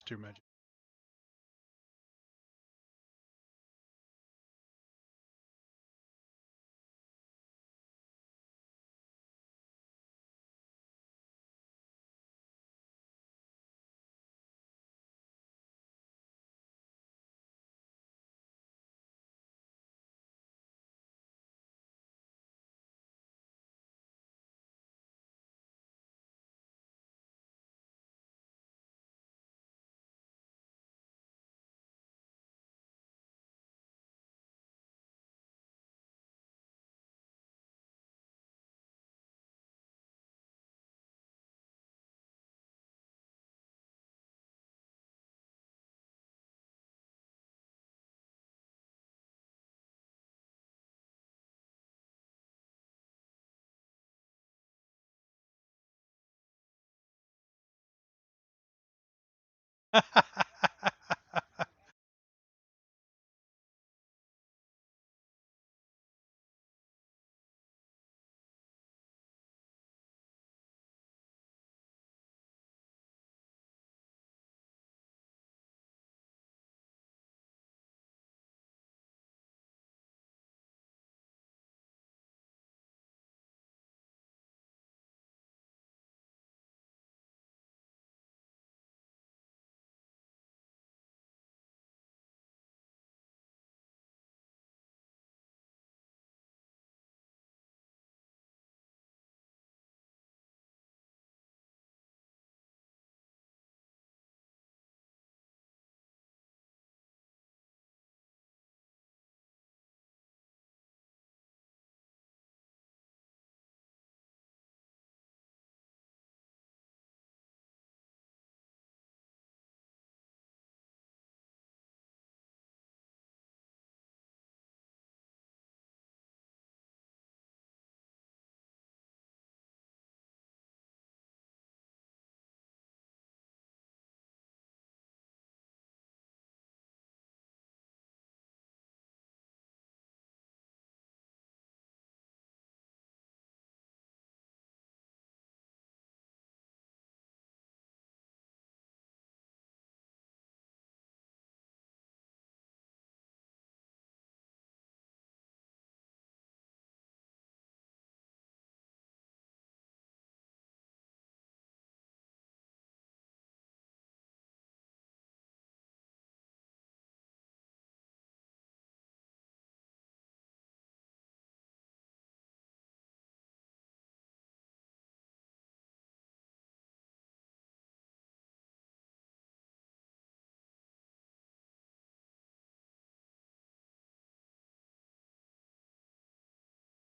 Too much.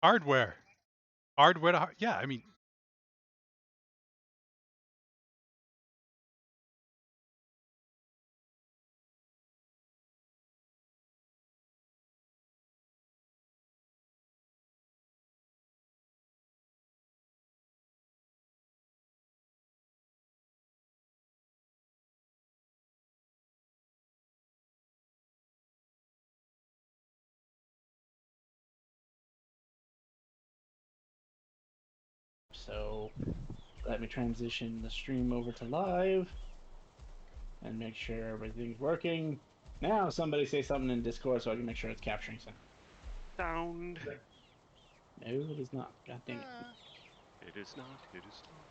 Hardware. Hardware. Yeah, I mean, So let me transition the stream over to live and make sure everything's working. Now somebody say something in Discord so I can make sure it's capturing something. Sound. No, it is not. God dang it. It is not. It is not.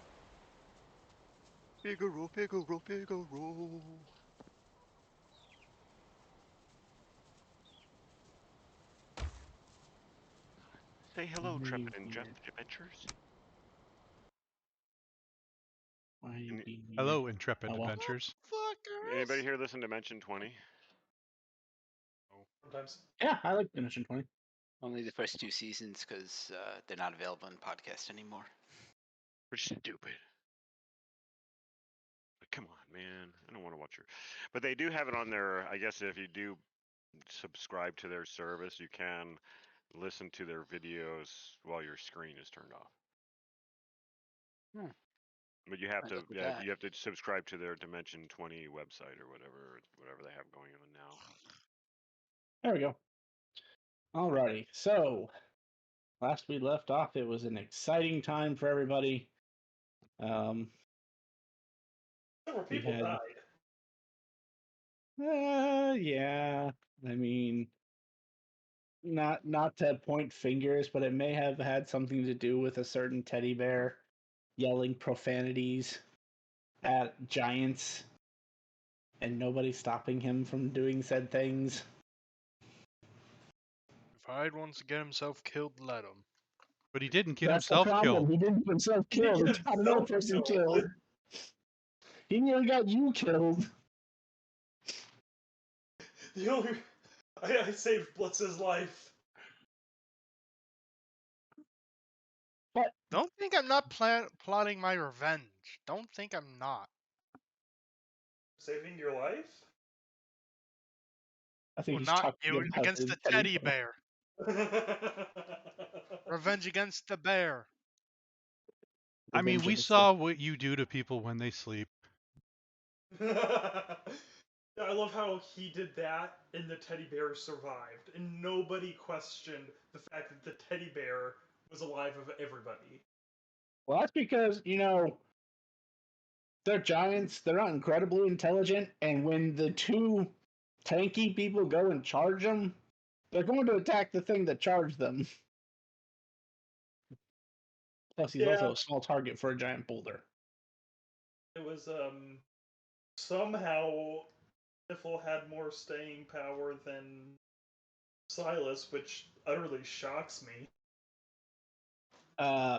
Figaro, Figaro, Figaro. Say hello, Trepid and Jeff Adventures. Why are you Any- being weird? hello, Intrepid Oh, well. Adventures. Anybody here listen to Mention 20? Sometimes. Yeah, I like Dimension 20. Only the first 2 seasons because they're not available in podcast anymore. We're stupid. But come on, man. I don't want to watch her. But they do have it on their, I guess if you do subscribe to their service, you can listen to their videos while your screen is turned off. Hmm. But you have Might to, look at yeah, that. you have to subscribe to their Dimension 20 website or whatever they have going on now. There we go. Alrighty. So, last we left off, it was an exciting time for everybody. Several We people had died. Yeah. I mean, not to point fingers, but it may have had something to do with a certain teddy bear yelling profanities at giants and nobody stopping him from doing said things. If Hyde wants to get himself killed, let him. But he didn't get That's the himself problem. killed. He didn't get himself He didn't killed. He get got another himself person killed. killed. He nearly got you killed. The only I saved Blitz's life. But Don't think I'm not plotting my revenge. Don't think I'm not. Saving your life? I think Well, he's not talking you, about against the the teddy teddy bear. bear. Revenge against the bear. I mean, Revenge we of the saw what you do to people when they sleep. Yeah, I love how he did that and the teddy bear survived, and nobody questioned the fact that the teddy bear was alive of everybody. Well, that's because, they're giants, they're not incredibly intelligent, and when the two tanky people go and charge them, they're going to attack the thing that charged them. Plus, he's Yeah, also a small target for a giant boulder. it was somehow Sniffle had more staying power than Silas, which utterly shocks me.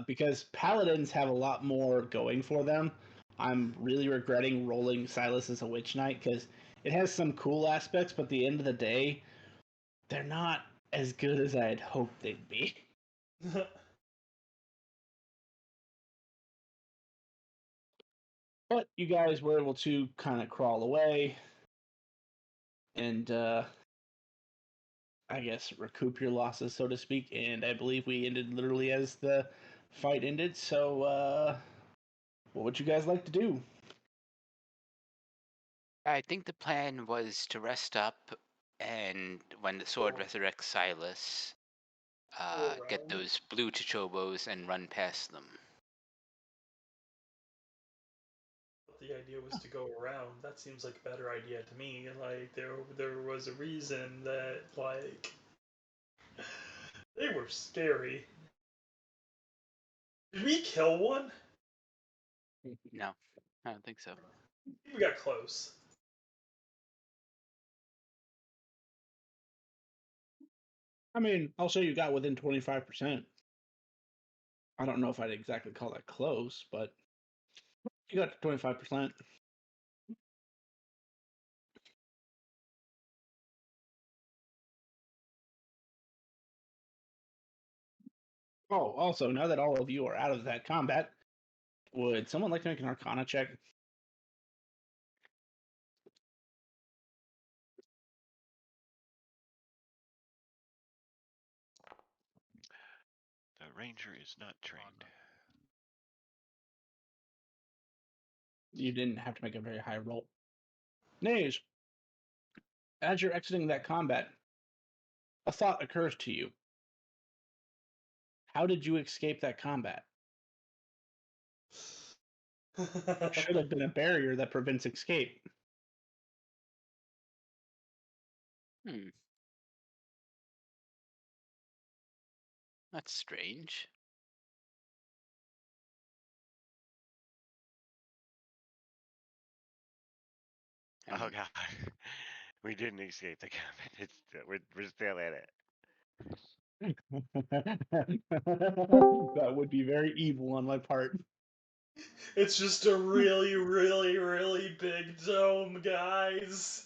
Because paladins have a lot more going for them. I'm really regretting rolling Silas as a witch knight because it has some cool aspects, but at the end of the day, they're not as good as I had hoped they'd be. But you guys were able to kind of crawl away and, I guess, recoup your losses, so to speak. And I believe we ended literally as the fight ended. So, what would you guys like to do? I think the plan was to rest up, and when the sword resurrects Silas, get around. those blue Chochobos and run past them. The idea was to go around. That seems like a better idea to me. Like there was a reason that like they were scary. Did we kill one? No, I don't think so. We got close. I mean, I'll say you got within 25%. I don't know if I'd exactly call that close, but you got to 25%. Oh, also, now that all of you are out of that combat, would someone like to make an Arcana check? The ranger is not trained. You didn't have to make a very high roll. Nays, as you're exiting that combat, a thought occurs to you. How did you escape that combat? There should have been a barrier that prevents escape. Hmm. That's strange. I Oh mean, god, we didn't escape the combat. It's we're still in it. That would be very evil on my part. It's just a really, really, really big dome, guys.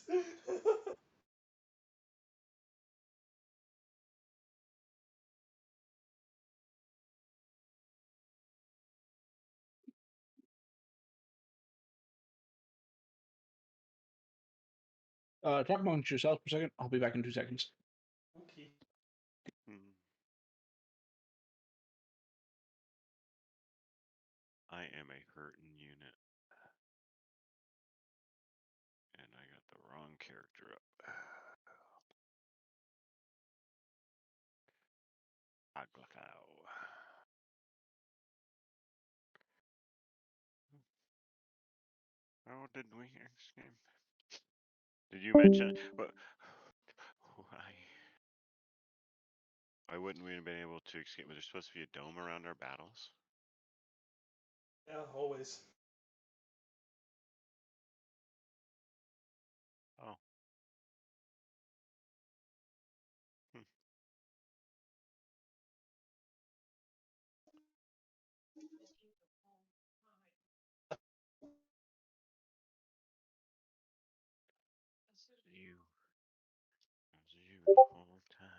Talk amongst yourselves for a second. I'll be back in 2 seconds. Okay. Hmm. I am a hurting unit, and I got the wrong character up. Aglacow. How did we hear this game? Did you mention? But why wouldn't we have been able to escape? Was there supposed to be a dome around our battles? Yeah, always. Oh. Hmm. You. It was you the whole time.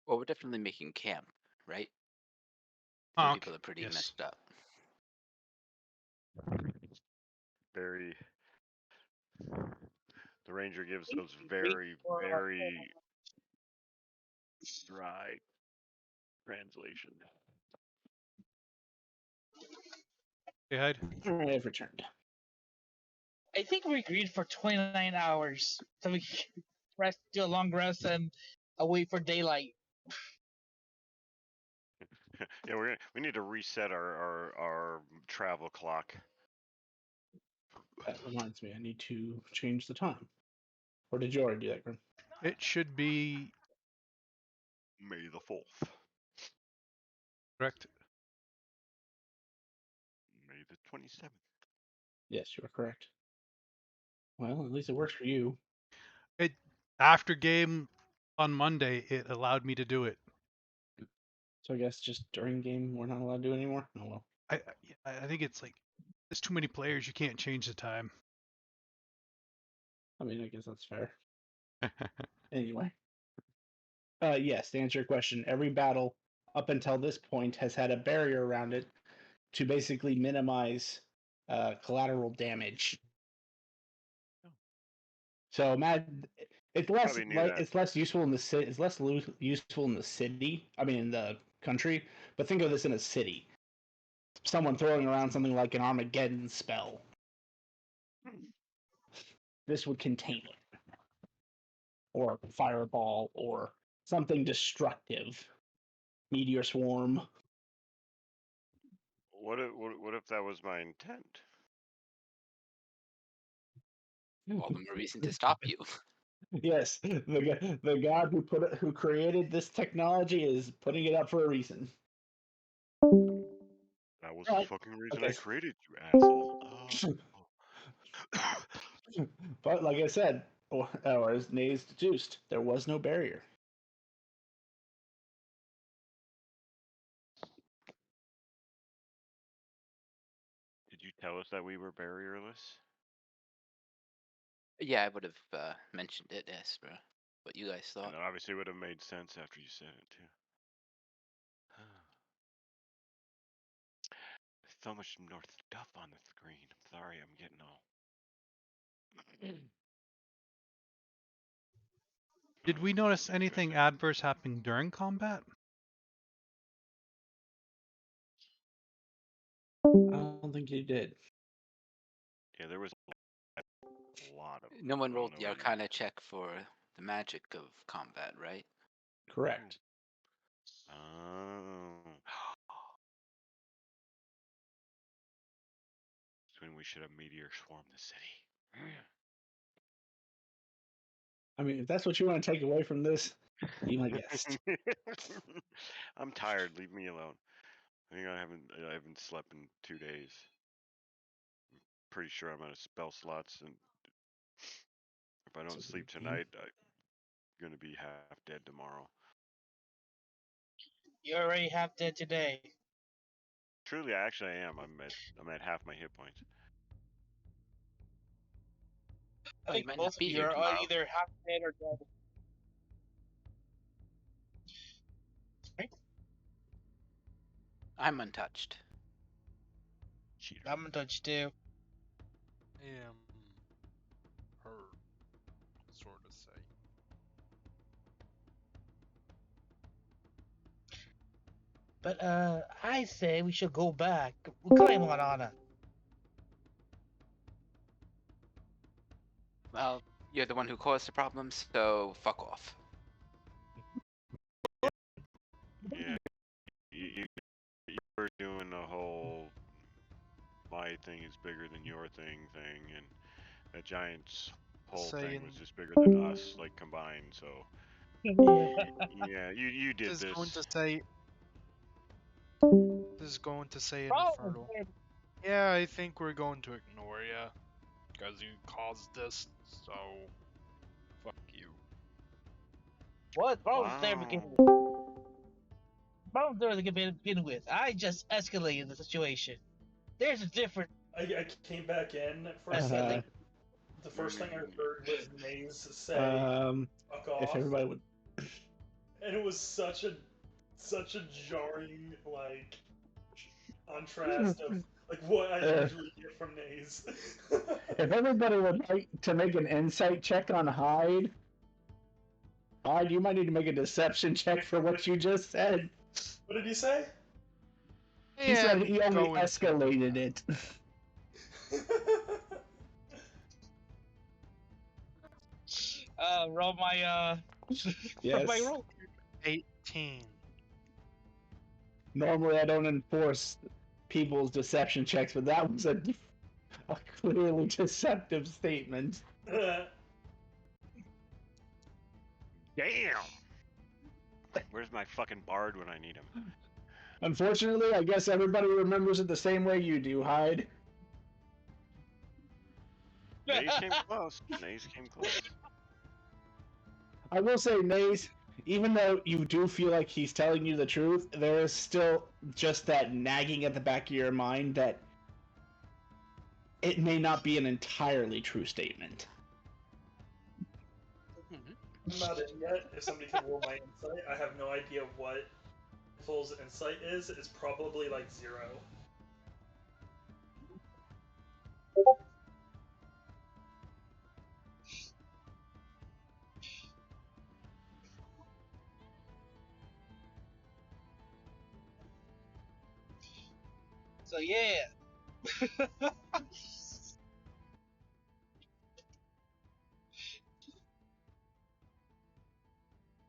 Well, we're definitely making camp, right? Oh, Some okay. people are pretty Yes. messed up. Very. The ranger gives those very, very dry translation. Hey, Hyde. All right, I've returned. I think we agreed for 29 hours, so we can rest, do a long rest, and wait for daylight. Yeah, we need to reset our travel clock. That reminds me, I need to change the time. Or did you already do that, Grim? It should be May the 4th. correct. May the 27th. Yes, you are correct. Well, at least it works for you. It after game on Monday, it allowed me to do it. So I guess just during game we're not allowed to do it anymore. Oh well. I think it's like there's too many players. You can't change the time. I mean, I guess that's fair. Anyway. Yes, to answer your question, every battle up until this point has had a barrier around it to basically minimize collateral damage. So it's less Probably knew that. it's less useful in the city. It's less useful in the city. I mean, in the country. But think of this in a city. Someone throwing around something like an Armageddon spell. This would contain it, or fireball, or something destructive. Meteor swarm. What if that was my intent? All the more reason to stop you. Yes, the god who created this technology is putting it up for a reason. That was the Right. fucking reason Okay. I created you, asshole. But like I said, or as Nays deduced, there was no barrier. Did you tell us that we were barrierless? Yeah, I would have mentioned it as for what you guys thought. And that obviously would have made sense after you said it too. So much more stuff on the screen. I'm sorry, I'm getting all. Did we notice anything adverse happening during combat? I don't think you did. Yeah, there was a lot of. No one I don't rolled know the what you- Arcana check for the magic of combat, right? Correct. Oh. That's when we should have meteor swarm the city. I mean, if that's what you want to take away from this, be my guest. I'm tired. Leave me alone. I think I haven't slept in 2 days. I'm pretty sure I'm out of spell slots, and if I don't sleep tonight, I'm gonna be half dead tomorrow. You already have that today. Truly, I actually am. I'm at half my hit points. I Oh, you think might both not of be you here are tomorrow. either half dead or dead. Right? I'm untouched. Cheater. I'm in touch too. Am hurt, sort of say. But I say we should go back. We claim on Anna. Well, you're the one who caused the problem, so fuck off. Yeah. You my thing is bigger than your thing, and that giant's whole thing Saying was just bigger than us, like combined. So yeah, you did this is this. going to say this is going to say Problem infertile. there- Yeah, I think we're going to ignore ya because you caused this. So fuck you. What problem there Wow. to begin with? I just escalated the situation. There's a difference. I came back in for a Uh, second. The first thing I heard was Maze say "fuck if off," everybody would. and it was such a jarring contrast of like what I Uh, usually get from Maze. If everybody would like to make an insight check on Hyde, Hyde, you might need to make a deception check for what you just said. What did he say? He said And he only going to escalated it. Roll my roll my Yes. roll. 18. Normally, I don't enforce people's deception checks, but that was a clearly deceptive statement. Damn. Where's my fucking bard when I need him? Unfortunately, I guess everybody remembers it the same way you do, Hyde. Nays came close. Nays came close. I will say, Naze, even though you do feel like he's telling you the truth, there is still just that nagging at the back of your mind that it may not be an entirely true statement. I'm not in yet. If somebody can roll my insight, I have no idea what Full's insight is. It's probably like 0. So yeah.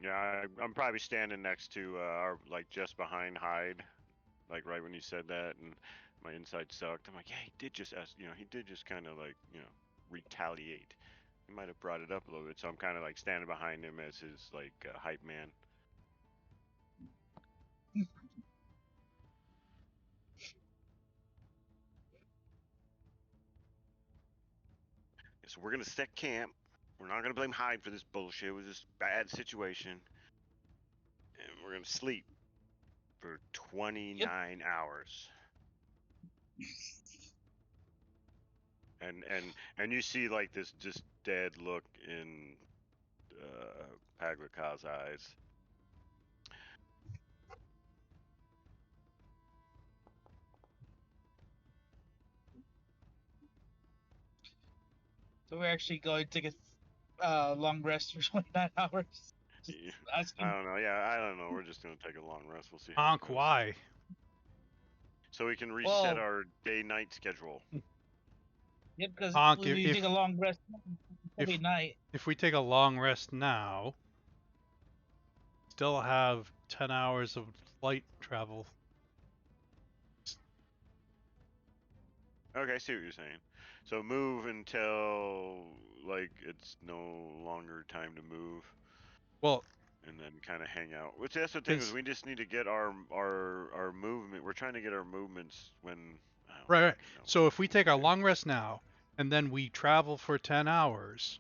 Yeah, I'm probably standing next to our like just behind Hyde, like right when you said that, and my insight sucked. I'm like, yeah, he did just he did just kind of like retaliate. He might have brought it up a little bit, so I'm kind of like standing behind him as his like hype man. So we're gonna set camp. We're not gonna blame Hyde for this bullshit. It was just a bad situation, and we're gonna sleep for 29 hours. And you see like this just dead look in Paglika's eyes. So we're actually going to take a long rest for 29 hours. Just Yeah, asking. I don't know. Yeah, I don't know. We're just gonna take a long rest. We'll see how it Honk, goes. why? So we can reset Well, our day-night schedule. yeah, because Honk, we take a long rest every if night. if we take a long rest now, still have 10 hours of flight travel. Okay, I see what you're saying. So move until like it's no longer time to move, Well, and then kind of hang out. Which that's the thing is because we just need to get our movement. We're trying to get our movements when I don't right. fucking know. So if we take a long rest now and then we travel for 10 hours,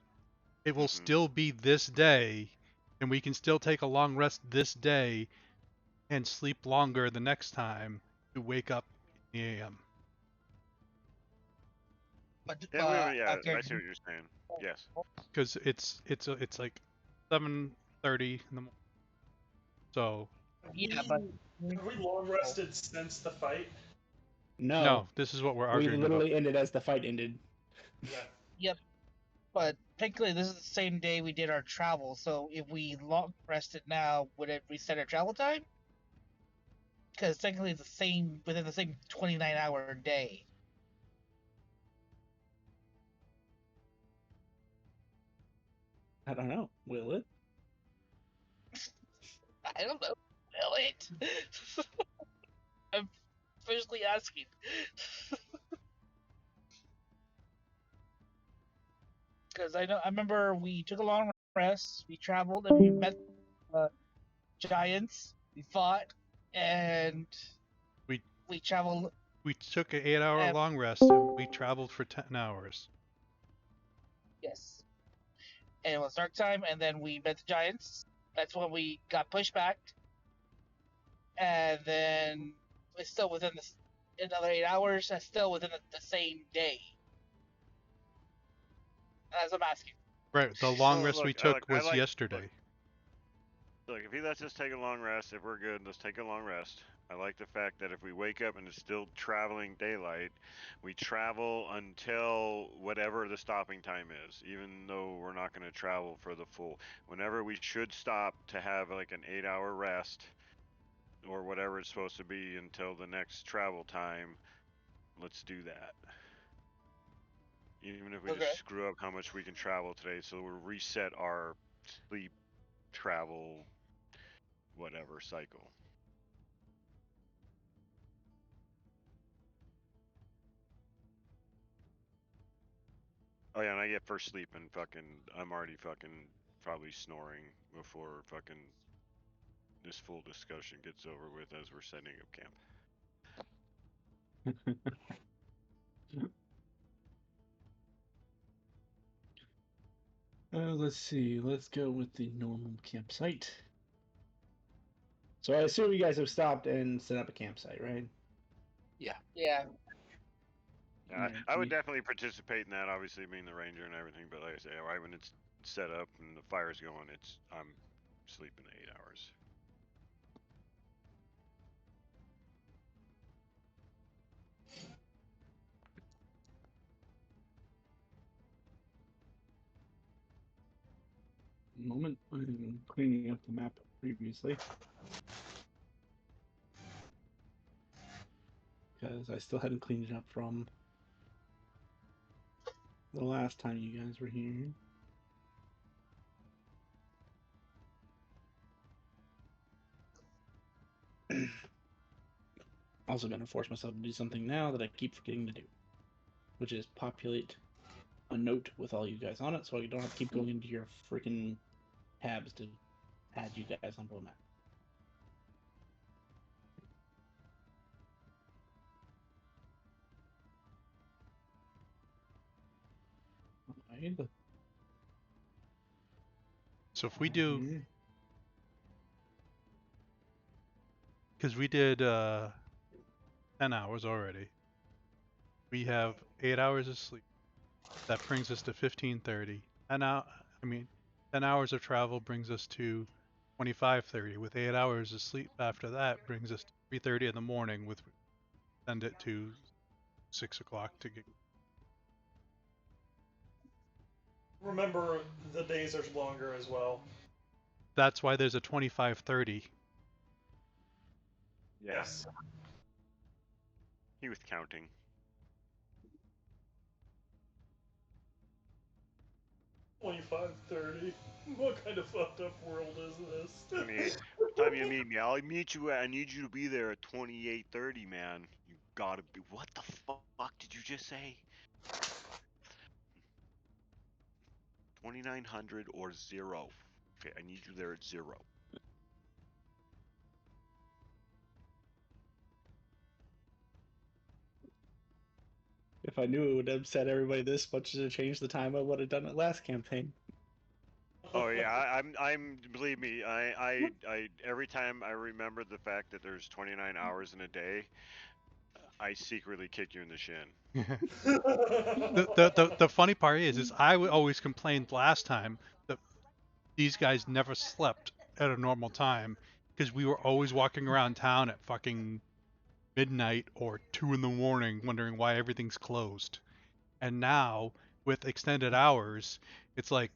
it will Mhm. still be this day, and we can still take a long rest this day and sleep longer the next time to wake up in the AM. But Yeah, yeah, after I see what you're saying. Yes. Because it's like 7:30 in the morning. So yeah, but Have we long rested since the fight? No, no, this is what we're we arguing about. literally ended as the fight ended. Yeah. yep. But technically, this is the same day we did our travel. So if we long rested now, would it reset our travel time? Because technically, it's the same within the same 29-hour day. I don't know. Will it? I don't know. Will it? I'm officially asking. Because I remember we took a long rest. We traveled and we met giants. We fought, and We we traveled. we took an 8-hour And, long rest and we traveled for 10 hours. yes, and it was dark time, and then we met the giants. That's when we got pushed back, and then it's still within another 8 hours. That's still within the same day. As I'm asking. Right, the long Well, rest we look, took I was like yesterday. look. If he lets us take a long rest, if we're good, let's take a long rest. I like the fact that if we wake up and it's still traveling daylight, we travel until whatever the stopping time is, even though we're not going to travel for the full. Whenever we should stop to have like an 8-hour rest or whatever it's supposed to be until the next travel time, let's do that. Even if we Okay. just screw up how much we can travel today, so we'll reset our sleep, travel, whatever cycle. Oh yeah, and I get first sleep and I'm already probably snoring before this full discussion gets over with as we're setting up camp. Let's see. Let's go with the normal campsite. So I assume you guys have stopped and set up a campsite, right? Yeah. Yeah, Alright, I would me- definitely participate in that. Obviously, being the ranger and everything, but like I say, right when it's set up and the fire's going, I'm sleeping 8 hours. Moment. I'm cleaning up the map previously. Because I still hadn't cleaned it up from the last time you guys were here. Also gonna force myself to do something now that I keep forgetting to do, which is populate a note with all you guys on it, so I don't have to keep going into your freaking tabs to add you guys onto a map. Right. So if we do, Here. because we did 10 hours already, we have 8 hours of sleep. That brings us to 15:30. And now, I mean, 10 hours of travel brings us to 25:30. With 8 hours of sleep after that brings us to 3:30 in the morning. With send it to 6 o'clock to get. Remember, the days are longer as well. That's why there's a 25:30. Yes. He was counting. 25:30. What kind of fucked up world is this? 28. What time you meet me? I'll meet you at. I need you to be there at 28:30, man. You gotta be. What the fuck did you just say? 2900 or 0. Okay, I need you there at 0. If I knew it would upset everybody this much to change the time, I would have done it last campaign. Oh yeah, I'm. Believe me, I. Every time I remember the fact that there's 29 hours in a day, I secretly kick you in the shin. The funny part is I always complained last time that these guys never slept at a normal time because we were always walking around town at fucking midnight or 2 in the morning wondering why everything's closed. And now with extended hours, it's like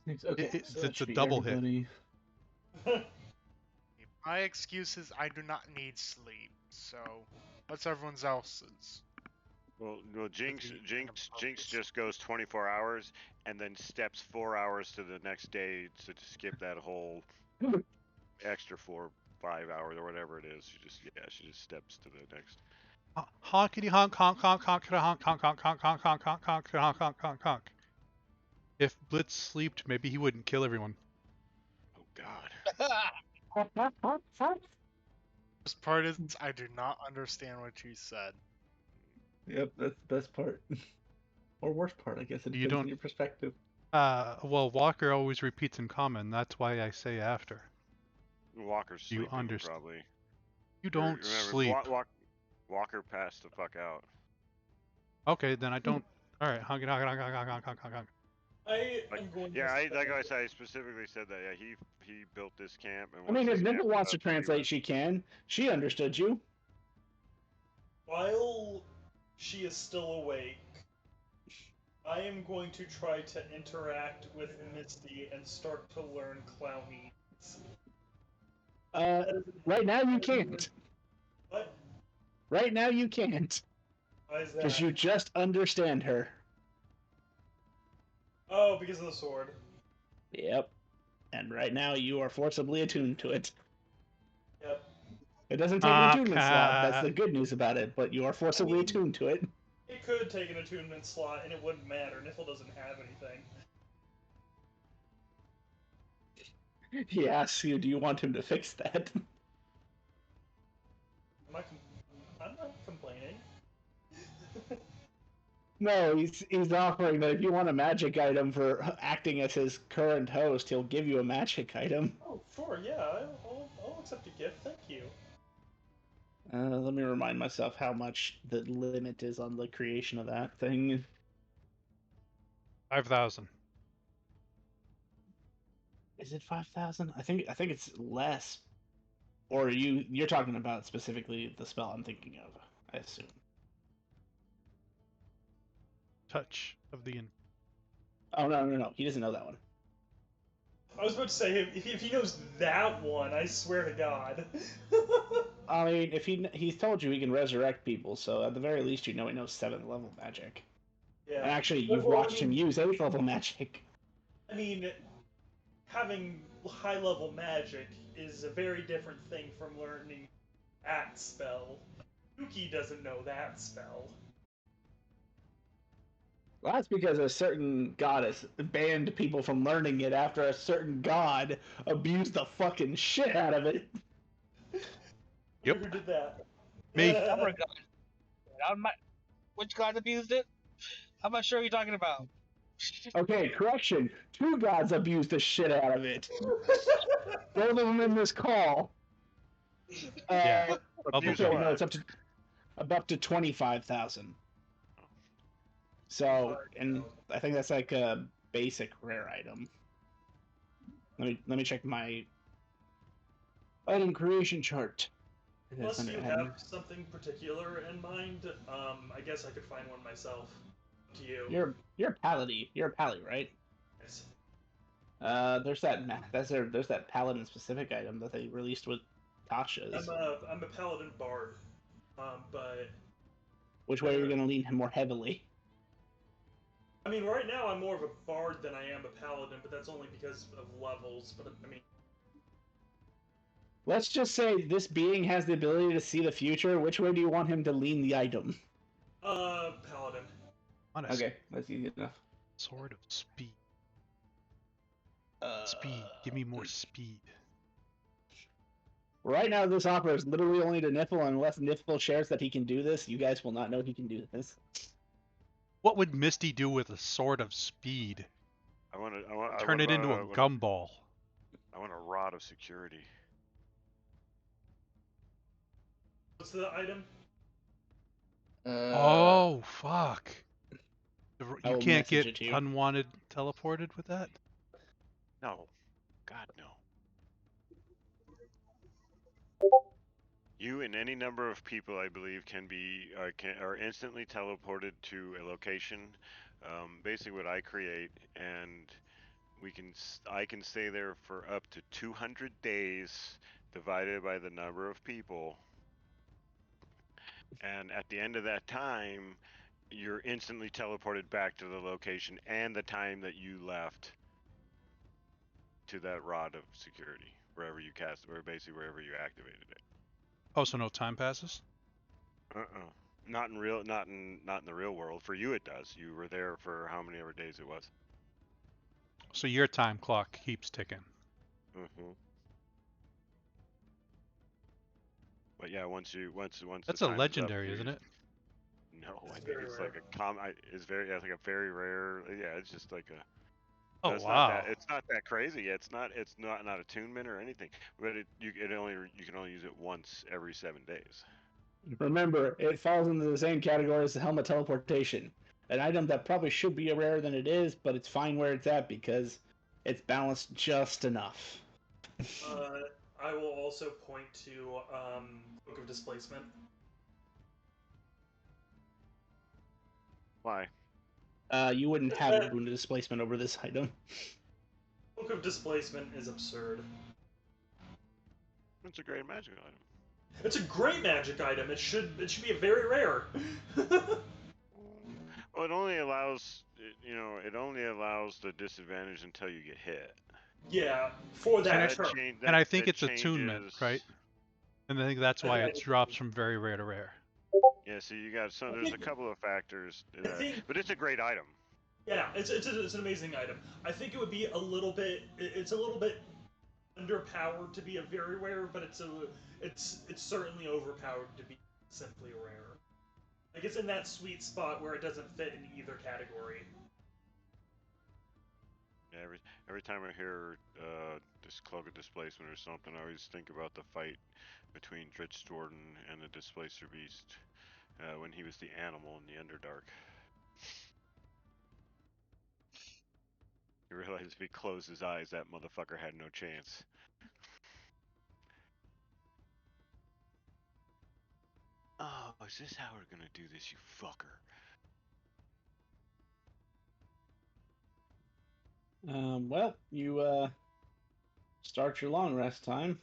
Okay, so that it's a should be double hit. everybody. My excuse is I do not need sleep, so what's everyone else's? Well, Jinx Kind of focus. just goes 24 hours and then steps 4 hours to the next day to skip that whole extra 4, 5 hours or whatever it is. She just steps to the next. Honkity honk honk honk honk honk honk honk honk honk honk honk honk honk honk honk honk. If Blitz slept, maybe he wouldn't kill everyone. Oh God. This part is I do not understand what you said. Yep, that's the best part. Or worst part, I guess. It You depends on don't. your perspective. Well, Walker always repeats in common. That's why I say after. Walker's You sleeping understand? probably. You don't Remember, sleep. Walker passed the fuck out. Okay, then I don't. All right, honk honk honk honk honk honk honk honk. I Like, am going yeah, to say, like I said, I specifically said that. Yeah, he built this camp, and I once mean, if this camp Nickel was wants to up, he translate, left. she can. She understood you. while she is still awake, I am going to try to interact with Misty and start to learn Clownese. Right now you can't. What? Right now you can't. Why is Because that? you just understand her. Oh, because of the sword. Yep. And right now you are forcibly attuned to it. Yep. It doesn't take an attunement slot. That's Okay. the good news about it. But you are forcibly attuned to it. It could take an attunement slot and it wouldn't matter. Niffle doesn't have anything. He asks you, do you want him to fix that? I'm not complaining. No, he's offering that if you want a magic item for acting as his current host, he'll give you a magic item. Oh, sure, yeah, I'll accept a gift, thank you. Let me remind myself how much the limit is on the creation of that thing. 5,000. Is it 5,000? I think it's less. Or you're talking about specifically the spell I'm thinking of, I assume. Touch of the. Oh no, he doesn't know that one. I was about to say, if he knows that one, I swear to God. I mean, if he's told you he can resurrect people, so at the very least you know he knows 7th level magic. Yeah. And actually, you've Well, watched him use 8th level magic. I mean, having high level magic is a very different thing from learning that spell. Yuki doesn't know that spell. Well, that's because a certain goddess banned people from learning it after a certain god abused the fucking shit out of it. Yep. Who did that? Me. Number god. Which god abused it? I'm not sure what you're talking about. Okay, correction. 2 gods abused the shit out of it. Both of them in this call. Yeah. Bubbles Okay, are. no, it's up to 25,000. So, and I think that's like a basic rare item. Let me check my item creation chart. Unless you have something particular in mind, I guess I could find one myself. To you. You're a pally. You're a pally, right? Yes. There's that paladin specific item that they released with Tasha's. I'm a paladin bard, but which way are you gonna lean more heavily? I mean, right now I'm more of a bard than I am a paladin, but that's only because of levels. But I mean, let's just say this being has the ability to see the future. Which way do you want him to lean the item? paladin. Honest. Okay, that's easy enough. Sword of speed. Speed. Give me more speed. Right now, this offer is literally only to Niffle, and unless Niffle shares that he can do this, you guys will not know he can do this. What would Misty do with a sword of speed? Turn it into a gumball. I want a rod of security. What's the item? Oh, fuck. You can't get you. unwanted teleported with that? No. God, no. You and any number of people, I believe, are instantly teleported to a location. Basically, what I create, and I can stay there for up to 200 days, divided by the number of people. And at the end of that time, you're instantly teleported back to the location and the time that you left to that rod of security, wherever you cast, or basically wherever you activated it. Oh, so no time passes? Not in real, not in the real world. For you, it does. You were there for how many ever days it was. So your time clock keeps ticking. Mm-hmm. But yeah, once the That's a time is up, legendary, you isn't it? no, I It's think very it's rare. like it's very, yeah, it's like a very rare. Yeah, it's just like a. Oh It's not that. wow. It's not that crazy. It's not attunement or anything. But you can only use it once every 7 days. Remember, it falls into the same category as the helmet teleportation. An item that probably should be rarer than it is, but it's fine where it's at because it's balanced just enough. I will also point to Book of Displacement. Why? You wouldn't have a boon of displacement over this item. Book of Displacement is absurd. It's a great magic item. It's a great magic item. It should be a very rare. Well, it only allows it only allows the disadvantage until you get hit. Yeah, for So that And that turn. change and I think that it's attunement, changes. right? And I think that's why it drops from very rare to rare. Yeah, so you got some. I There's a think- couple of factors I there, think but it's a great item. yeah, it's an amazing item. I think it would be a little bit. It's a little bit underpowered to be a very rare, but it's certainly overpowered to be simply rare. Like it's in that sweet spot where it doesn't fit in either category. Yeah, every time I hear this cloak of displacement or something, I always think about the fight between Dritch Jordan and the Displacer Beast when he was the animal in the Underdark. You realize if he closed his eyes, that motherfucker had no chance. Oh, is this how we're gonna do this, you fucker? Well, you start your long rest time.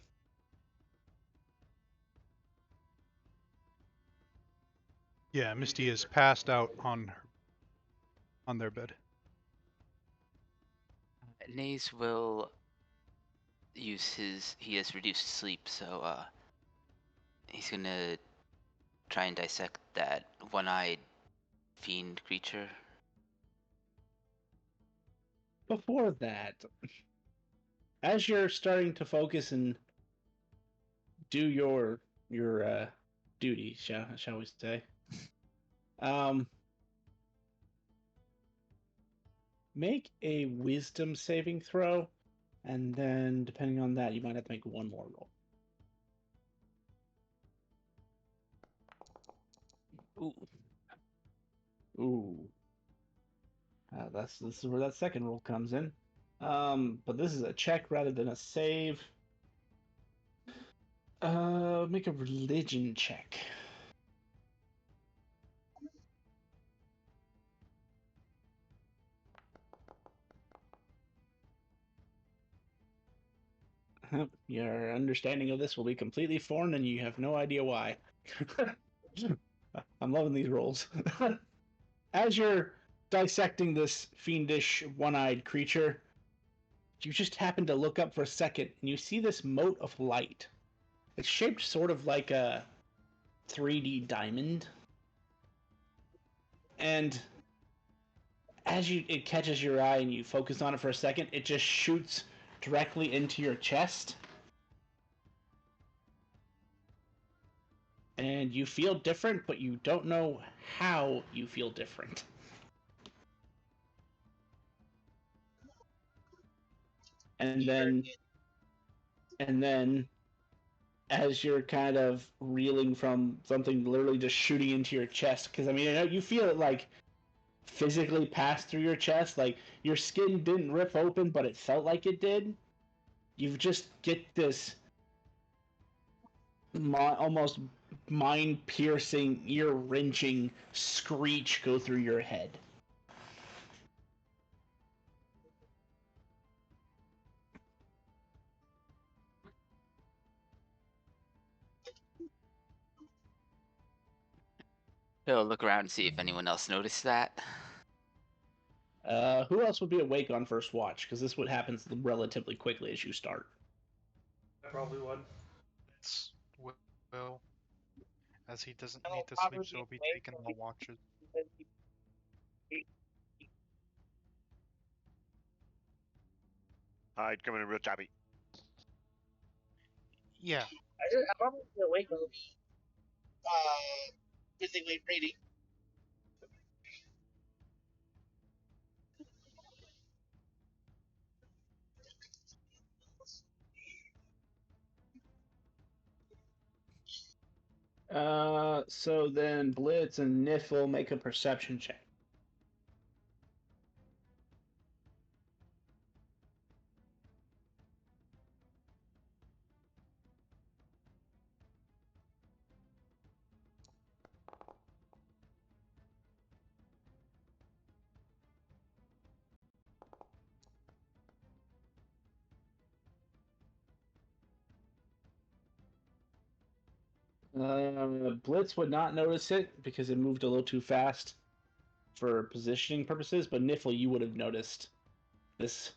Yeah, Misty is passed out on their bed. Naze will use he has reduced sleep, so he's gonna try and dissect that one-eyed fiend creature. Before that, as you're starting to focus and do your duty, shall we say, um, make a wisdom saving throw, and then depending on that, you might have to make one more roll. Ooh. Ooh. This is where that second roll comes in. But this is a check rather than a save. Make a religion check. Your understanding of this will be completely foreign, and you have no idea why. I'm loving these rolls. As you're dissecting this fiendish, one-eyed creature, you just happen to look up for a second, and you see this mote of light. It's shaped sort of like a 3D diamond, and as it catches your eye and you focus on it for a second, it just shoots directly into your chest. And you feel different, but you don't know how you feel different. And then as you're kind of reeling from something literally just shooting into your chest, because I mean, you feel it like physically pass through your chest, like your skin didn't rip open, but it felt like it did. You just get this almost mind-piercing, ear-wrenching screech go through your head. He'll look around and see if anyone else noticed that. Who else would be awake on first watch? Because this would happen relatively quickly as you start. I probably would. It's Will. as he doesn't That'll need to probably sleep, so he'll be late, taking so the watches. Hide coming in real choppy. Yeah. I probably be awake when I'll be physically reading. So then Blitz and Niffle make a perception check. Blitz would not notice it because it moved a little too fast for positioning purposes, but Niffle, you would have noticed this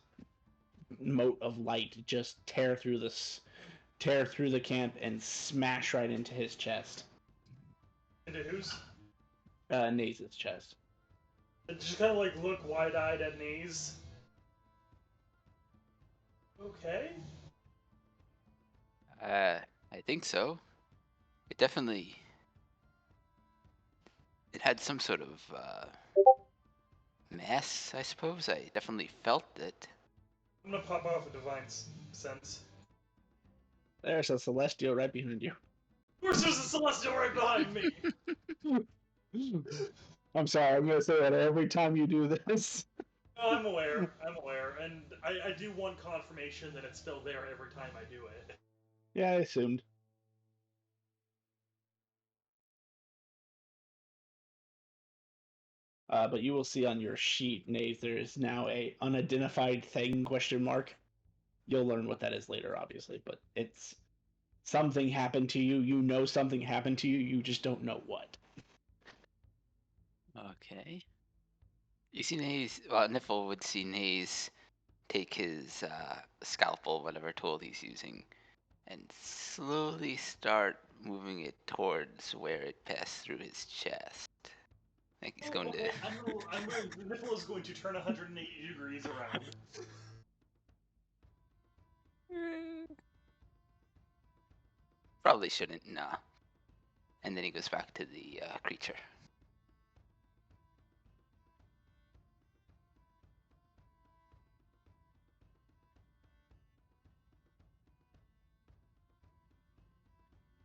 mote of light just tear through the camp and smash right into his chest. Into whose? Naze's chest. Just kind of like look wide-eyed at Naze. Okay. I think so. It definitely. It had some sort of mass, I suppose. I definitely felt it. I'm gonna pop off a divine sense. There's a celestial right behind you. Of course, there's a celestial right behind me. I'm sorry, I'm gonna say that every time you do this. No, I'm aware. I'm aware, and I do want confirmation that it's still there every time I do it. Yeah, I assumed. But you will see on your sheet, Naze, there is now a unidentified thing question mark. You'll learn what that is later, obviously, but it's something happened to you. You know something happened to you. You just don't know what. Okay. You see Naze. Well, Niffle would see Naze take his scalpel, whatever tool he's using, and slowly start moving it towards where it passed through his chest. I think he's going to. Okay, the nipple is going to turn 180 degrees around. Probably shouldn't, nah. And then he goes back to the creature.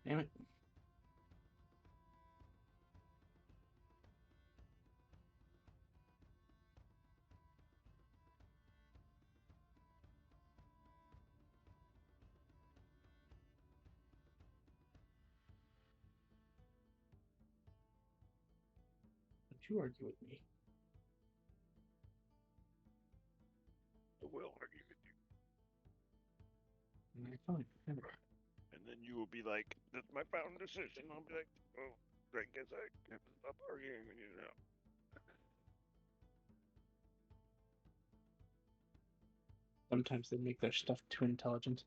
Damn it. Don't you argue with me. I will argue with you. Fine. And then you will be like, that's my final decision. I'll be like, oh, I guess I have to stop arguing with you now. Sometimes they make their stuff too intelligent.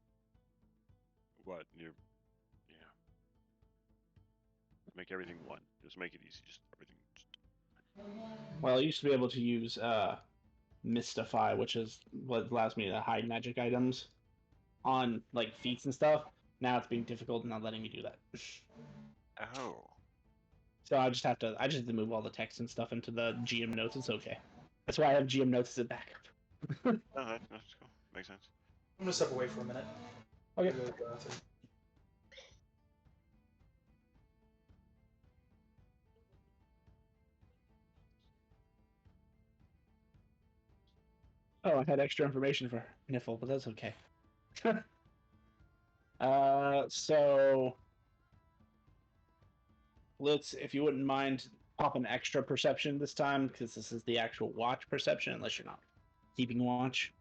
What? Yeah. Make everything one. Just make it easy. Just everything. Well, I used to be able to use Mystify, which is what allows me to hide magic items on like feats and stuff. Now it's being difficult and not letting me do that. Oh. So I just have to move all the text and stuff into the GM notes. It's okay. That's why I have GM notes as a backup. No, that's cool. Makes sense. I'm gonna step away for a minute. Okay. Go to the bathroom. Oh, I had extra information for Niffle, but that's okay. So let's, if you wouldn't mind, pop an extra perception this time because this is the actual watch perception, unless you're not keeping watch.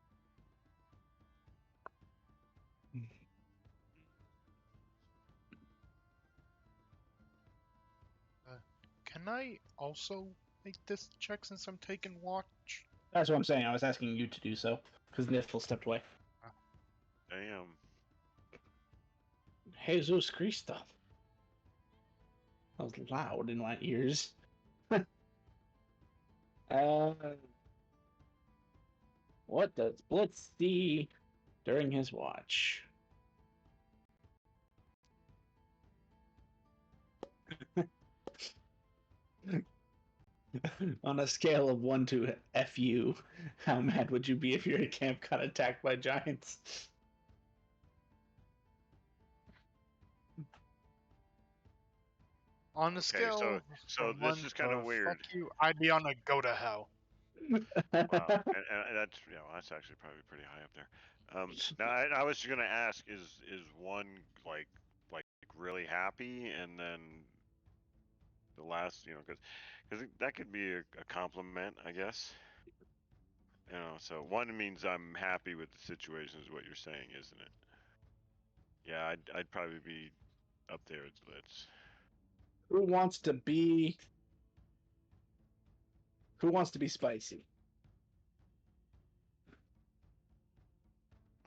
Can I also make this check since I'm taking watch? That's what I'm saying. I was asking you to do so because Niffle stepped away. Damn. Jesus Christo. That was loud in my ears. What does Blitz see during his watch? On a scale of 1 to FU, how mad would you be if your camp got attacked by giants? On a Okay, scale so from this 1 is kind of to weird. fuck you, I'd be on a go to hell. Wow, and that's that's actually probably pretty high up there. Now I was gonna ask, is one like really happy, and then the last, because that could be a compliment, I guess. So one means I'm happy with the situation, is what you're saying, isn't it? Yeah, I'd probably be up there with Blitz. Who wants to be? Who wants to be spicy?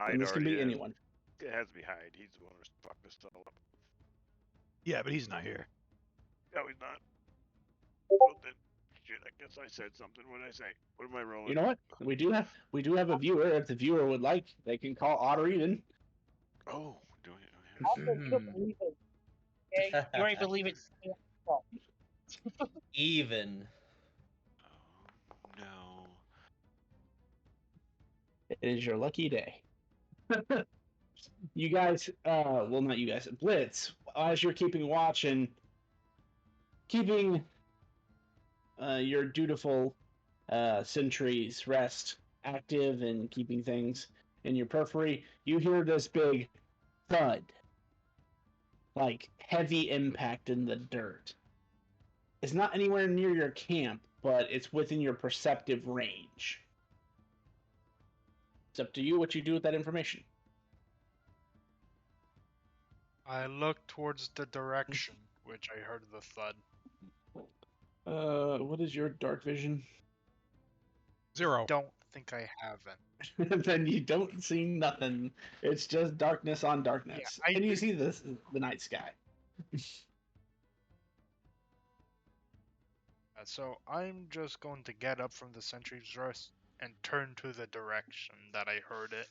And Hyde this can already be is. anyone. It has to be Hyde. He's the one who's fucked us all up. Yeah, but he's not here. No, he's not. Well, then, shit, I guess I said something. What did I say? What am I rolling? You know what? We do have a viewer. If the viewer would like, they can call odd or even. Oh, doing it. Also, you don't believe it. Okay? You already believe it. Even. Oh, no. It is your lucky day. You guys, well, not you guys, Blitz, as you're keeping watch and keeping your dutiful sentries rest active and keeping things in your periphery, you hear this big thud, like heavy impact in the dirt. It's not anywhere near your camp, but it's within your perceptive range. It's up to you what you do with that information. I look towards the direction which I heard the thud. What is your dark vision? 0. Don't think I haven't. Then you don't see nothing. It's just darkness on darkness. Yeah, And you see the night sky. So I'm just going to get up from the sentry's rest and turn to the direction that I heard it.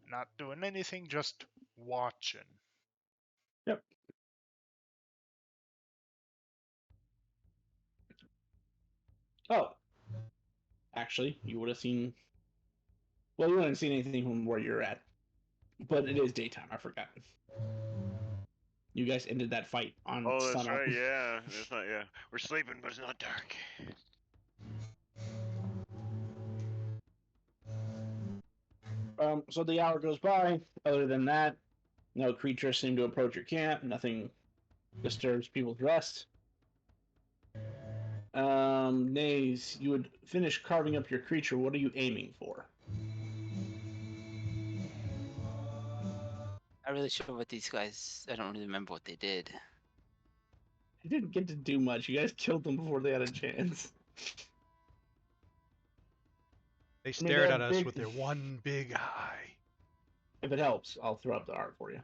Not doing anything, just watching. Yep. Oh. Actually, you would have seen. Well, you wouldn't have seen anything from where you're at. But it is daytime, I forgot. You guys ended that fight on Oh, that's sunup. right. Yeah, it's not. Yeah, we're sleeping, but it's not dark. So the hour goes by. Other than that, no creatures seem to approach your camp. Nothing disturbs people's rest. Nays, you would finish carving up your creature. What are you aiming for? Not really sure what these guys. I don't really remember what they did. You didn't get to do much. You guys killed them before they had a chance. They I mean, stared they at have us big- with their one big eye. If it helps, I'll throw up the art for you.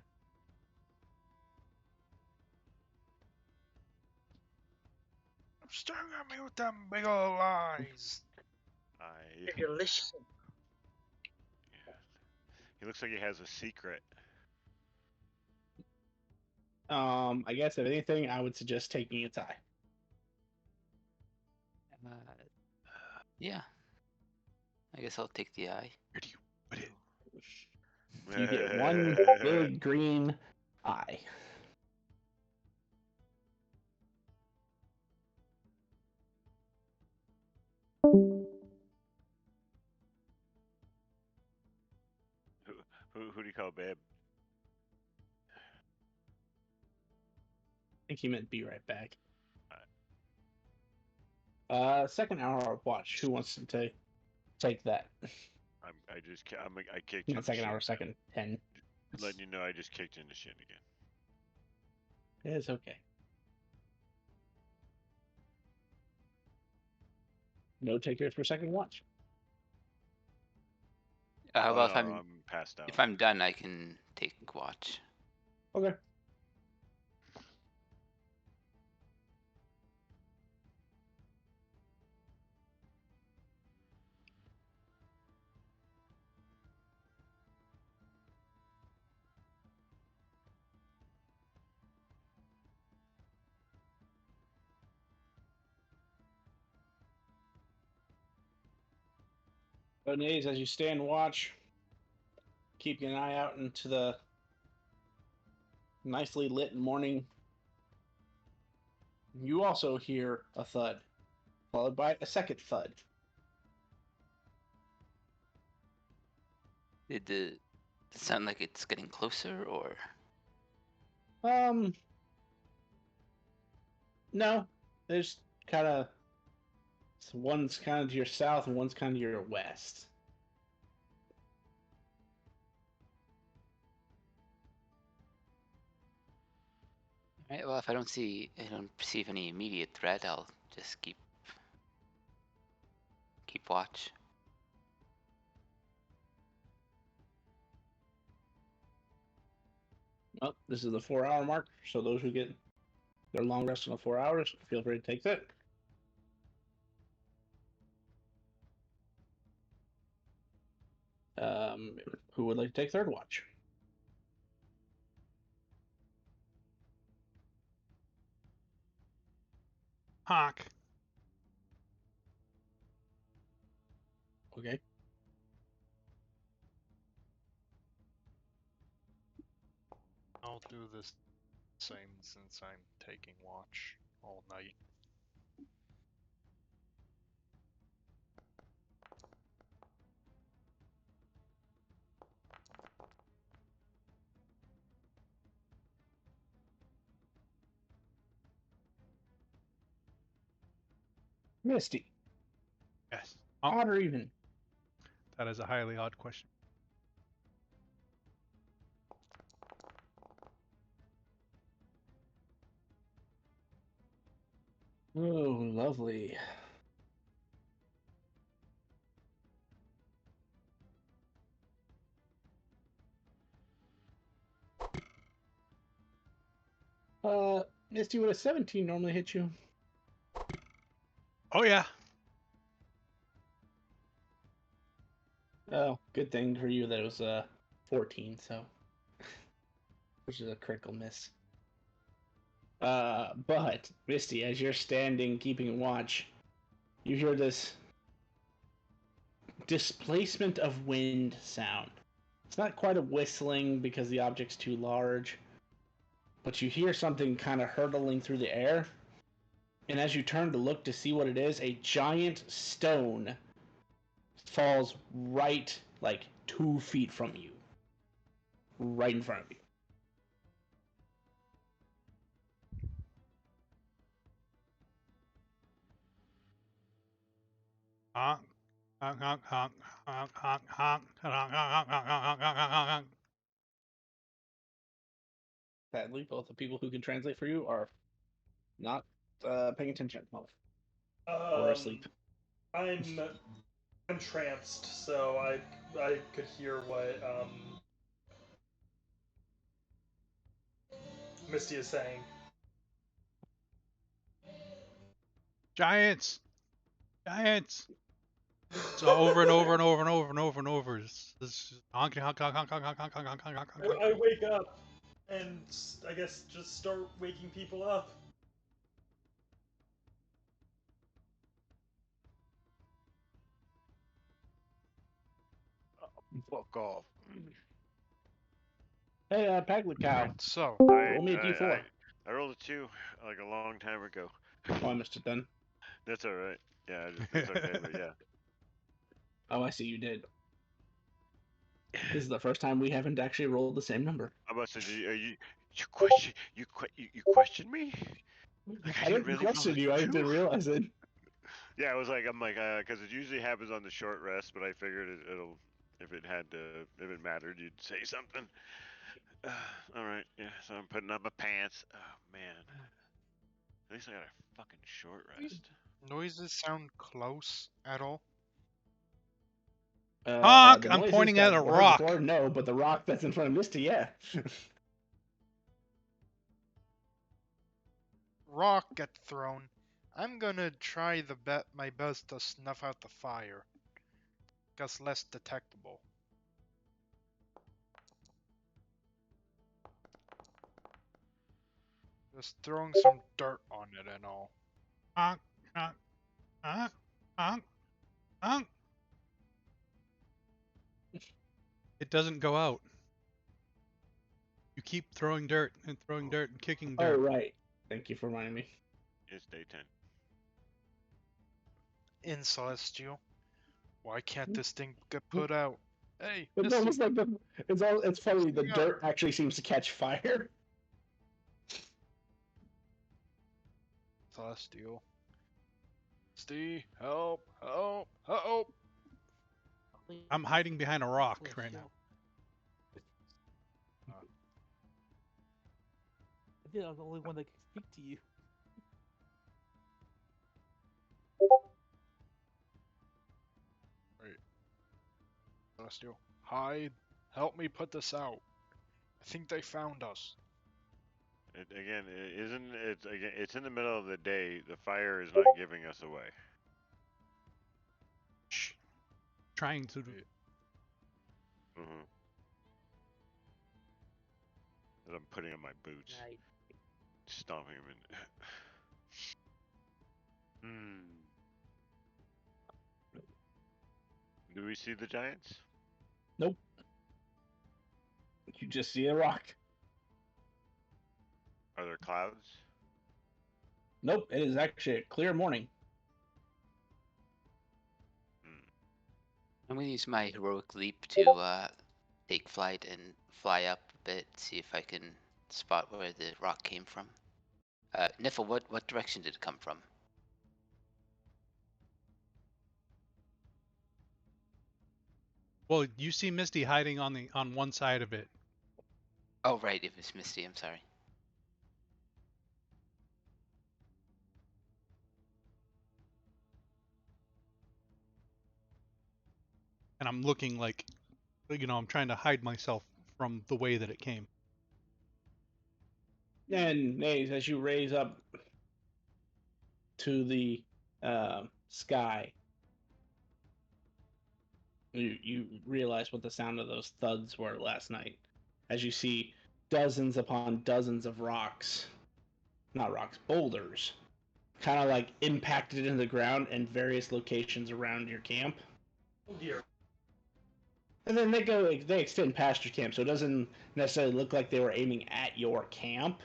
Staring at me with them big ol' eyes. I. Delicious. He looks like he has a secret. I guess if anything, I would suggest taking its eye. Yeah. I guess I'll take the eye. Where do you put it? You get one big green eye. Who do you call babe? I think he meant be right back. Alright. Second hour of watch. Who wants to take that? I kicked you. Not second hour, second 10. Letting you know I just kicked in the shin again. It's okay. No takers for second watch. How Oh, about no, if I'm passed out. if I'm done, I can take watch. Okay. Onays, as you stand watch, keeping an eye out into the nicely lit morning, you also hear a thud, followed by a second thud. Did it sound like it's getting closer, or No, there's kind of one's kind of to your south and one's kind of to your west. right? Well, if I don't perceive any immediate threat, I'll just keep watch. Well, this is the 4 hour mark, so those who get their long rest in the 4 hours, feel free to take that. Who would like to take third watch? Honk. Okay. I'll do the same since I'm taking watch all night. Misty. Yes. Odd or even? That is a highly odd question. Oh, lovely. Misty, would a 17 normally hit you? Oh yeah. Oh, good thing for you that it was 14, so which is a critical miss. But Misty, as you're standing keeping watch, you hear this displacement of wind sound. It's not quite a whistling because the object's too large, but you hear something kind of hurtling through the air. And as you turn to look to see what it is, a giant stone falls right like 2 feet from you, right in front of you. Honk. Honk, honk, honk, honk, honk, honk, honk, honk, honk, honk, honk, honk, honk, honk. Sadly, both the people who can translate for you are not paying attention at the moment or Um, asleep. I'm tranced, so I could hear what Misty is saying. Giants. Giants. So over and over and over and over and over and over. This honk, honk, honk, honk, honk, honk, honk, honk, honk, honk, honk, honk. I wake up and I guess just start waking people up. Fuck off. Hey, Paglet Cow, Alright, so roll me a d4. I rolled a 2 like a long time ago. Oh, I missed it then. That's all right. Yeah, that's okay, but yeah. Oh, I see you did. This is the first time we haven't actually rolled the same number. I must have. You question me? Like I didn't really question roll a you. I 2? didn't realize it. Yeah, I was like, I'm like, because it usually happens on the short rest, but I figured it'll, if it mattered, you'd say something. All right, yeah. So I'm putting up my pants. Oh man, at least I got a fucking short rest. noises sound close at all? Honk! The I'm noises pointing that at a were heard rock. before, no, but the rock that's in front of Misty, yeah. Rock get thrown. I'm gonna try my best to snuff out the fire. Guess less detectable. Just throwing some dirt on it and all. Honk, honk, honk, honk, honk. It doesn't go out. You keep throwing dirt and throwing dirt and kicking Oh, dirt. right. Thank you for reminding me. It's day 10. In Celestial, why can't this thing get put out? Hey, It's Misty, almost like it's funny. The Yeah. dirt actually seems to catch fire. Celestial. Misty, help, help, help! I'm hiding behind a rock right now. I think I'm the only one that can speak to you. Celestial, hide. Help me put this out. I think they found us. Again, it's in the middle of the day. The fire is not giving us away. Shh. Trying to. Mm-hmm. And I'm putting on my boots, Right. stomping them in. Do we see the giants? Nope. You just see a rock. Are there clouds? Nope. It is actually a clear morning. I'm gonna use my heroic leap to take flight and fly up a bit, see if I can spot where the rock came from. Niffle, what direction did it come from? Well, you see Misty hiding on one side of it. Oh, right, it was Misty. I'm sorry. And I'm looking like, I'm trying to hide myself from the way that it came. And Nays, as you raise up to the sky, you realize what the sound of those thuds were last night. As you see dozens upon dozens of rocks, not rocks, boulders, kind of like impacted into the ground in various locations around your camp. Oh dear. And then they extend past your camp, so it doesn't necessarily look like they were aiming at your camp,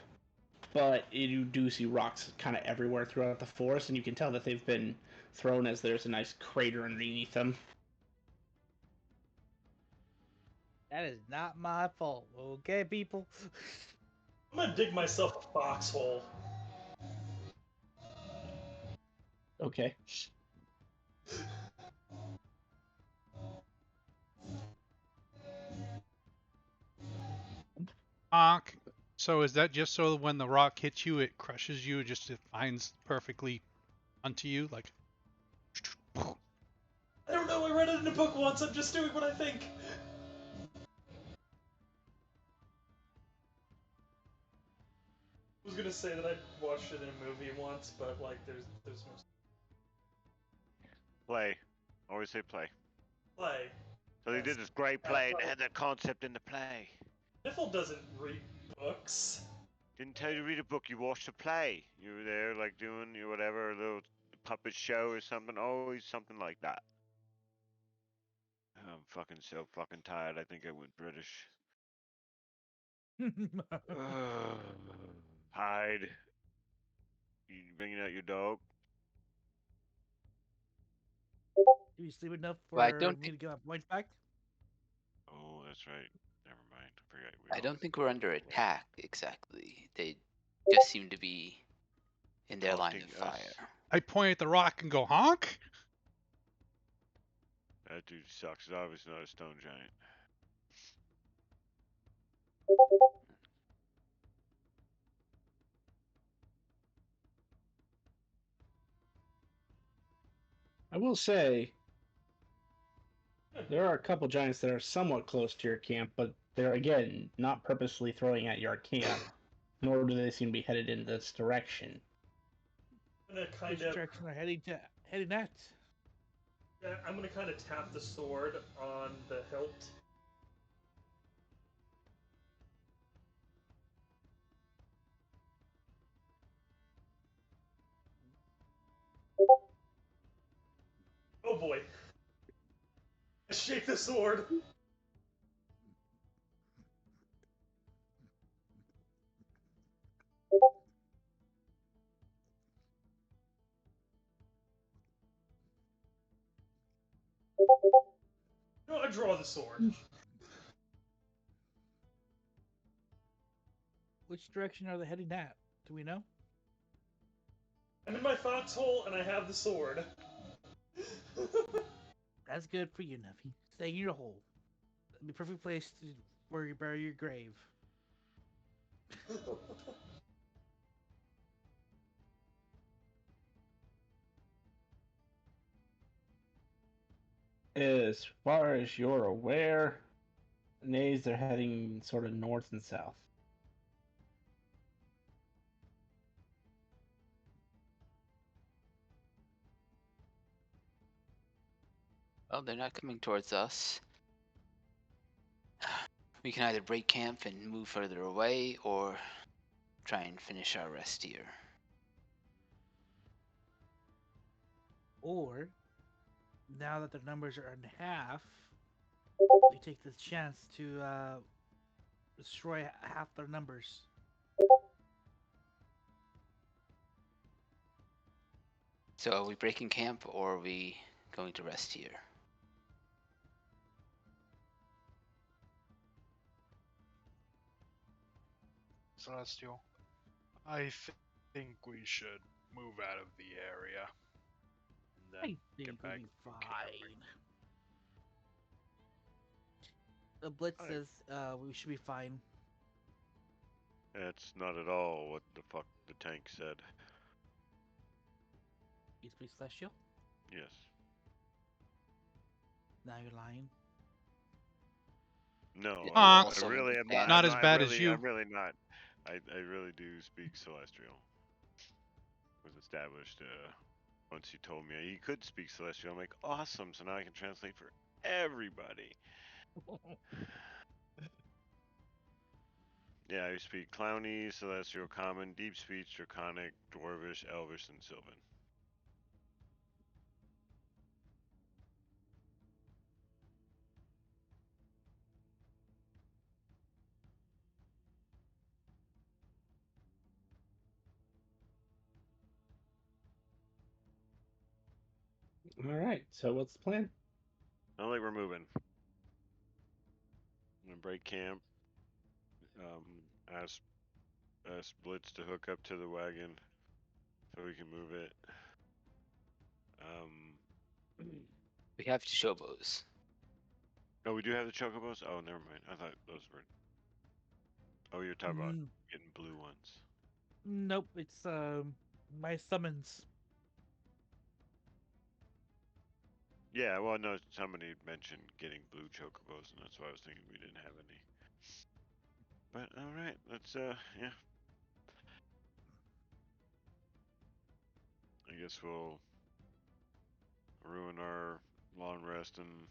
but you do see rocks kind of everywhere throughout the forest, and you can tell that they've been thrown as there's a nice crater underneath them. That is not my fault, okay, people? I'm gonna dig myself a foxhole. Okay. Honk. So is that just so when the rock hits you, it crushes you, just it finds perfectly onto you, like? I don't know, I read it in a book once, I'm just doing what I think. I was gonna say that I watched it in a movie once, but like there's no Play. Always say play. play. So they Yes. did this great play and they had that concept in the play. Niffle doesn't read books. Didn't tell you to read a book, you watched a play. You were there like doing whatever, a little puppet show or something. Always something like that. I'm fucking so fucking tired. I think I went British. Hide. You bringing out your dog? Do you sleep enough Well, I for don't me think to get my points back? Oh, that's right. Never mind. I forgot we I all don't think we're rolled under that way. attack exactly. They just seem to be in their line of Taunting us. fire. I point at the rock and go, honk? That dude sucks. He's obviously not a stone giant. I will say there are a couple giants that are somewhat close to your camp, but they're again not purposely throwing at your camp, nor do they seem to be headed in this direction. I'm gonna kind Which of direction are heading at? I'm gonna kind of tap the sword on the hilt. Oh boy. I shake the sword. I draw the sword. Which direction are they heading at? Do we know? I'm in my foxhole and I have the sword. That's good for you, Nuffy. Stay in your hole. That'd be a perfect place to where you bury your grave. As far as you're aware, Nays, they're heading sort of north and south. Well, they're not coming towards us. We can either break camp and move further away, or try and finish our rest here. Or, now that their numbers are in half, we take this chance to destroy half their numbers. So are we breaking camp, or are we going to rest here? Celestial, I think we should move out of the area. And then I think get we'll back be to camping. fine. The Blitz says we should be fine. That's not at all what the fuck the tank said. You speak Celestial? Yes. Now you're lying. No, Yeah, I also really am understand- not. Not as bad as you. I'm really not. I really do speak Celestial. It was established once you told me you could speak Celestial. I'm like, awesome. So now I can translate for everybody. Yeah, I speak Clowny, Celestial, Common, Deep Speech, Draconic, Dwarvish, Elvish, and Sylvan. All right. So what's the plan? Not like we're moving. I'm gonna break camp. Ask Blitz to hook up to the wagon so we can move it. We have chobos. Oh, we do have the chocobos. Oh, never mind. I thought those were. Oh, you're talking about getting blue ones. Nope, it's my summons. Yeah, well, no, somebody mentioned getting blue chocobos, and that's why I was thinking we didn't have any. But all right, let's yeah. I guess we'll ruin our long rest and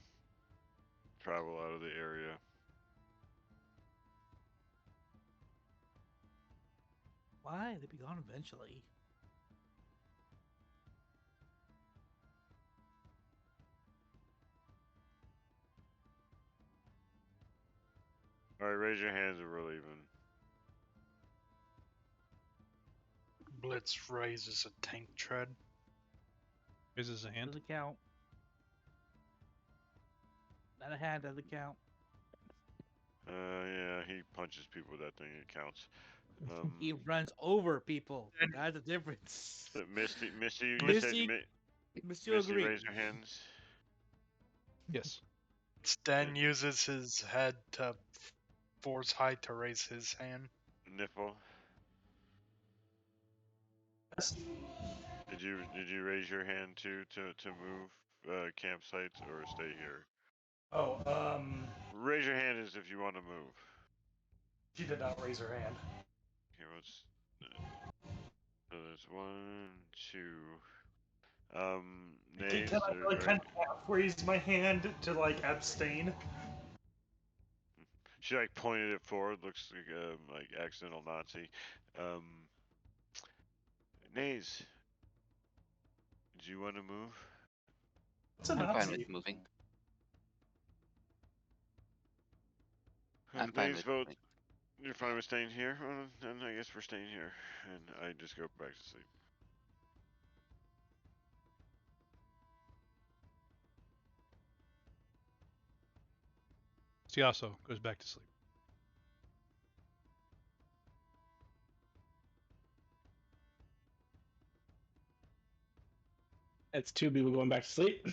travel out of the area. Why? They'll be gone eventually. All right, raise your hands if we're leaving. Blitz raises a tank tread. Raises a hand. Doesn't count. Not a hand doesn't count. Yeah, he punches people with that thing. It counts. He runs over people. That's the difference. Misty, you said Misty, Misty, Misty agree. raise your hands. Yes. Stan uses his head to force Hyde to raise his hand. Nipple. Did you raise your hand too to move campsites or stay here? Oh, Raise your hand as if you want to move. she did not raise her hand. Okay, what's so there's 1, 2. Nays, Can I like kind of half raise my hand to like abstain? she like pointed it forward. Looks like accidental Nazi. Nays, do you want to move? What's a I'm fine with Nazi? moving. I'm fine Nays with vote. moving. You're fine with staying here? Well, then I guess we're staying here, and I just go back to sleep. He also goes back to sleep. That's two people going back to sleep.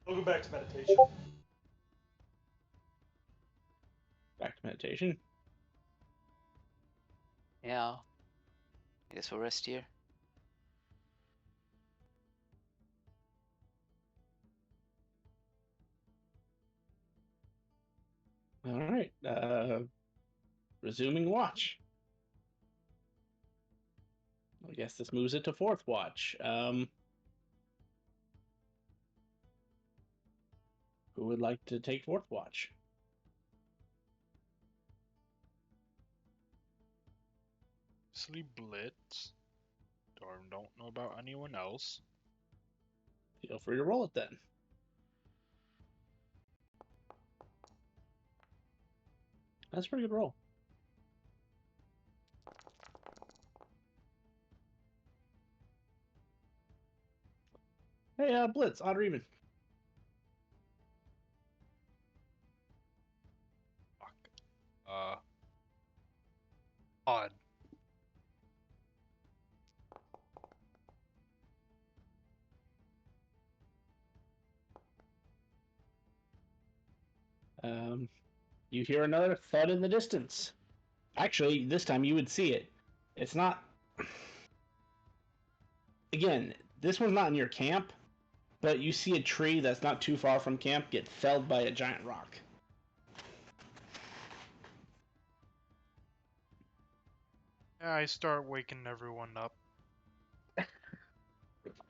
I'll go back to meditation. Back to meditation. Yeah. I guess we'll rest here. All right. Resuming watch. I guess this moves it to fourth watch. Who would like to take fourth watch? Sleep Blitz. Don't know about anyone else. Feel free to roll it then. That's a pretty good roll. Hey, Blitz, odd or even? Fuck. Odd. You hear another thud in the distance. Actually, this time you would see it. It's not. Again, this one's not in your camp, but you see a tree that's not too far from camp get felled by a giant rock. Yeah, I start waking everyone up.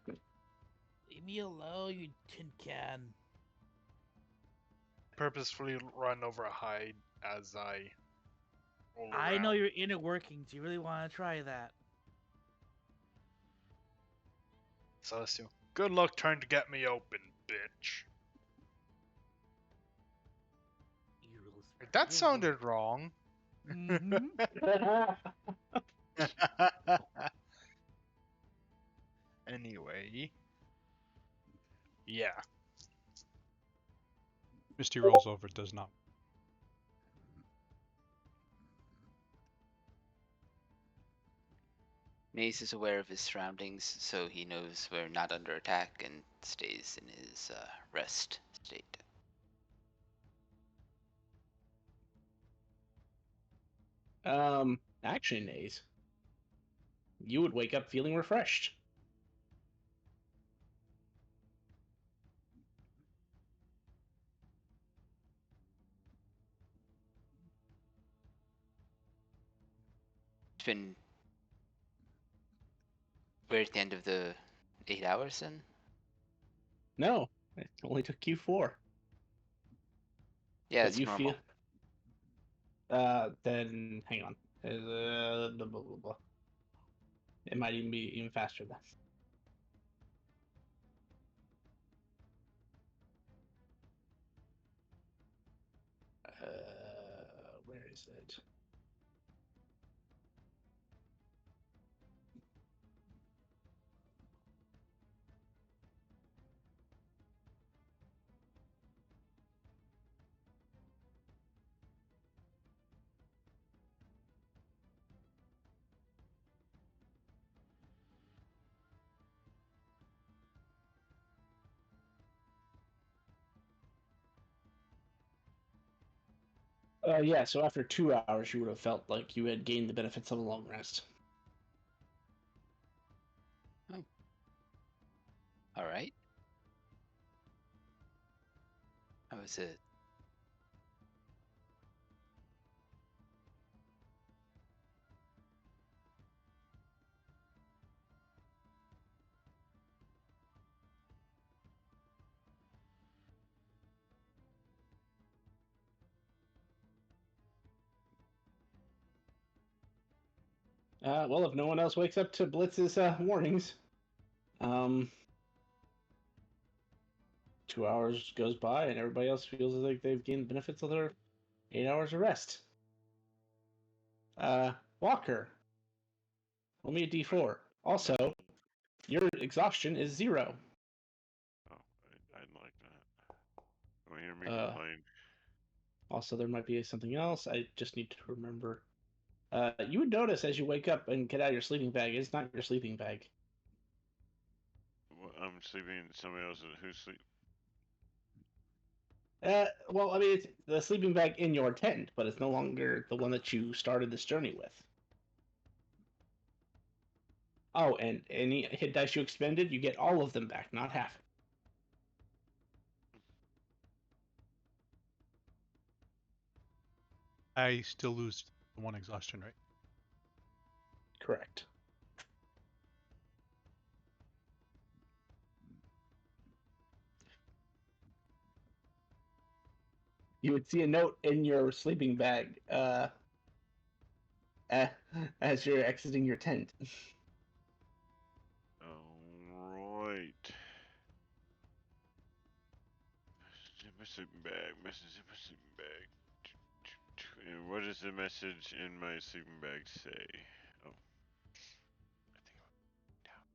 Leave me alone, you tin can. Purposefully run over a hide as I roll I know around. your inner workings. You really want to try that? Celestial. Good luck trying to get me open, bitch. That sounded wrong. Mm-hmm. Anyway. Yeah. Misty rolls over, does not. Maze is aware of his surroundings, so he knows we're not under attack and stays in his rest state. Actually, Naze, you would wake up feeling refreshed. It's been. We're at the end of the 8 hours then? No, it only took you 4. Yeah, But it's you normal. then hang on. Blah, blah, blah, blah. It might even be even faster than. Where is it? Yeah, so after 2 hours, you would have felt like you had gained the benefits of a long rest. Alright. That was it. Well, if no one else wakes up to Blitz's warnings, um, 2 hours goes by and everybody else feels like they've gained the benefits of their 8 hours of rest. Walker, roll me a d4. Also, your exhaustion is 0. Oh, I'd like that. Want to hear me Uh, complain? Also, there might be something else. I just need to remember. You would notice as you wake up and get out of your sleeping bag, it's not your sleeping bag. Well, I'm sleeping in somebody else's. Who's sleep? Well, I mean, it's the sleeping bag in your tent, but it's no longer the one that you started this journey with. Oh, and any hit dice you expended, you get all of them back, not half. I still lose the one exhaustion, right? Correct. You would see a note in your sleeping bag as you're exiting your tent. Alright. Message in my sleeping bag. Message in my sleeping bag. And what does the message in my sleeping bag say? Oh. I think I'm down.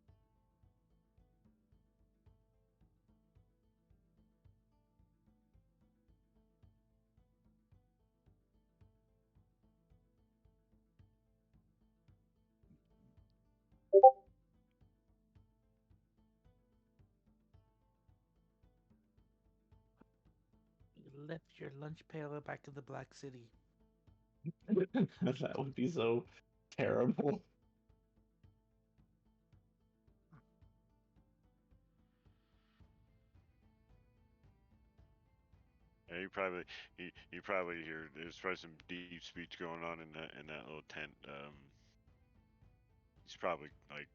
You left your lunch pail back in the Black City. That would be so terrible. Yeah, you probably hear there's probably some deep speech going on in that little tent. He's probably like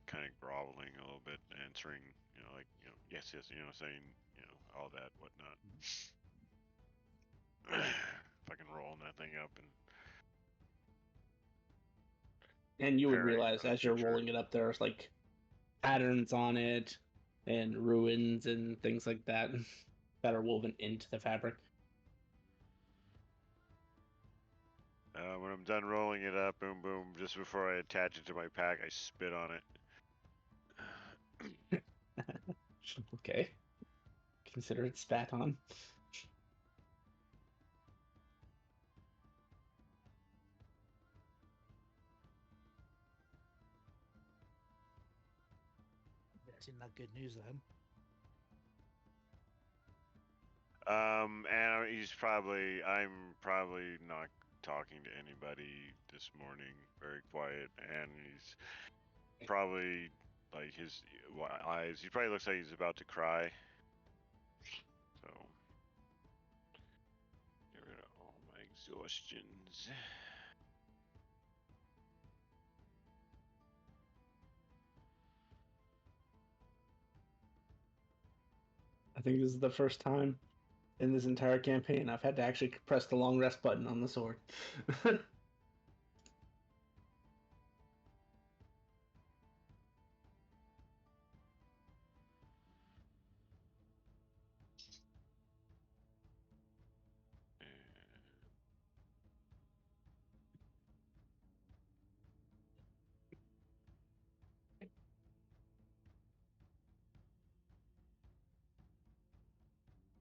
kind of groveling a little bit, answering, yes, yes, saying, all that whatnot. Fucking rolling that thing up and And you would preparing realize for the as you're future. rolling it up, there's like patterns on it and ruins and things like that that are woven into the fabric. When I'm done rolling it up, boom, boom, just before I attach it to my pack, I spit on it. Okay. Consider it spat on. That's not good news then. And I'm probably not talking to anybody this morning. Very quiet, and he's probably like his eyes. He probably looks like he's about to cry. So get rid of all my exhaustions. I think this is the first time in this entire campaign I've had to actually press the long rest button on the sword.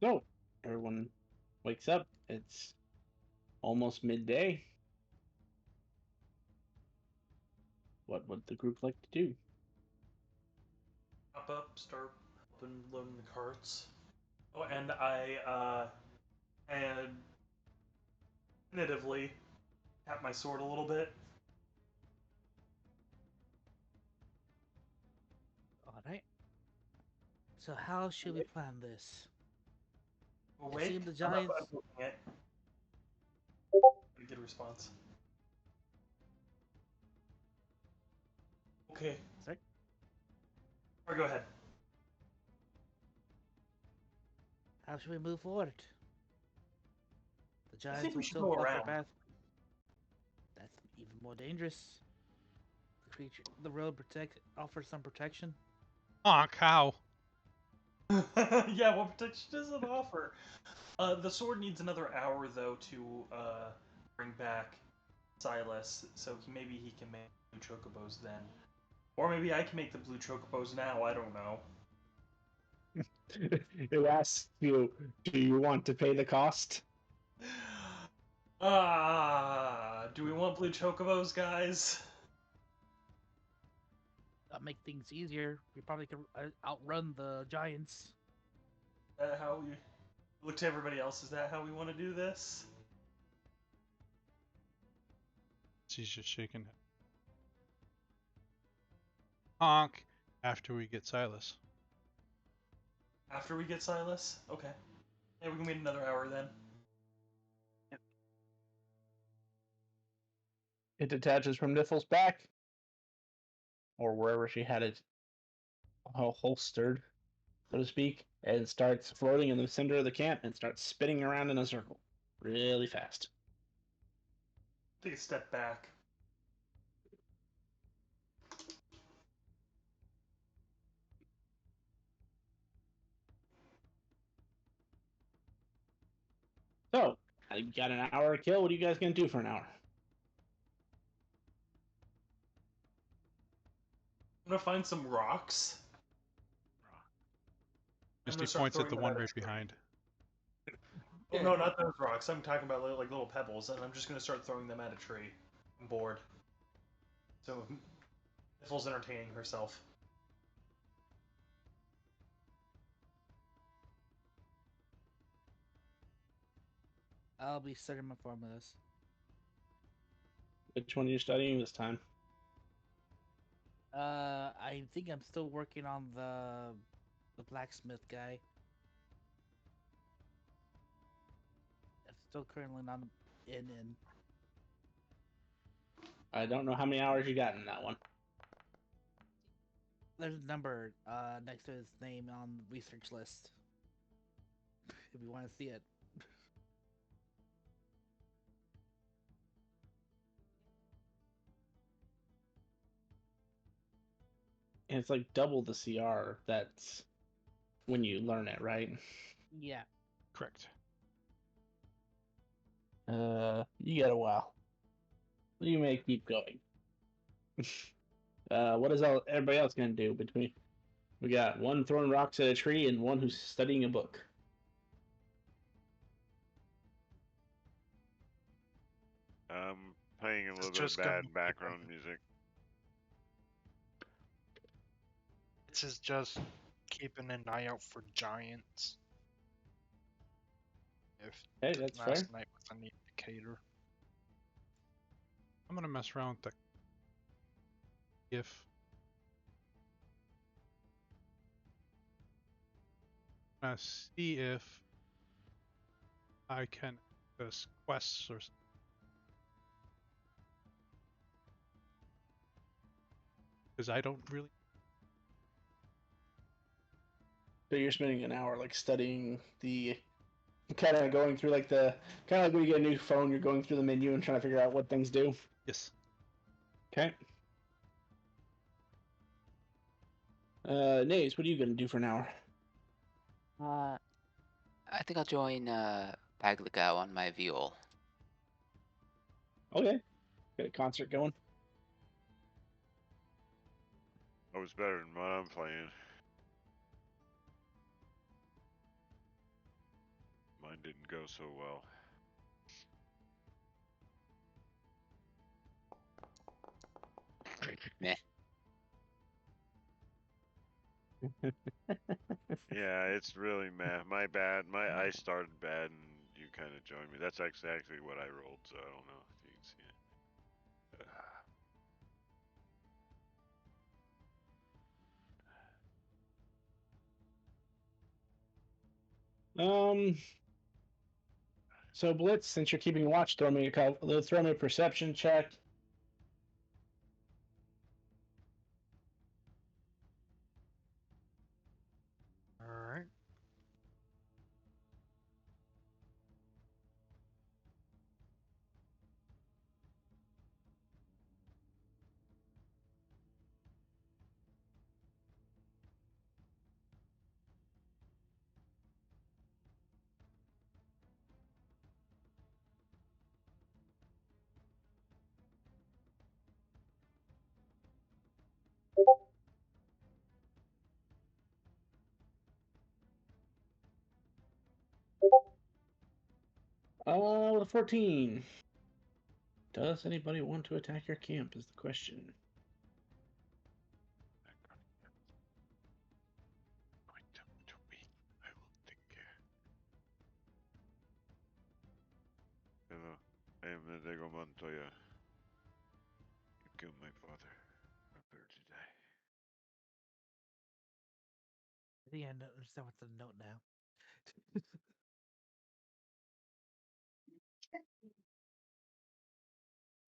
So, everyone wakes up. It's almost midday. What would the group like to do? Hop up, start helping loading the carts. Oh, and I and tentatively tap my sword a little bit. Alright. So how should we plan this? It Awake? seemed the I'm giants. looking at. Good response. Okay. Sorry? Or go ahead. How should we move forward? The I giants think we will should still go block our around. path. That's even more dangerous. The creature, the road offers some protection. Aw, cow. Yeah, what protection does it offer? The sword needs another hour though to bring back Silas, so maybe he can make blue chocobos then, or maybe I can make the blue chocobos now. I don't know. It asks you, do you want to pay the cost? Do we want blue chocobos, guys? That'll make things easier. We probably could outrun the giants. How we look to everybody else? Is that how we want to do this? She's just shaking. Honk. After we get Silas. After we get Silas? Okay. Yeah, we can wait another hour then. It detaches from Nifl's back, or wherever she had it holstered, so to speak, and starts floating in the center of the camp and starts spinning around in a circle really fast. Take a step back. So, you got an hour to kill. What are you guys going to do for an hour? I'm gonna find some rocks. I'm Misty gonna start points at throwing the them one at a right tree. behind. Oh, no, not those rocks. I'm talking about like little pebbles, and I'm just gonna start throwing them at a tree. I'm bored. So, Niffle's entertaining herself. I'll be studying my formulas. Which one are you studying this time? I think I'm still working on the blacksmith guy. I'm still currently not in. I don't know how many hours you got in that one. There's a number next to his name on the research list. If you want to see it. And it's like double the CR. That's when you learn it, right? Yeah. Correct. You got a while. You may keep going. What is everybody else gonna do between? We got one throwing rocks at a tree and one who's studying a book. Playing a little bit of just gonna bad be background music. This is just keeping an eye out for giants. If Hey, that's last fair. night was an indicator. I'm gonna mess around with the if. See if I can access quests or something. Because I don't really. So you're spending an hour like studying the, kind of going through like the, kind of like when you get a new phone, you're going through the menu and trying to figure out what things do. Yes. Okay. Nays, what are you gonna do for an hour? I think I'll join Paglica on my viol. Okay. Got a concert going. Oh, it's better than what I'm playing. Mine didn't go so well. Meh. Yeah, it's really meh. My bad. I started bad and you kind of joined me. That's exactly what I rolled, so I don't know if you can see it. So Blitz, since you're keeping watch, throw me a perception check. Alright. With a 14. Does anybody want to attack your camp? Is the question. Point them to me. I will take care. Hello, I am Diego Montoya. You killed my father. Prepare to die. I think I understand what's in the note now.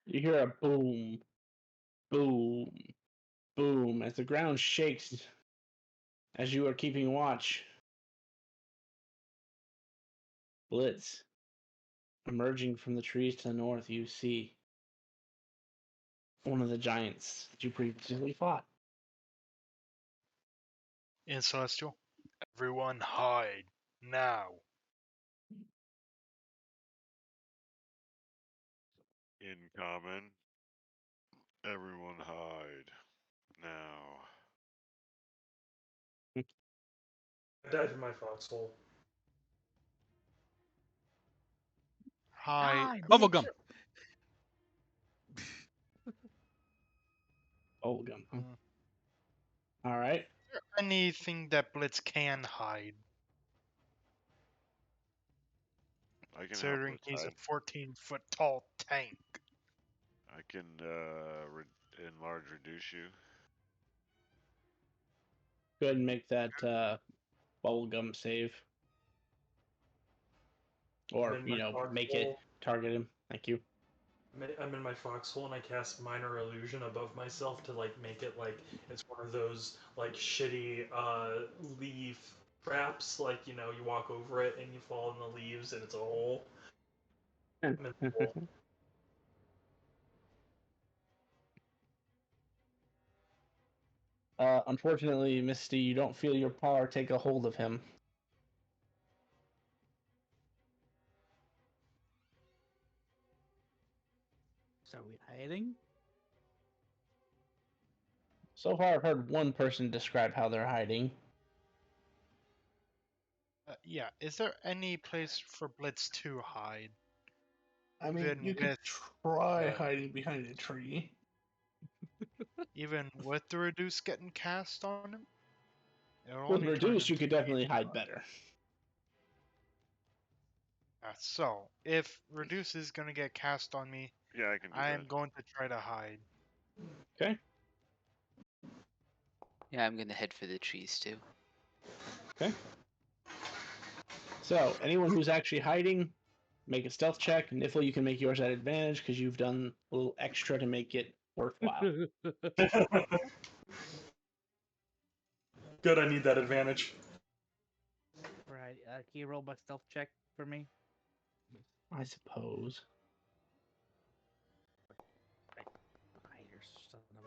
You hear a boom, boom, boom as the ground shakes as you are keeping watch. Blitz. Emerging from the trees to the north, you see one of the giants that you previously fought. In Celestial, everyone hide now. In common, everyone hide now. I died in my foxhole. Hide. Die, Bubblegum. bitch! Bubblegum. Huh? Mm. All right. Anything that Blitz can hide, I can help considering with he's a hide. 14-foot tall tank. I can enlarge, reduce you. Go ahead and make that bubblegum save. Or, I'm in my make it foxhole. target him. Thank you. I'm in my foxhole and I cast minor illusion above myself to like make it like it's one of those like shitty leaf traps. Like you walk over it and you fall in the leaves and it's a hole. I'm in the hole. Unfortunately, Misty, you don't feel your power take a hold of him. So are we hiding? So far, I've heard one person describe how they're hiding. Yeah, is there any place for Blitz to hide? I mean, Even you could with try uh, hiding behind a tree. even with the reduce getting cast on him? It'll With only turn reduce, you into could definitely hide better. So, if reduce is gonna get cast on me, Yeah, I can do I that. am going to try to hide. Okay. Yeah, I'm gonna head for the trees too. Okay. So, anyone who's actually hiding, make a stealth check. Niffle, you can make yours at advantage because you've done a little extra to make it worthwhile. Good, I need that advantage. Right. Can you roll my stealth check for me? I suppose. Hide, son of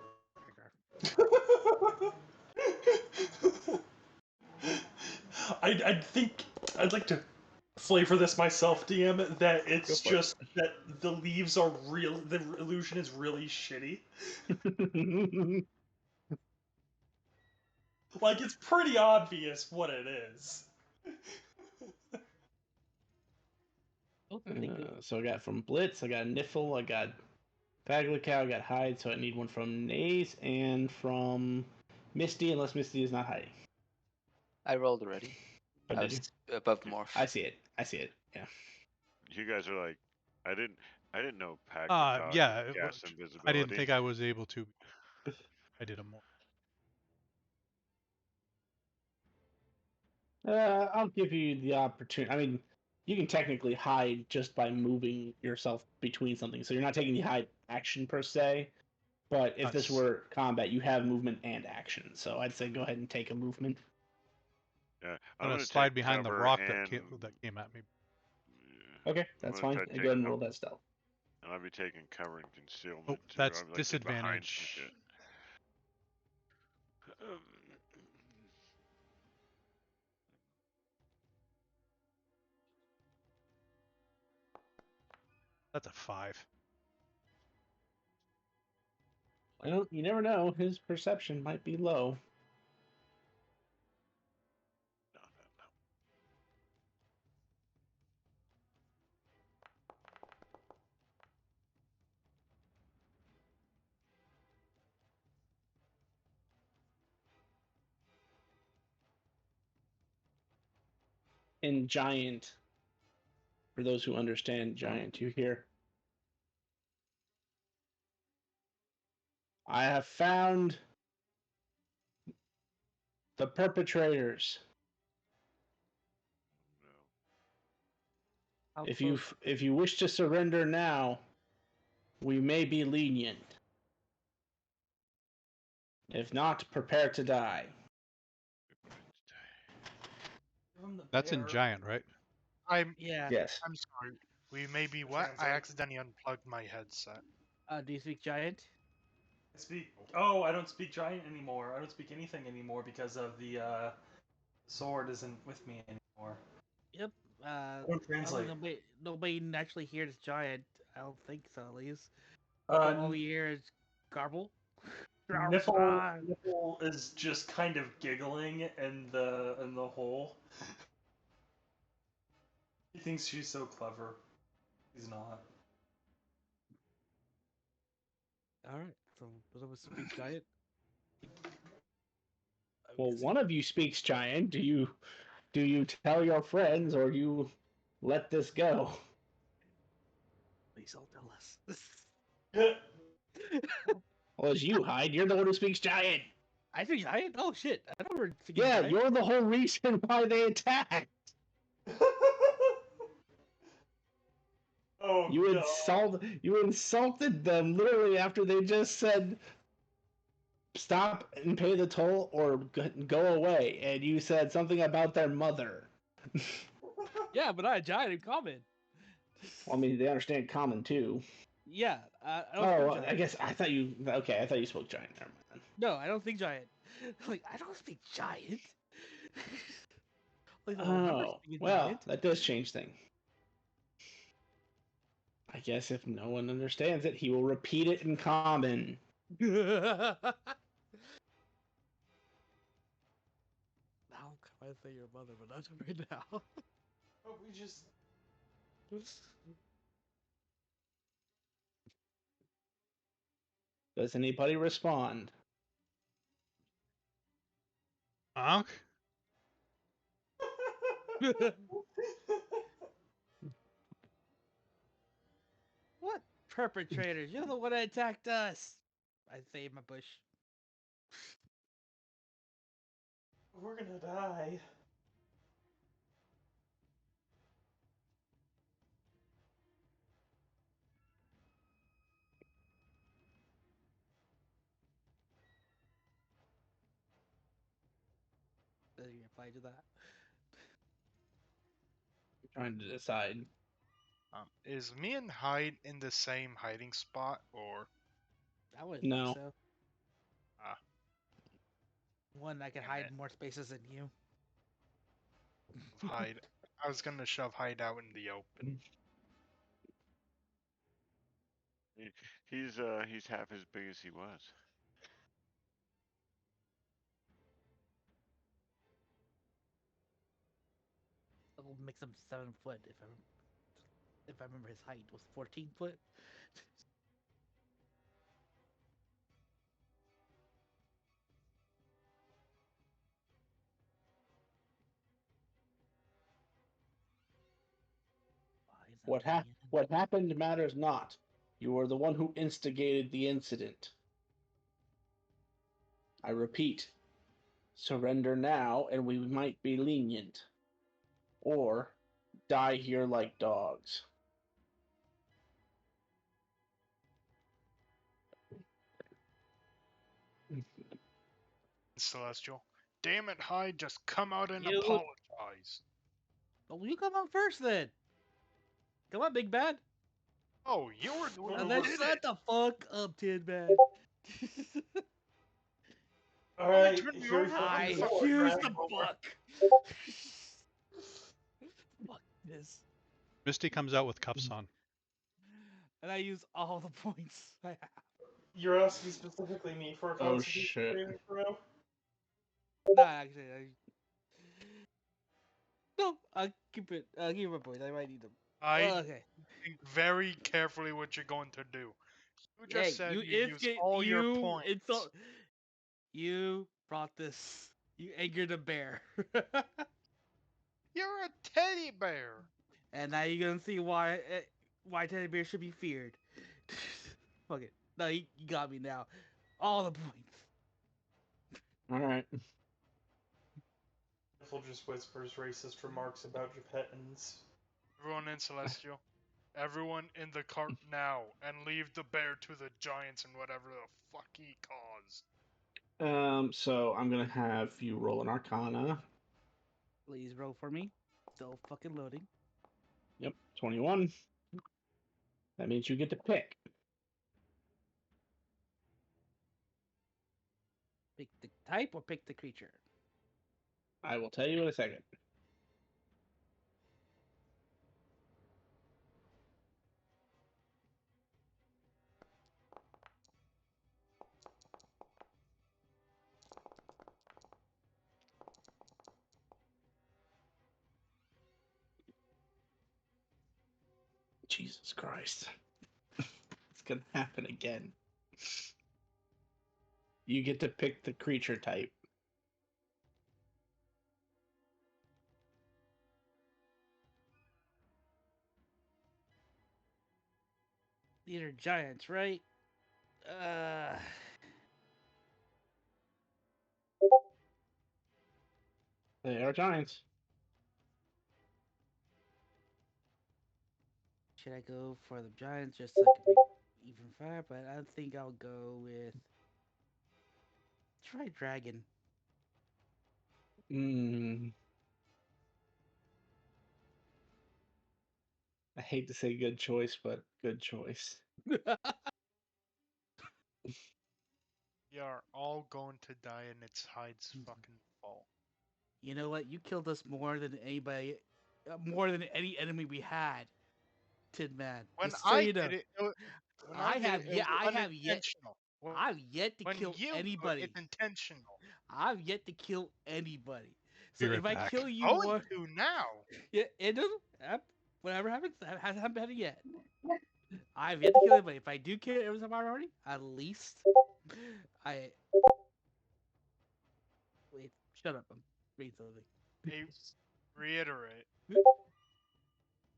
a I think I'd like to flavor this myself, DM. That it's Go for it. just that the leaves are real. The illusion is really shitty. Like it's pretty obvious what it is. Oh, thank you. So I got from Blitz, I got Niffle, I got Paglicow, I got Hide, so I need one from Naze and from Misty, unless Misty is not hiding. I rolled already. Oh, I did you? was above morph. I see it. I see it. Yeah. You guys are like, I didn't know Pac Yeah, could cast invisibility. I didn't think I was able to. I did a more. I'll give you the opportunity. I mean, you can technically hide just by moving yourself between something, so you're not taking the hide action per se. But if this That's- were combat, you have movement and action, so I'd say go ahead and take a movement. Yeah, I'm I'm gonna gonna slide take behind the cover rock and that came at me. yeah, Okay, I'm that's gonna fine. try to Go take ahead and cover, roll that stealth. and I'll be taking cover and concealment Oh, too. that's I'll be like behind some disadvantage. shit. That's a 5. Well, you never know. His perception might be low. No. in giant. For those who understand giant, you hear. I have found the perpetrators. No. How If close? you wish to surrender now, we may be lenient. If not, prepare to die. Give him the That's in bear. giant, right? I'm Yeah. Yes. I'm sorry. We may be what? I Translate. accidentally unplugged my headset. Do you speak giant? I speak. Oh, I don't speak giant anymore. I don't speak anything anymore because of the sword isn't with me anymore. Yep. I don't translate. Nobody actually hears giant. I don't think so, at least. Uh, All we hear is garble. Nipple is just kind of giggling in the hole. He thinks she's so clever. He's not. All right. So does someone speak giant? Well, one of you speaks giant. Do you tell your friends or do you let this go? Please don't tell us. Well, as you hide, you're the one who speaks giant. I speak giant. Oh shit! I don't remember speaking Yeah, giant. you're the whole reason why they attacked. Oh You god. you insulted them literally after they just said stop and pay the toll or go away, and you said something about their mother. Yeah, but I giant in common. Well, I mean, they understand common too. Yeah, I don't Oh, speak well, giant. I guess I thought you. Okay, I thought you spoke giant. Never mind. No, I don't speak giant. Like I don't speak giant. Like I remember Oh, speaking well, that does change things. I guess if no one understands it, he will repeat it in common. giant. How can I say your mother, but not right now? Oh, we just. Does anybody respond? Ankh? What perpetrators? You're the one that attacked us. I saved my bush. We're gonna die. Does he reply to that? Trying to decide. Is me and Hyde in the same hiding spot, or I wouldn't think No. so. Ah. One, I can Damn hide it. more spaces than you. Hyde? I was gonna shove Hyde out in the open. He's half as big as he was. It'll make him 7 foot if I remember his height was 14 foot. What happened matters not. You are the one who instigated the incident. I repeat, surrender now and we might be lenient. Or die here like dogs. Celestial. Damn it, Hyde, just come out and You. apologize. Oh, you come out first then. Come on, big bad. Oh, you were the one And who then did shut it. the fuck up, Tin Man. Only Alright, turn me here we over. fucking I go. use Right the over. buck. Fuck this. Misty comes out with cuffs on. And I use all the points I have. You're asking specifically me for a Oh, constitution shit. saving throw? Nah, actually, no, I'll keep it. I'll keep my points. I might need them. Hyde, Okay. think very carefully what you're going to do. You just Hey, said you you use all your points. You brought this. You angered a bear. You're a teddy bear. And now you're gonna see why teddy bears should be feared. Fuck it. No, you got me now. All the points. All right. Niffle just whispers racist remarks about Geppetans. Everyone in Celestial. Everyone in the cart now, and leave the bear to the giants and whatever the fuck he caused. So I'm gonna have you roll an Arcana. Please roll for me. Still fucking loading. Yep, 21. That means you get to pick. Pick the type or pick the creature. I will tell you in a second. Jesus Christ. It's gonna happen again. You get to pick the creature type. These are giants, right? They are giants. Should I go for the giants just so I can make even fire? But I think I'll go with try dragon. Mm, I hate to say good choice, but good choice. You're all going to die and its hides fucking fall. You know what? You killed us more than anybody, more than any enemy we had. Tin Man. When Just so I you know, did it, when I did it, it was I have yet, unintentional. I've yet to When kill you do it, anybody. it's intentional. I've yet to kill anybody. Be So right if I back. kill you Going more, to now. yeah, it doesn't. Whatever happens, that hasn't happened yet. I've yet to kill anybody. If I do kill every time already, at least I wait. Shut up. I'm reading something. I reiterate,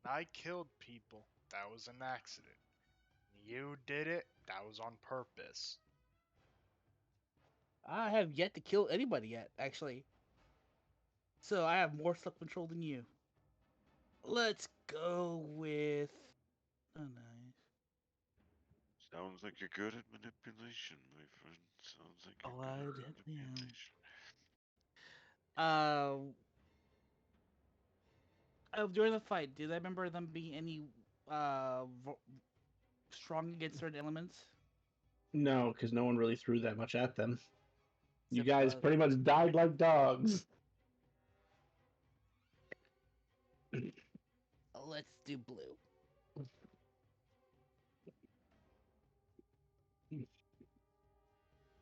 I killed people. That was an accident. You did it. That was on purpose. I have yet to kill anybody yet, actually. So I have more self control than you. Let's go with. Oh, nice. Sounds like you're good at manipulation, my friend. Sounds like you're Oh, I good at definitely am. manipulation. During the fight, did I remember them being any strong against certain elements? No, because no one really threw that much at them. You Except guys pretty much died like dogs. let's do blue.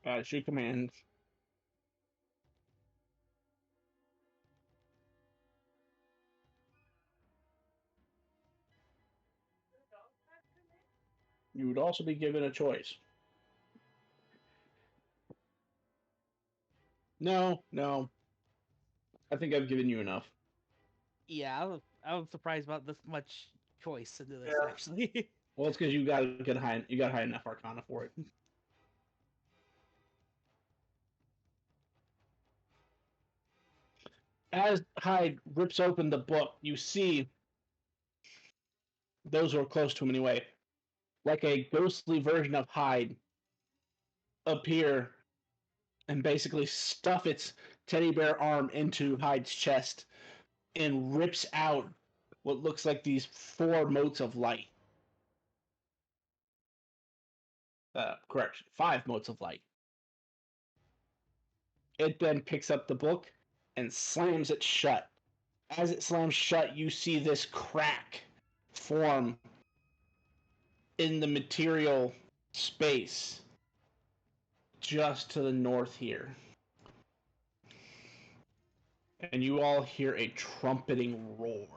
As you command. You would also be given a choice. No, no. I think I've given you enough. Yeah, I was surprised about this much choice into this Yeah. actually. Well, it's because you got high enough Arcana for it. As Hyde rips open the book, you see those who are close to him anyway, like a ghostly version of Hyde appear and basically stuff its teddy bear arm into Hyde's chest and rips out what looks like these four motes of light. Correction, five motes of light. It then picks up the book and slams it shut. As it slams shut, you see this crack form in the material space just to the north here. And you all hear a trumpeting roar.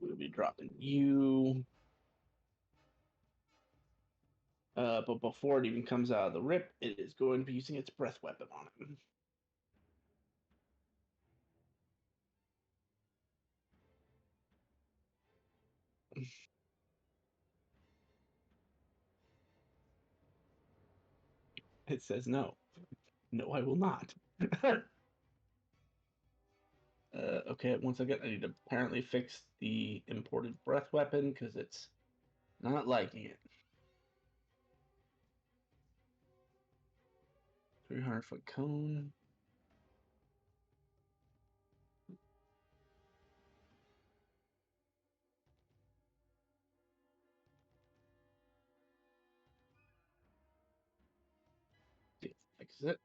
We'll be dropping you. But before it even comes out of the rip, it is going to be using its breath weapon on him. It says no. No, I will not. Okay, once again, I need to apparently fix the imported breath weapon because it's not liking it. 300-foot cone. See if it fixes it.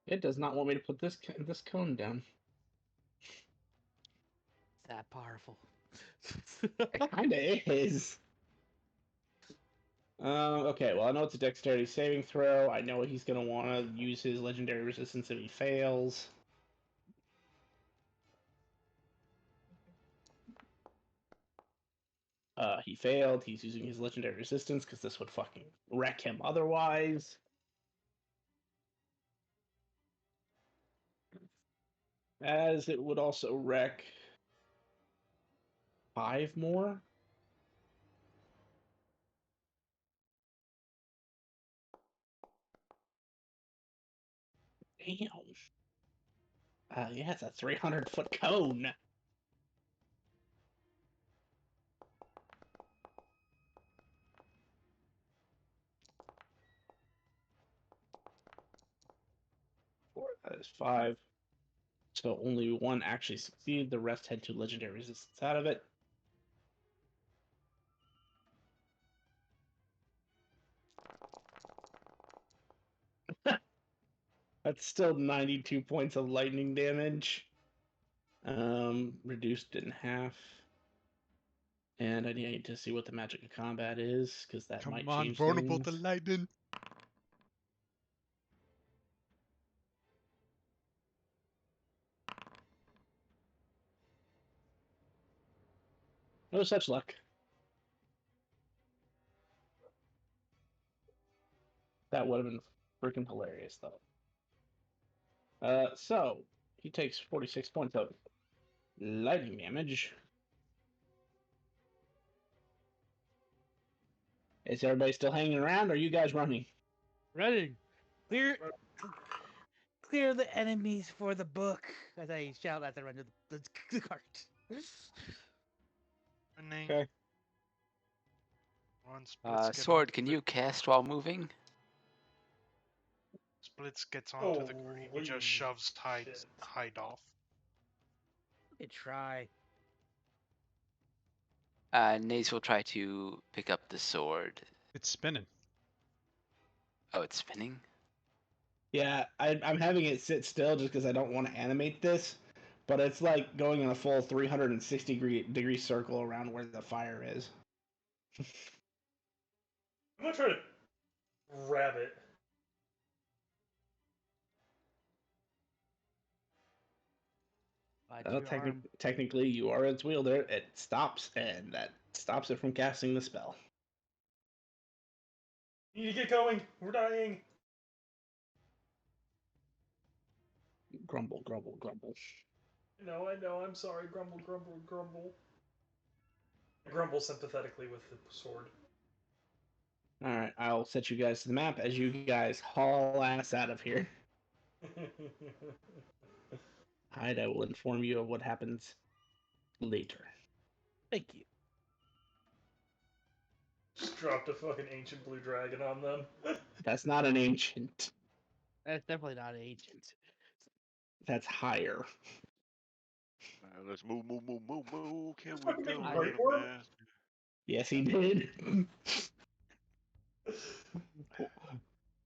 It does not want me to put this cone down. It's that powerful. It kind of is. Okay, well, I know it's a dexterity saving throw. I know he's going to want to use his legendary resistance if he fails. He failed. He's using his legendary resistance because this would fucking wreck him otherwise. As it would also wreck 5 more. Damn. Yeah, it's a 300-foot cone. Four, that is 5. So only one actually succeeded. The rest had 2 legendary resistance out of it. That's still 92 points of lightning damage. Reduced in half. And I need to see what the magic of combat is, because that might Come on, change vulnerable things. to lightning. No such luck. That would have been freaking hilarious, though. So he takes 46 points of lightning damage. Is everybody still hanging around, or are you guys running? Running. Clear the enemies for the book, as I shout as I run to the cart. Running. Okay. One Splits get Sword, onto can the- you cast while moving? Splits gets onto the green. He Holy just shoves shit. hide off. You try. Naze will try to pick up the sword. It's spinning. Oh, it's spinning? Yeah, I'm having it sit still just because I don't want to animate this, but it's like going in a full 360-degree circle around where the fire is. I'm gonna try to grab it. Technically, you are its wielder. It stops, and that stops it from casting the spell. You need to get going. We're dying. Grumble, grumble, grumble. I know. I'm sorry. Grumble, grumble, grumble. I grumble sympathetically with the sword. All right, I'll set you guys to the map as you guys haul ass out of here. I will inform you of what happens later. Thank you. Just dropped a fucking ancient blue dragon on them. That's not an ancient. That's definitely not ancient. That's higher. Let's move. Can we Fucking go a Great little Worm? faster? Yes, he did.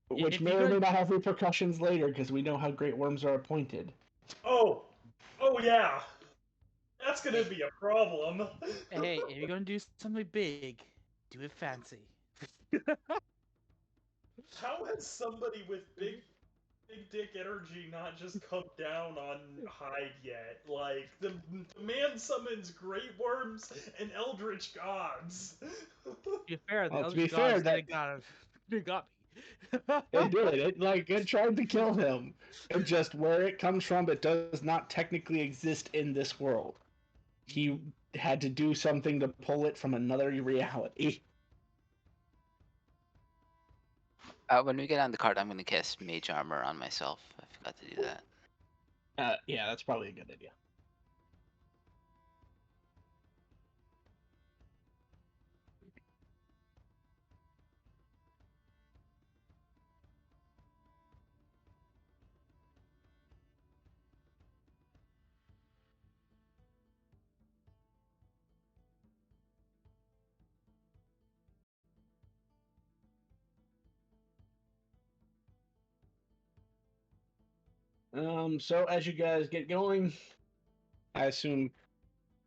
Which If may you or go- may not have repercussions later, because we know how great worms are appointed. Oh yeah. That's gonna be a problem. Hey, if you're gonna do something big, do it fancy. How has somebody with big big dick energy not just come down on Hyde yet. Like, the man summons great worms and eldritch gods. To be fair, the Well, to Eldritch be Gods fair, that they got me. it did. It tried to kill him. It just where it comes from, it does not technically exist in this world. He had to do something to pull it from another reality. When we get on the card, I'm gonna cast Mage Armor on myself. I forgot to do that. Yeah, that's probably a good idea. So as you guys get going, I assume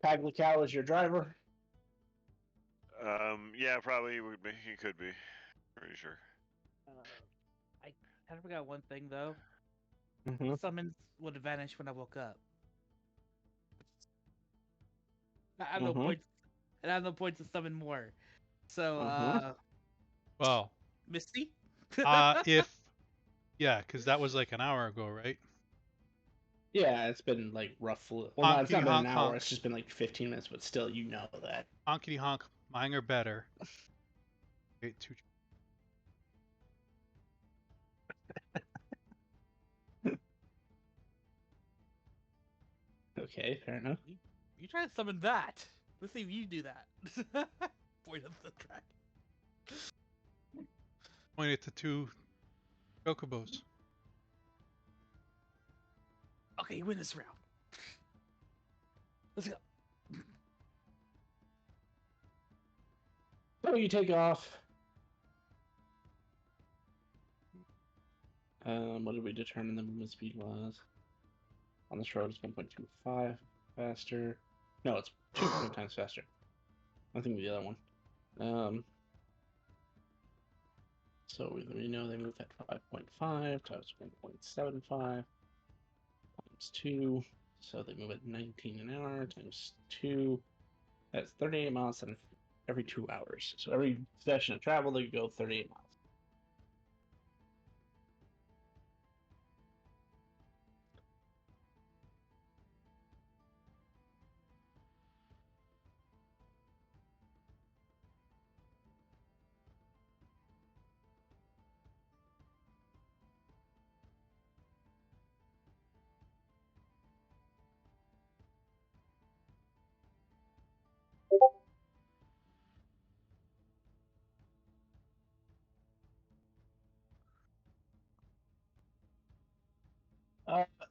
Paglicow is your driver. Yeah, probably would be. He could be. Pretty sure. I kind of forgot one thing though. Mm-hmm. Summons would vanish when I woke up. I have no Mm-hmm. points, and I have no points to summon more. So, Mm-hmm. Well, Misty. yeah, because that was like an hour ago, right? Yeah, it's been like roughly. Well, no, it's Honkity not been an honk hour. honk. It's just been like 15 minutes, but still, you know that. Honkity honk. Mine are better. Okay, two. Okay, fair enough. You try to summon that. Let's see if you do that. Point of the track. Point it to two chocobos. Okay, you win this round. Let's go. So you take off. What did we determine the movement speed was? On this road, it's 1.25 faster. No, it's 2 times faster. I think the other one. So we know they move at 5.5 times 1.75 times 2. So they move at 19 an hour times 2. That's 38 miles every 2 hours. So every session of travel, they go 38 miles.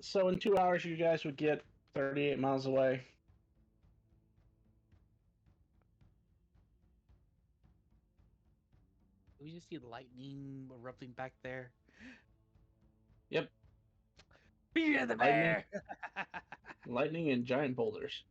So in 2 hours, you guys would get 38 miles away. We just see lightning erupting back there. Yep, Be the lightning, bear. lightning, and giant boulders.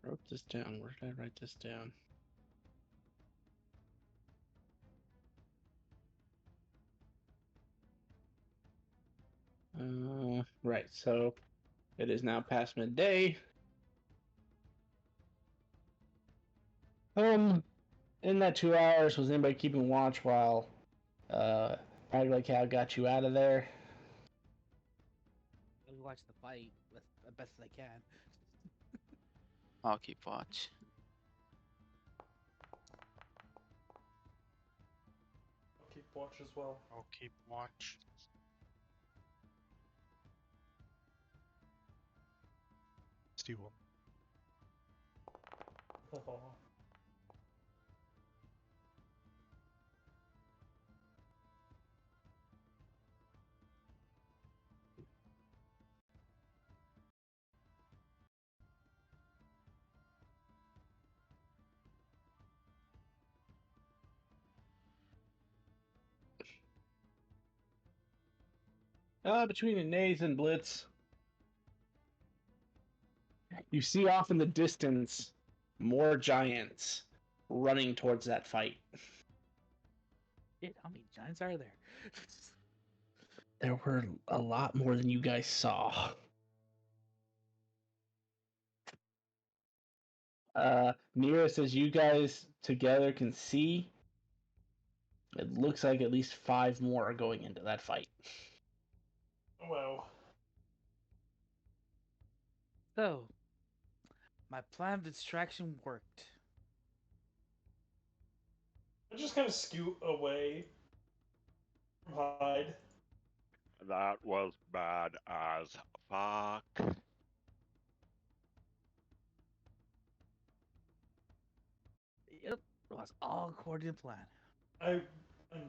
Wrote this down. Where did I write this down? Right. So it is now past midday. In that 2 hours, was anybody keeping watch while Ugly Cow got you out of there? We watch the fight as best as I can. I'll keep watch. I'll keep watch as well. I'll keep watch. Steve will. Between the Nays and Blitz, You see off in the distance more giants running towards that fight. Shit, how many giants are there? There were a lot more than you guys saw. Nearest as you guys together can see, it looks like at least 5 more are going into that fight. Wow. So, my plan of distraction worked. I just kind of scoot away from Hyde. That was bad as fuck. Yep, it was all according to plan. I'm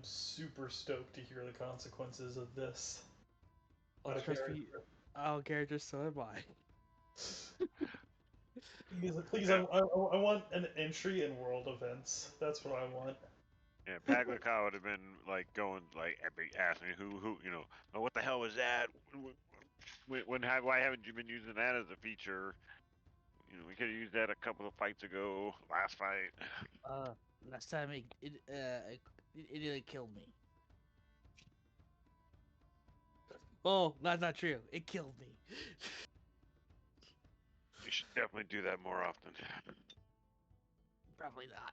super stoked to hear the consequences of this. Oh, Out of trust me, character. I'll character, so am I. Please, I want an entry in world events. That's what I want. Yeah, Paglica would have been like going like asking me who oh, what the hell was that? Why haven't you been using that as a feature? We could have used that a couple of fights ago, last fight. Uh, Last time it nearly killed me. Oh, that's not true. It killed me. You should definitely do that more often. Probably not.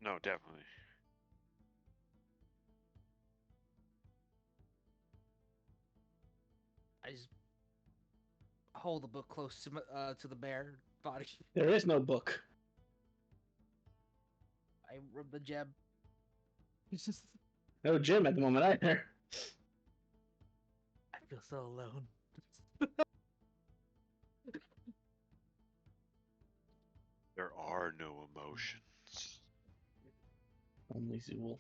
No, definitely. I just hold the book close to the bear body. There is no book. I rub the gem. It's just No gym at the moment either. I feel so alone. There are no emotions. Only Zool.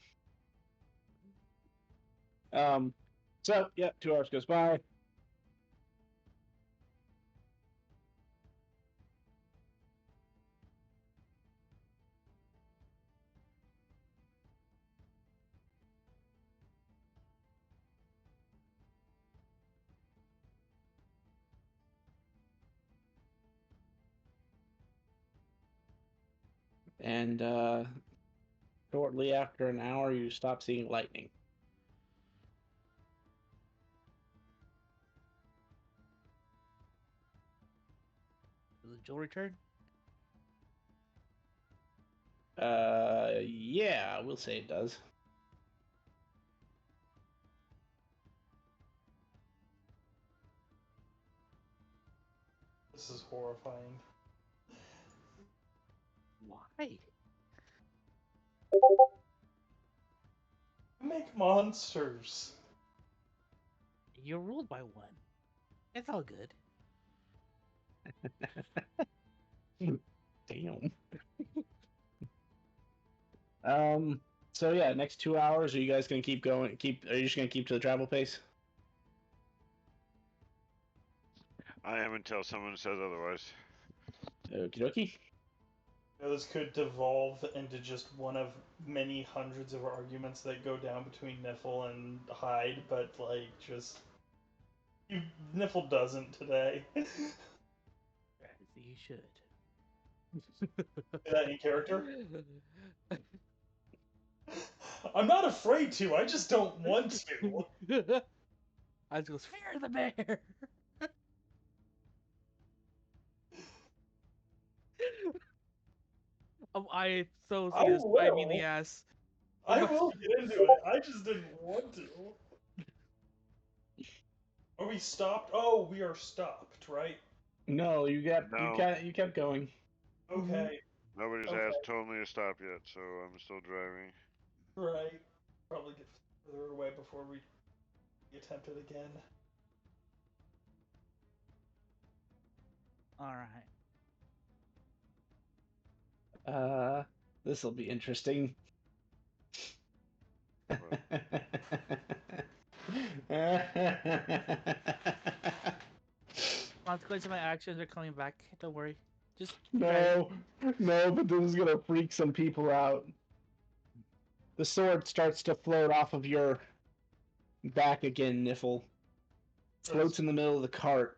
So, yeah, 2 hours goes by. And shortly after an hour, you stop seeing lightning. Does the jewel return? Yeah, we'll say it does. This is horrifying. Why? Make monsters. You're ruled by one. It's all good. Damn. So yeah, next 2 hours, are you guys gonna keep going? Are you just gonna keep to the travel pace? I am until someone says otherwise. Okie dokie. This could devolve into just one of many hundreds of arguments that go down between Niffle and Hyde, but like just Niffle doesn't today. Is You should. that in character? I'm not afraid to. I just don't want to. I just goes, fear the bear. I so I see this bite me in the will. ass. I will get into it. I just didn't want to. Are we stopped? Oh, we are stopped, right? No, you No. kept going. Okay. Nobody's Okay. told me to stop yet, so I'm still driving. Right. Probably get further away before we attempt it again. All right. This will be interesting. Consequences of my actions are coming back. Don't worry. Just keep driving. No, but this is gonna freak some people out. The sword starts to float off of your back again, Niffle. Floats in the middle of the cart.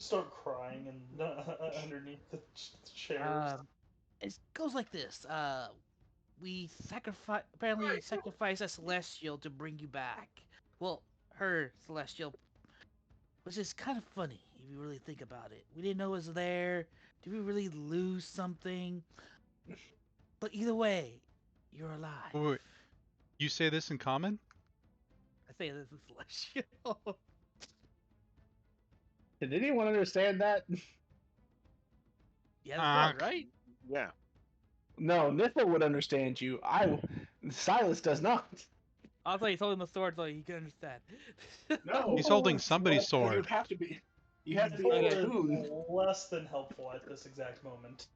start crying and underneath the chairs. It goes like this. We sacrifice. Apparently, sacrifice a celestial to bring you back. Well, her celestial, which is kind of funny if you really think about it. We didn't know it was there. Did we really lose something? But either way, you're alive. Wait, you say this in common? I say this is celestial. Did anyone understand that? Yeah, that's Honk. right. Yeah. No, Nithil would understand you. Silas does not. I thought you told him the sword so he could understand. No, He's holding Nithil somebody's is sword. You have to be. You have to be Nithil in is tune. less than helpful at this exact moment.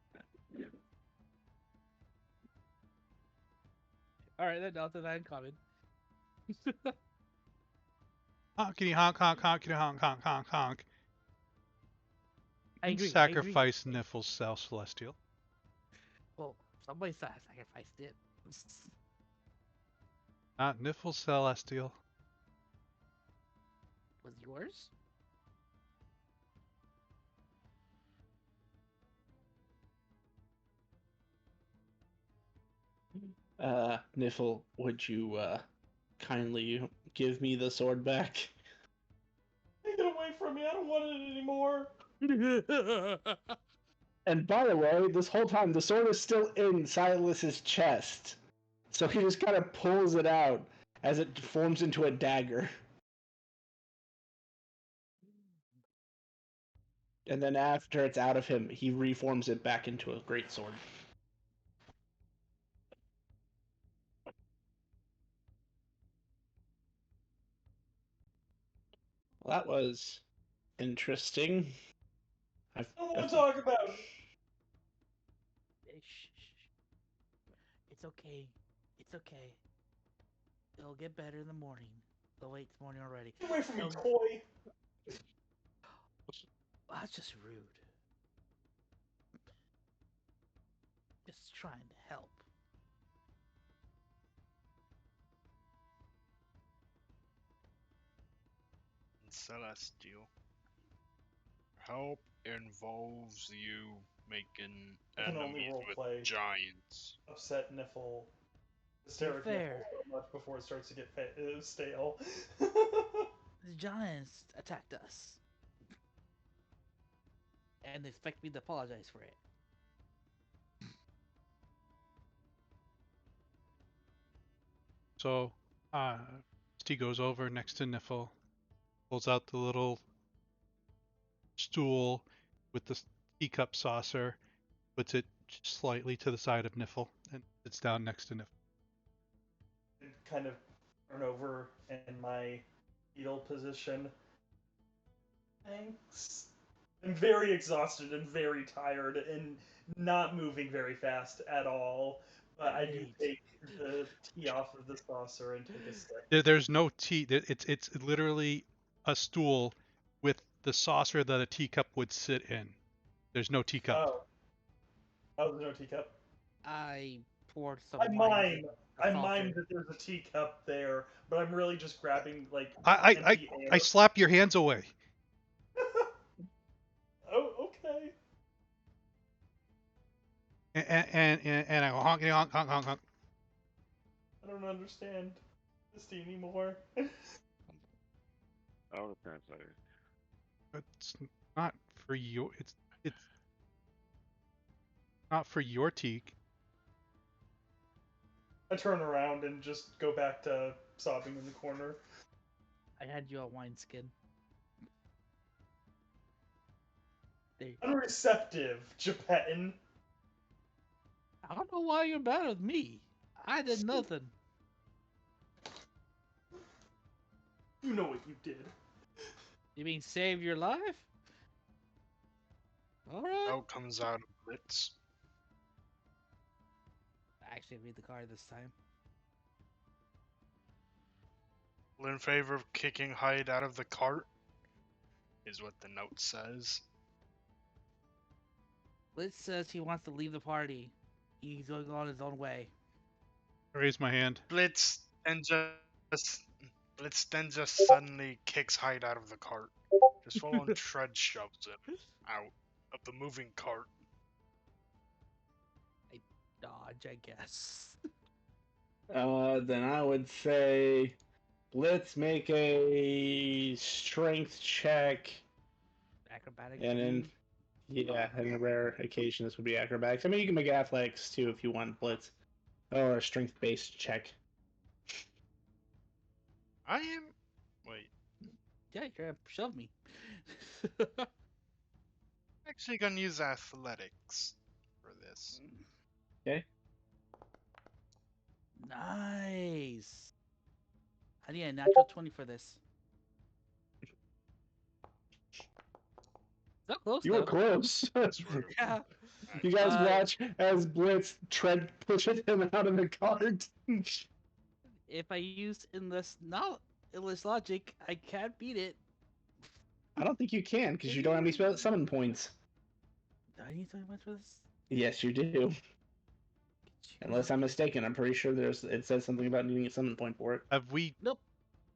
All right, then nothing that in common. Honkity honk honk honkity honk honk honk honk. I You agree. sacrifice Nifl's celestial. Well, somebody sacrificed it. Not Nifl's celestial. Was yours? Nifl, would you kindly give me the sword back? Take it away from me. I don't want it anymore. And by the way, this whole time the sword is still in Silas's chest, so he just kind of pulls it out as it forms into a dagger. And then after it's out of him, he reforms it back into a great sword. Well, that was interesting. I don't want to talk about it. It's okay. It's okay. It'll get better in the morning. Oh wait, it's morning already. Get away from me, It'll- toy. That's just rude. Just trying to help. Celestial. Help involves you making I can only enemies with roleplay. giants. Upset Niffle. Hysteric fair. Niffle so much before it starts to get stale. The giants attacked us. And they expect me to apologize for it. So, Steve goes over next to Nifl, pulls out the little stool with the teacup saucer, puts it slightly to the side of Nifl, and sits down next to Nifl. Kind of turn over in my fetal position. Thanks. I'm very exhausted and very tired and not moving very fast at all. But I do take the tea off of the saucer and take a sip. There's no tea. It's literally a stool with the saucer that a teacup would sit in. There's no teacup. Oh, there's no teacup. I poured some I wine. mime that there's a teacup there, but I'm really just grabbing like I empty air. I slap your hands away. Oh, okay. And I go honk honk honk honk honk. I don't understand this anymore. I'll the translator. It's not for your. It's not for your teak. I turn around and just go back to sobbing in the corner. I had you a wineskin. There. Unreceptive, Japetin. I don't know why you're mad with me. I did nothing. You know what you did. You mean save your life? Alright. Out comes out of Blitz. I actually read the card this time. In favor of kicking Hyde out of the cart, is what the note says. Blitz says he wants to leave the party. He's going on his own way. I raise my hand. Blitz then just suddenly kicks Hyde out of the cart. Just full on tread shoves him out of the moving cart. Dodge, I guess. Then I would say, let's make a strength check, Acrobatics. and then yeah, and a rare occasion this would be acrobatics. I mean, you can make athletics too if you want blitz, or a strength-based check. I am. Wait. Yeah, you're gonna shove me. Actually, gonna use athletics for this. Okay. Nice. I need a natural 20 for this. So close You were though. close. That's rude. Yeah. You guys Uh, watch as Blitz Trent pushes him out of the cart. If I use endless logic, I can't beat it. I don't think you can because you don't have any summon points. Do I need 20 points for this? Yes, you do. Unless I'm mistaken, I'm pretty sure it says something about needing a summon point for it. Have we Nope.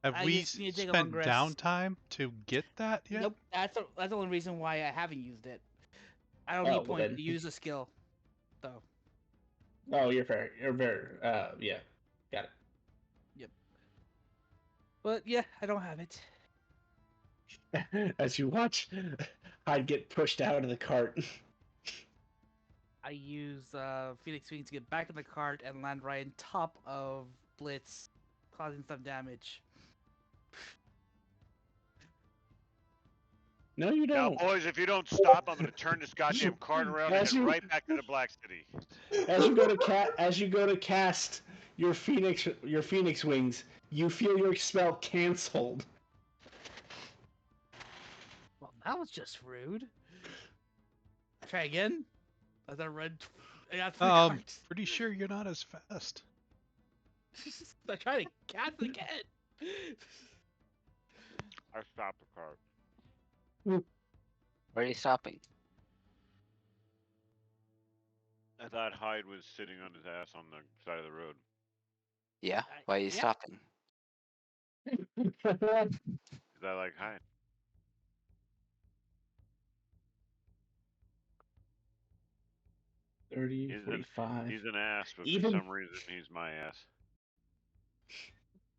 have I we just need to take a spent long rest. downtime to get that yet? Nope. That's the only reason why I haven't used it. I don't Oh, need well points then. to use a skill, though. Oh, you're fair. You're very yeah. Got it. But yeah, I don't have it. As you watch Hyde get pushed out of the cart. I use Phoenix Wings to get back in the cart and land right on top of Blitz, causing some damage. No, you Now, don't. boys, if you don't stop, I'm gonna turn this goddamn cart around and As head you- right back to the Black City. As you go to cast your Phoenix Wings, you feel your spell canceled. Well, that was just rude. Try again. As I run out to the cart. Pretty sure you're not as fast. I try to cast it again. I stopped the cart. Where are you stopping? I thought Hyde was sitting on his ass on the side of the road. Yeah. Why are you Yeah. stopping? Cause I like Hyde. 30, He's 45. He's an ass, but Even- for some reason he's my ass.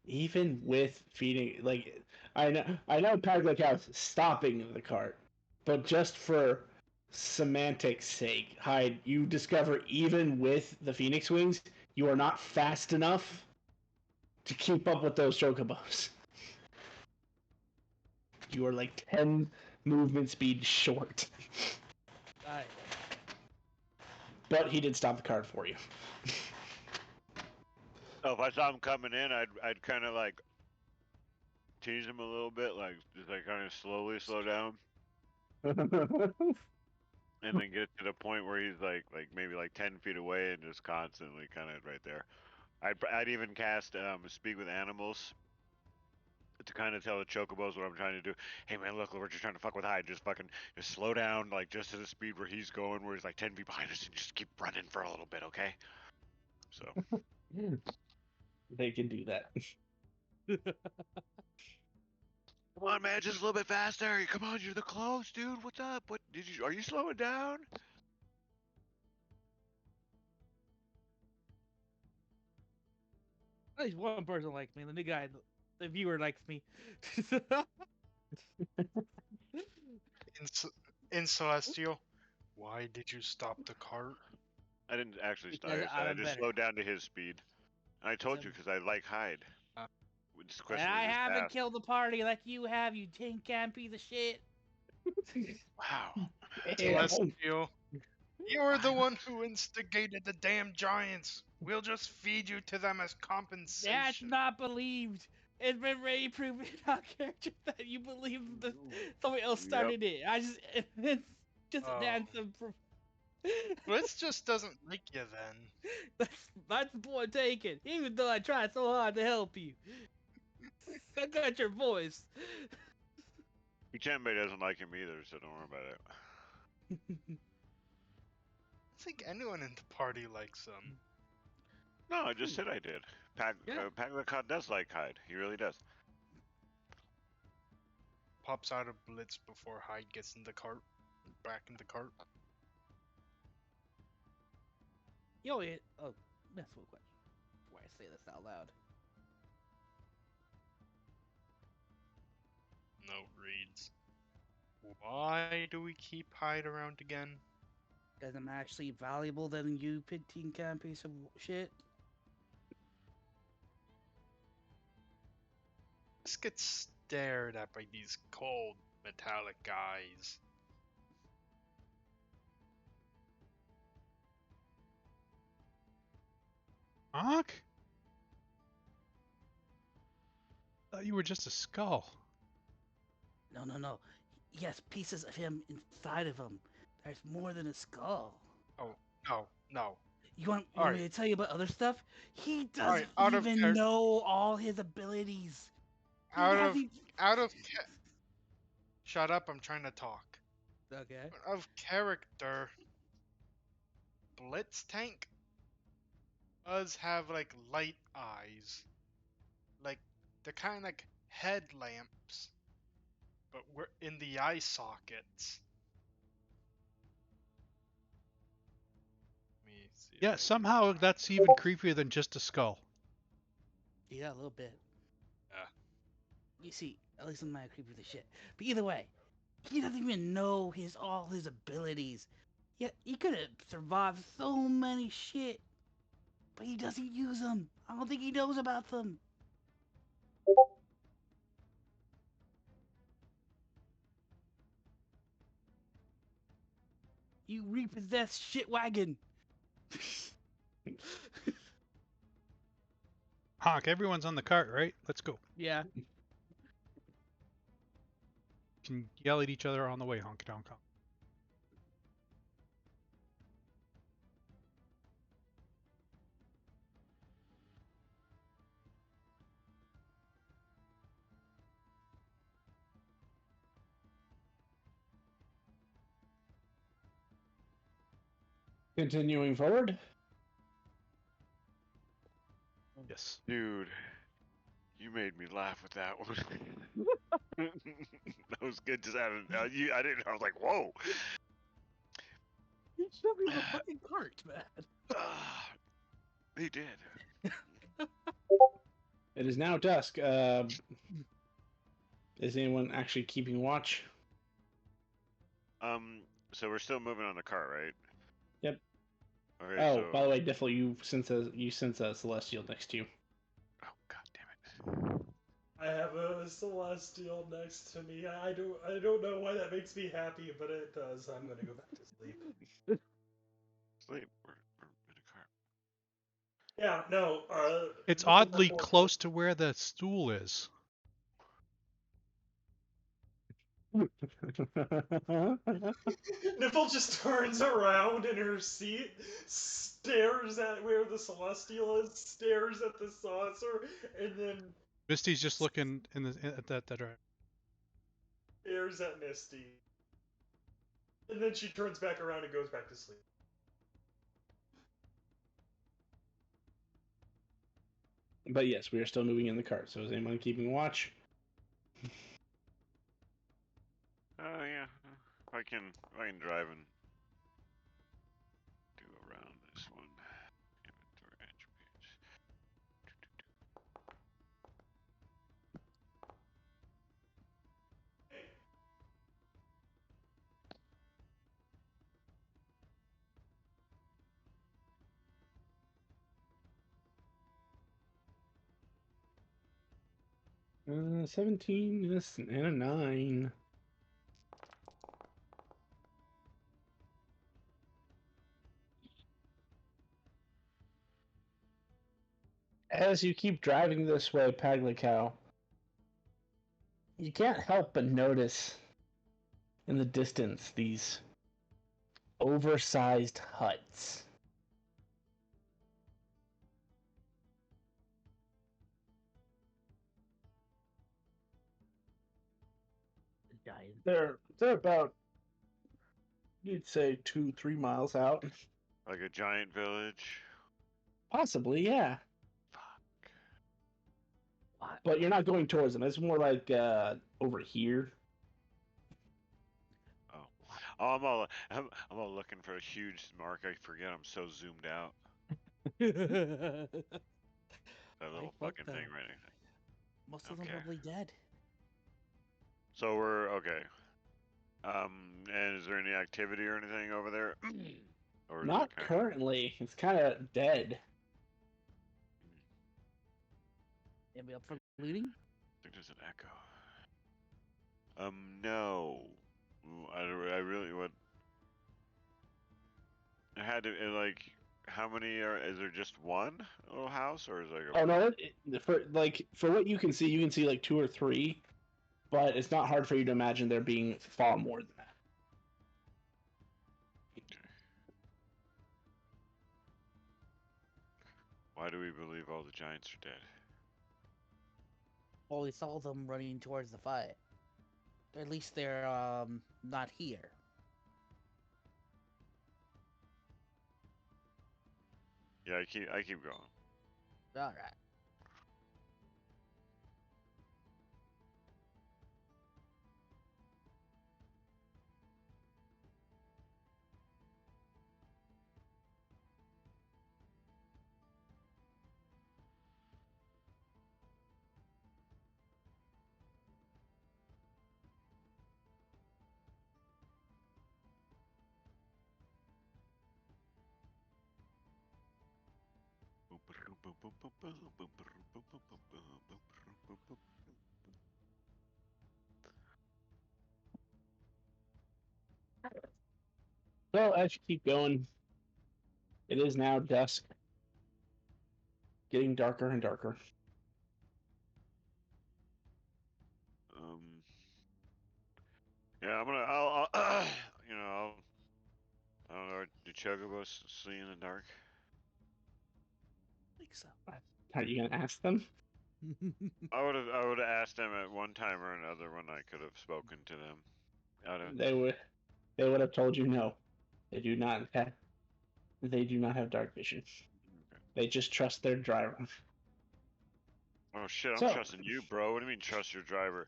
Even with feeding, like I know Paglik House stopping the cart, but just for semantics' sake, Hyde, you discover even with the Phoenix Wings, you are not fast enough to keep up with those chocobos. You are like 10 movement speed short. Alright. But he did stop the cart for you. Oh, if I saw him coming in, I'd kind of like tease him a little bit, like just like kind of slowly slow down, and then get to the point where he's like maybe like 10 feet away and just constantly kind of right there. I'd even cast speak with animals to kind of tell the chocobos what I'm trying to do. Hey man, look, we're just trying to fuck with Hyde. Just fucking just slow down, like just to the speed where he's going, where he's like 10 feet behind us, and just keep running for a little bit, okay? So They can do that. come on, man, just a little bit faster. Come on, you're the close, dude. What's up? What did you? Are you slowing down? At least one person likes me. The new guy, the viewer likes me. In Celestial, why did you stop the cart? I didn't actually start. Because I I'm just better. slowed down to his speed. And I told you So- because I like Hyde. It's a And question I of just haven't fast. killed the party like you have, you tin can piece of shit. Wow. Celestial, you're the one who instigated the damn giants. We'll just feed you to them as compensation. That's not believed. It's been already proven on character that you believe that somebody else started it. I just it's just Oh. an anthem for Blitz just doesn't like you then. that's the point taken. Even though I tried so hard to help you. I got your voice. Uchembe doesn't like him either, so don't worry about it. I think anyone in the party likes him. No, I just said I did. Yeah. Pagliacot does like Hyde. He really does. pops out of Blitz before Hyde gets in the cart, back in the cart. Yo, that's one question. Before I say this out loud. Note reads, why do we keep Hyde around again? Because I'm actually valuable than you, 15-can piece of shit. Just get stared at by these cold, metallic eyes. Honk? Thought you were just a skull. No. He has pieces of him inside of him. There's more than a skull. Oh, no. You want Alright. me to tell you about other stuff? He Alright, doesn't even know all his abilities. Shut up, I'm trying to talk. Okay. Out of character, Blitz Tank does have like light eyes. Like they're kind of like headlamps, but we're in the eye sockets. Let me see. Yeah, somehow that's even creepier than just a skull. Yeah, a little bit. Yeah. You see, at least I'm not creepy with the shit. But either way, he doesn't even know all his abilities. Yet he could have survived so many shit, but he doesn't use them. I don't think he knows about them. You repossessed shit wagon. Honk, everyone's on the cart, right? Let's go. Yeah. Can yell at each other on the way, honk donk honk. Continuing forward. Yes. Dude, you made me laugh with that one. That was good. Just having I didn't. I was like, whoa. You showed me the fucking cart, man. He did. It is now dusk. Is anyone actually keeping watch? So we're still moving on the cart, right? Yep. Okay. Oh, So. by the way, Diffle, you sense a celestial next to you. Oh God damn it. I have a celestial next to me. I don't know why that makes me happy, but it does. I'm gonna go back to sleep. Sleep. We're in a cart. Yeah, no. It's Nipple oddly reports- close to where the stool is. Nipple just turns around in her seat, stares at where the celestial is, stares at the saucer, and then Misty's just looking at that direction. stares at Misty. And then she turns back around and goes back to sleep. But yes, we are still moving in the cart. So is anyone keeping watch? Yeah. I can drive and do around this one. Inventory attributes. Uh, 17 and a 9. As you keep driving this way, Paglicow, you can't help but notice in the distance these oversized huts. Giant. They're about, you'd say, 2-3 miles out. Like a giant village. Possibly, yeah. Fuck. What? But you're not going towards them. It's more like over here. Oh, I'm all looking for a huge mark. I forget I'm so zoomed out. That White little folk, fucking thing though. right Most there. of them Okay. probably dead. So we're okay. And is there any activity or anything over there? Or is it Not kind of? currently. It's kind of dead. Anybody up for looting? I think there's an echo. No. I really what? I had to like. How many are? Is there just one little house, or is like Oh no, for what you can see like two or three, but it's not hard for you to imagine there being far more than that. why do we believe all the giants are dead? Well, we saw them running towards the fight. Or at least they're not here. Yeah, I keep going. All right. So as you keep going, it is now dusk, getting darker and darker. Um. Yeah, I'll you know, I don't know. Do chocobos see in the dark? I think so. Are you gonna ask them? I would have asked them at one time or another when I could have spoken to them. Out of They would have told you no. They do not have they do not have dark vision. okay. They just trust their driver. Oh shit, I'm So trusting you, bro. What do you mean trust your driver?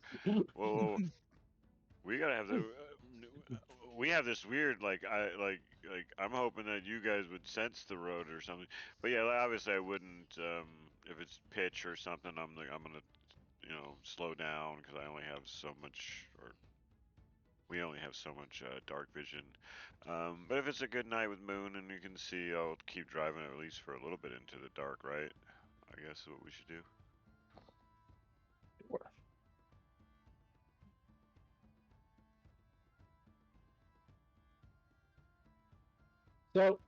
Whoa, we gotta have the. We have this weird like I'm hoping that you guys would sense the road or something. But yeah, like, obviously I wouldn't. If it's pitch or something, I'm gonna slow down because I only have so much or we only have so much dark vision. But if it's a good night with moon and you can see, I'll keep driving at least for a little bit into the dark, right? I guess is what we should do. So,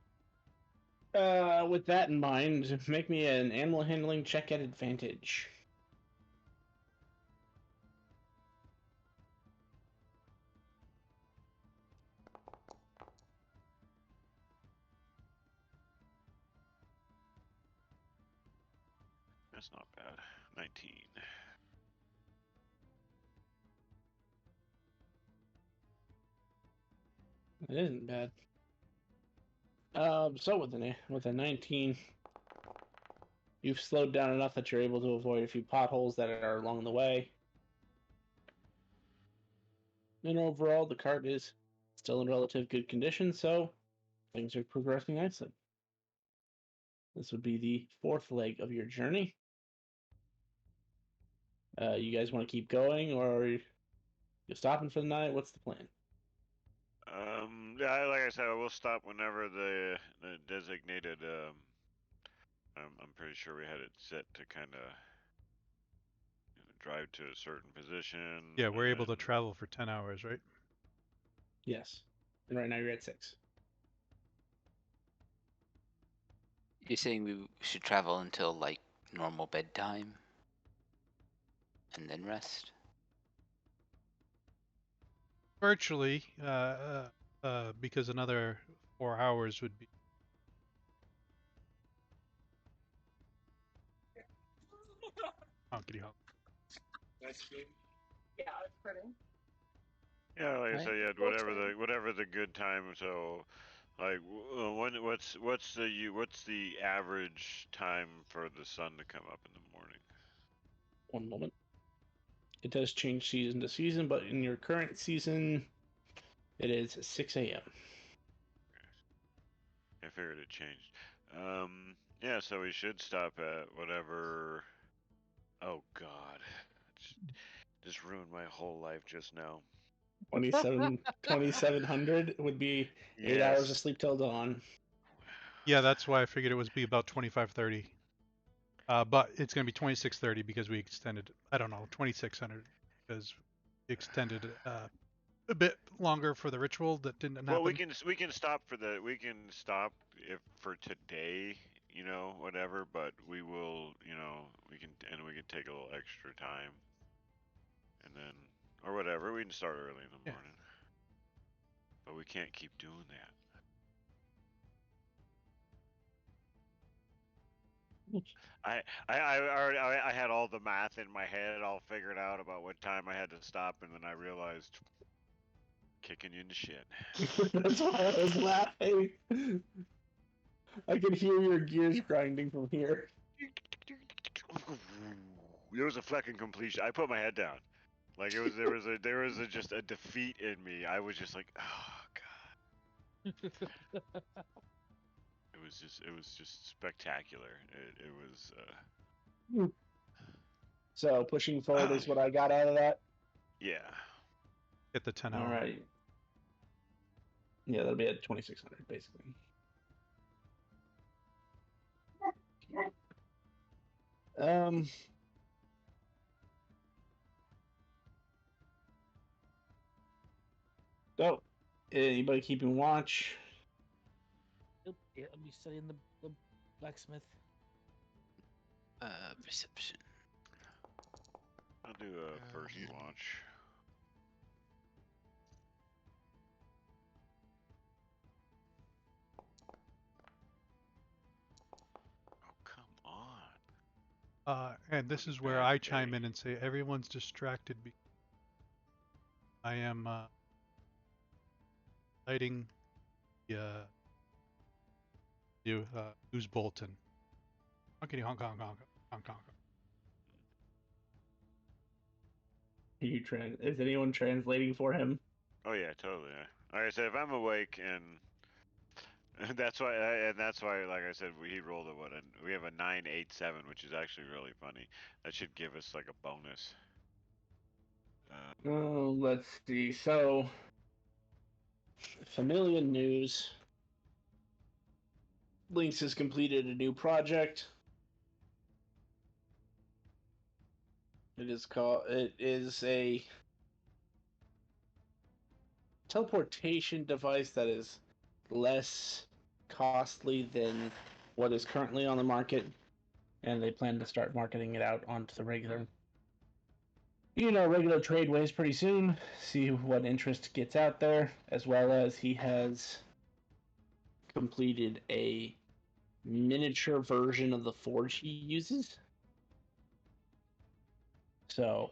with that in mind, make me an animal handling check at advantage. That's not bad. 19. It isn't bad. So with a 19, you've slowed down enough that you're able to avoid a few potholes that are along the way. And overall, the cart is still in relative good condition, so things are progressing nicely. This would be the fourth leg of your journey. You guys want to keep going, or are you stopping for the night? What's the plan? Yeah, like I said, I will stop whenever the designated. I'm pretty sure we had it set to kind of drive to a certain position, Yeah, we're able and to travel for 10 hours, right? Yes. And right now you're at 6. You're saying we should travel until like normal bedtime and then rest? Virtually, because another 4 hours would be. Honkity honk. yeah, like I Right? said, yeah, whatever the good time. So, like, what's the average time for the sun to come up in the morning? One moment. It does change season to season, but in your current season, It is 6 a.m. I figured it changed. Yeah, so we should stop at whatever. Oh God, just ruined my whole life just now. 2700 would be 8 hours of Yes. sleep till dawn. Yeah, that's why I figured it was be about 25:30. But it's gonna be 26:30 because we extended. I don't know, 2600 because we extended a bit longer for the ritual that didn't Well, happen. we can stop for the we can stop if for today, whatever. But we will, we can take a little extra time, and then or whatever. We can start early in the Yeah. morning, but we can't keep doing that. I already I had all the math in my head all figured out about what time I had to stop, and then I realized kicking you in the shit. That's why I was laughing. I could hear your gears grinding from here. There was a fucking completion. I put my head down. Like there was just a defeat in me. I was just like, oh god. It was just spectacular. It was So pushing forward is what I got out of that. yeah. Get the 10 All hour. right. Yeah, that'll be at 2600 basically. Um. So, anybody keeping watch? Nope. Yeah, I'll be studying the blacksmith. Perception. I'll do a first watch. Oh come on. And this What a is where bad I chime day. in and say everyone's distracted because I am lighting the News Bulletin. Honkity honk honk honk honk honk. Is anyone translating for him? Oh yeah, totally. Yeah. Like I said, if I'm awake and that's why, like I said, he rolled a what? We have a 987, which is actually really funny. That should give us like a bonus. Oh, let's see. So, familiar news. Lynx has completed a new project. It is a teleportation device that is less costly than what is currently on the market, and they plan to start marketing it out onto the regular tradeways pretty soon. See what interest gets out there, as well as he has completed a miniature version of the forge he uses. So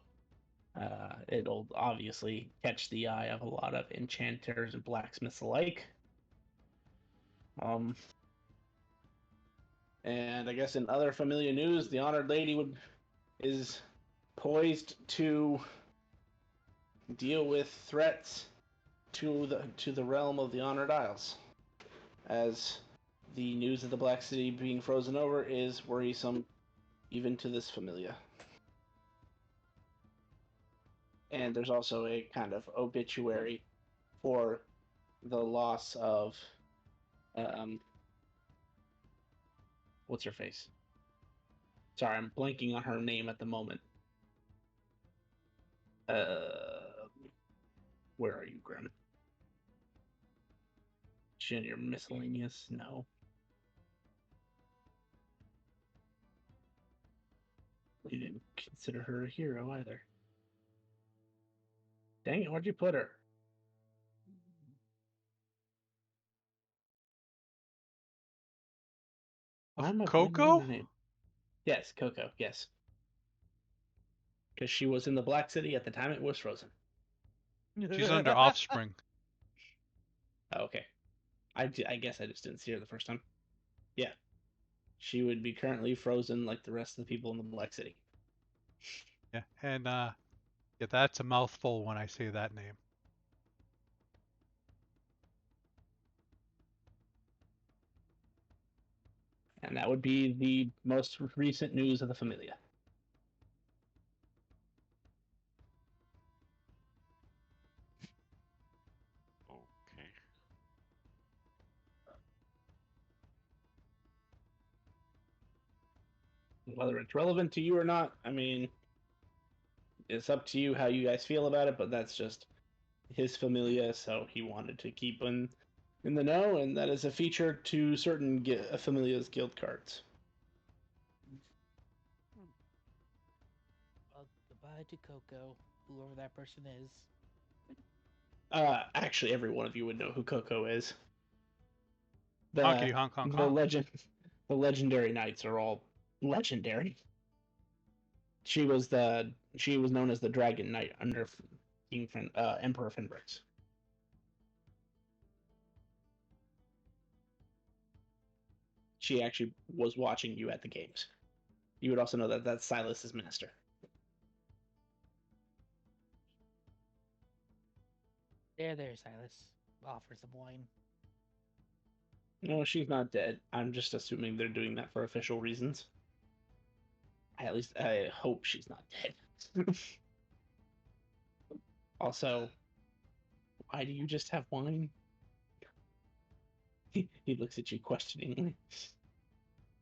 it'll obviously catch the eye of a lot of enchanters and blacksmiths alike. Um, and I guess in other familiar news, the honored lady is poised to deal with threats to the realm of the Honored Isles, as the news of the Black City being frozen over is worrisome even to this familia. And there's also a kind of obituary for the loss of what's her face? Sorry, I'm blanking on her name at the moment. Where are you, Grim? Your miscellaneous? No. You didn't consider her a hero either. Dang it, where'd you put her? Why am I blanking on Coco? the name? Yes, Coco, yes. Because she was in the Black City at the time it was frozen. She's under Offspring. Oh, okay. I guess I just didn't see her the first time. Yeah. She would be currently frozen like the rest of the people in the Black City. Yeah, and yeah, that's a mouthful when I say that name. And that would be the most recent news of the Familia. Okay. Whether it's relevant to you or not, I mean, it's up to you how you guys feel about it, but that's just his Familia, so he wanted to keep in the know, and that is a feature to certain Familia's guild cards. Well, goodbye to Coco, whoever that person is. Actually, every one of you would know who Coco is. Honkity honk honk honk. The legendary knights are all legendary. She was known as the Dragon Knight under Emperor Finbrix. She actually was watching you at the games. You would also know that that's Silas's minister. There, Silas. Offer some wine. No, she's not dead. I'm just assuming they're doing that for official reasons. At least I hope she's not dead. Also, why do you just have wine? He looks at you questioningly.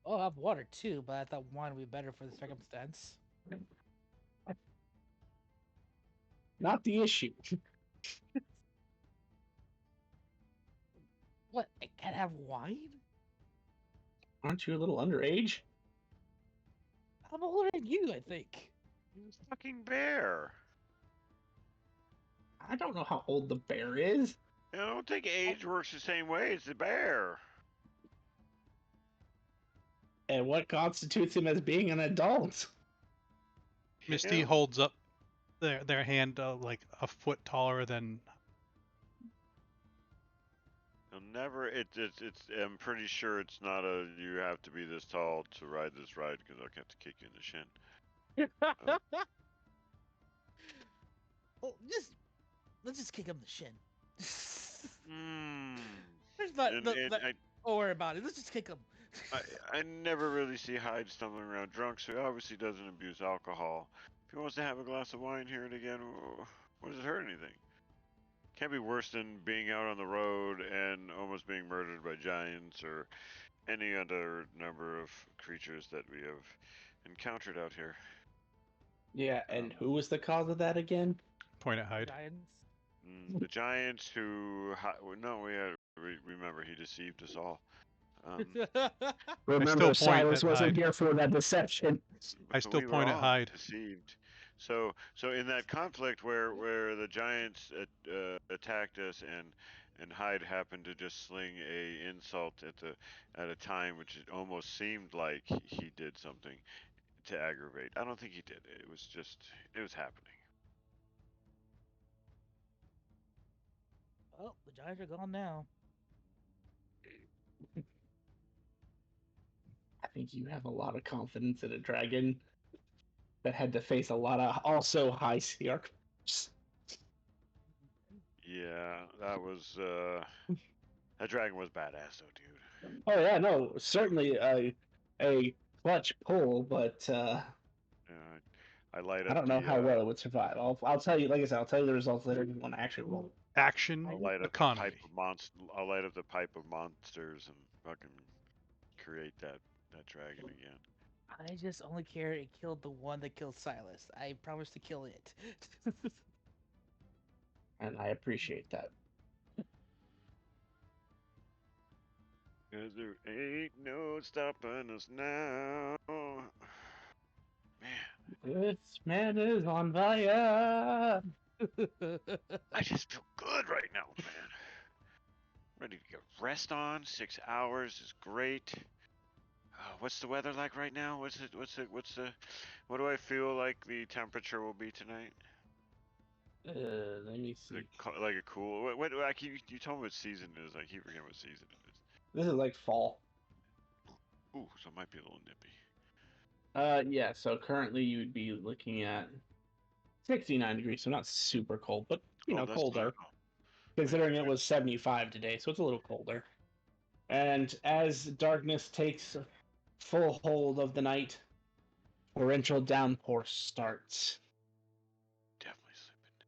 Oh, I have water too, but I thought wine would be better for the circumstance. Not the issue. What? I can't have wine? Aren't you a little underage? I'm older than you, I think. He's a fucking bear. I don't know how old the bear is. I don't think age works the same way as the bear. And what constitutes him as being an adult? Misty Yeah. holds up their hand like a foot taller than. I'll never. It's. I'm pretty sure it's not a. You have to be this tall to ride this ride because I'll have to kick you in the shin. Well, let's just kick him in the shin. Mm. There's not. And, Don't worry about it. Let's just kick him. I never really see Hyde stumbling around drunk, so he obviously doesn't abuse alcohol. If he wants to have a glass of wine here and again, what does it hurt anything? Can't be worse than being out on the road and almost being murdered by giants or any other number of creatures that we have encountered out here. Yeah, and who was the cause of that again? Point at Hyde. Giants. The giants who no, remember he deceived us all. Remember, still point Silas at wasn't Hyde. here for that deception. I still we point were at all Hyde. deceived. So in that conflict where the giants attacked us and Hyde happened to just sling a insult at a time which it almost seemed like he did something to aggravate. I don't think he did. It was happening. Oh, the Giants are gone now. I think you have a lot of confidence in a dragon that had to face a lot of also high CR. Yeah, that was that dragon was badass though, dude. Oh yeah, no, certainly a clutch pull, but I light I up don't know how well it would survive. I'll tell you, like I said, I'll tell you the results later if you want to actually roll. Action I'll light up economy. the pipe of I'll light up the pipe of monsters and fucking create that dragon again. I just only care it killed the one that killed Silas. I promise to kill it. And I appreciate that. 'Cause there ain't no stopping us now. Man, This man is on fire. I just feel good right now, man. Ready to get rest on. 6 hours is great. What's the weather like right now? What do I feel like the temperature will be tonight? Let me see. Like a cool. You told me what season it is. I keep forgetting what season it is. This is like fall. Ooh, so it might be a little nippy. Yeah. So currently you would be looking at 69 degrees, so not super cold, but That's colder. fine. Considering it was 75 today, so it's a little colder. And as darkness takes full hold of the night, torrential downpour starts. Definitely sleeping.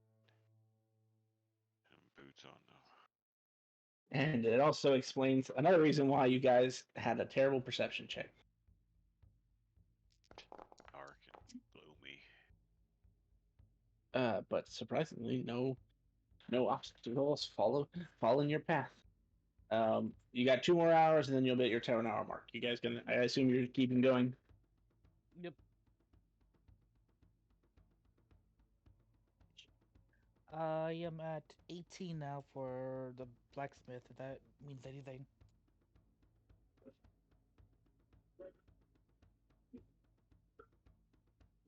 And boots on though. And it also explains another reason why you guys had a terrible perception check. Dark and gloomy. But surprisingly, no obstacles fall in your path. You got 2 more hours, and then you'll be at your 10-hour mark. You guys gonna? I assume you're keeping going. Yep. I am at 18 now for the blacksmith, if that means anything.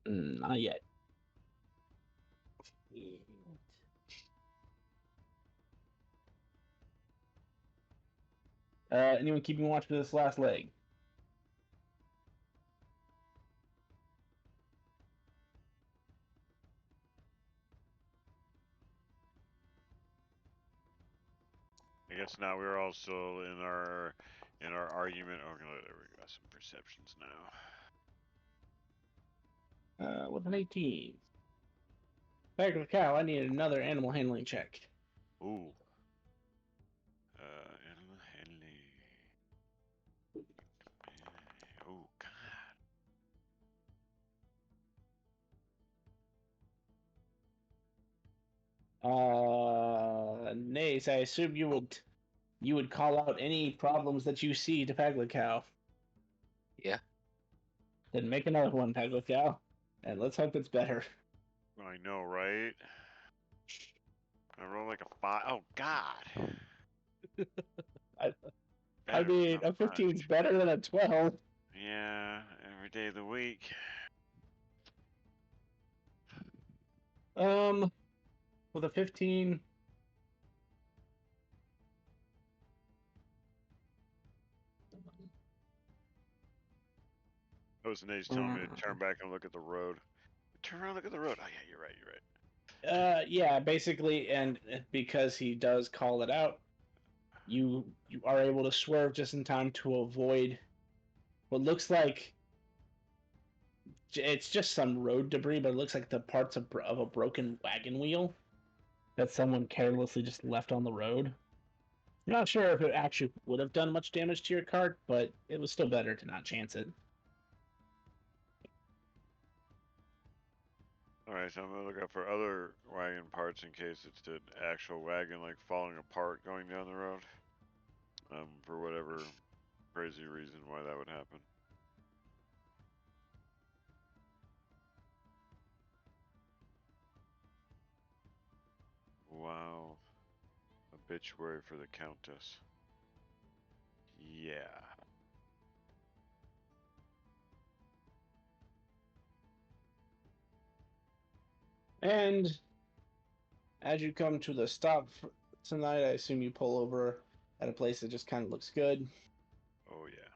Not yet. Anyone keeping watch for this last leg? I guess now we're also in our argument. Oh, there we got some perceptions now. With an 18. Back to the cow. I need another animal handling check. Ooh. Animal handling. Oh God. Nace, I assume you would call out any problems that you see to Paglicow. Yeah. Then make another one, Paglicow, and let's hope it's better. I know, right? I rolled like a 5. Oh God. I mean, a 15's better than a 12. Yeah, every day of the week. With a 15. That was Nate's telling me to turn back and look at the road. Turn around, look at the road. Oh yeah, you're right. You're right. Yeah, basically, and because he does call it out, you are able to swerve just in time to avoid what looks like it's just some road debris, but it looks like the parts of a broken wagon wheel that someone carelessly just left on the road. I'm not sure if it actually would have done much damage to your cart, but it was still better to not chance it. Alright, so I'm gonna look out for other wagon parts in case it's the actual wagon like falling apart going down the road. For whatever crazy reason why that would happen. Wow. Obituary for the Countess. Yeah. And as you come to the stop tonight, I assume you pull over at a place that just kind of looks good. Oh yeah.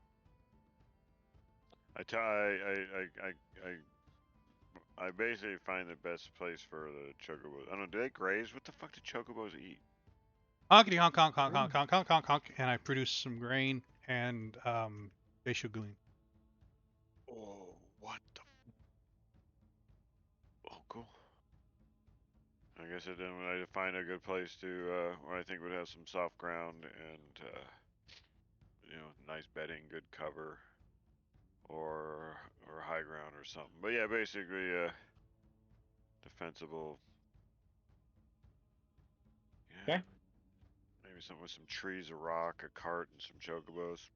I basically find the best place for the chocobos. I don't know, do they graze? What the fuck do chocobos eat? Honkity honk honk honk honk honk honk honk honk, and I produce some grain and facial gleam. Oh, what the? Oh, cool. I guess then I find a good place to where I think would have some soft ground and nice bedding, good cover, or high ground or something. But yeah, basically defensible. Yeah. Okay. Maybe something with some trees, a rock, a cart, and some chocobos.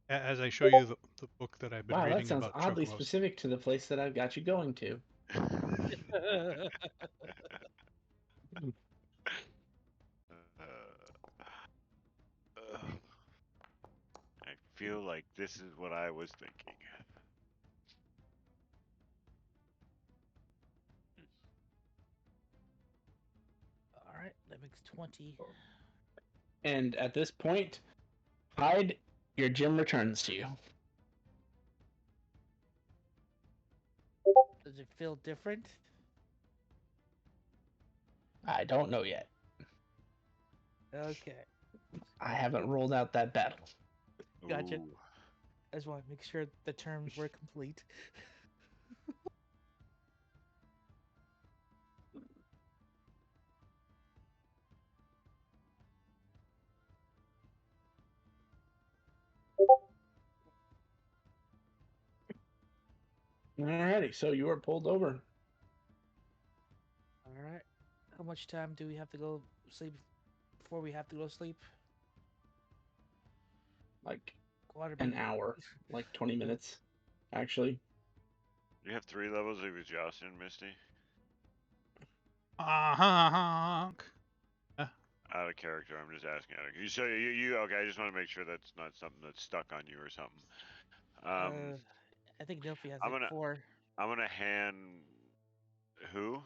As I show you the book that I've been Wow, that reading sounds about oddly chocobos. specific to the place that I've got you going to. I feel like this is what I was thinking. All right, that makes 20. And at this point, Hyde, your gym returns to you. Does it feel different? I don't know yet. Okay, I haven't rolled out that battle. gotcha. Ooh. I just want to make sure the terms were complete. Alrighty, so you are pulled over. All right. How much time do we have to go sleep before we have to go sleep? Like Water an be hour, like 20 minutes, actually. You have 3 levels of exhaustion, Misty. Honk. Out of character. I'm just asking. You so you okay? I just want to make sure that's not something that's stuck on you or something. I think Delphi has I'm like gonna 4. I'm gonna hand who?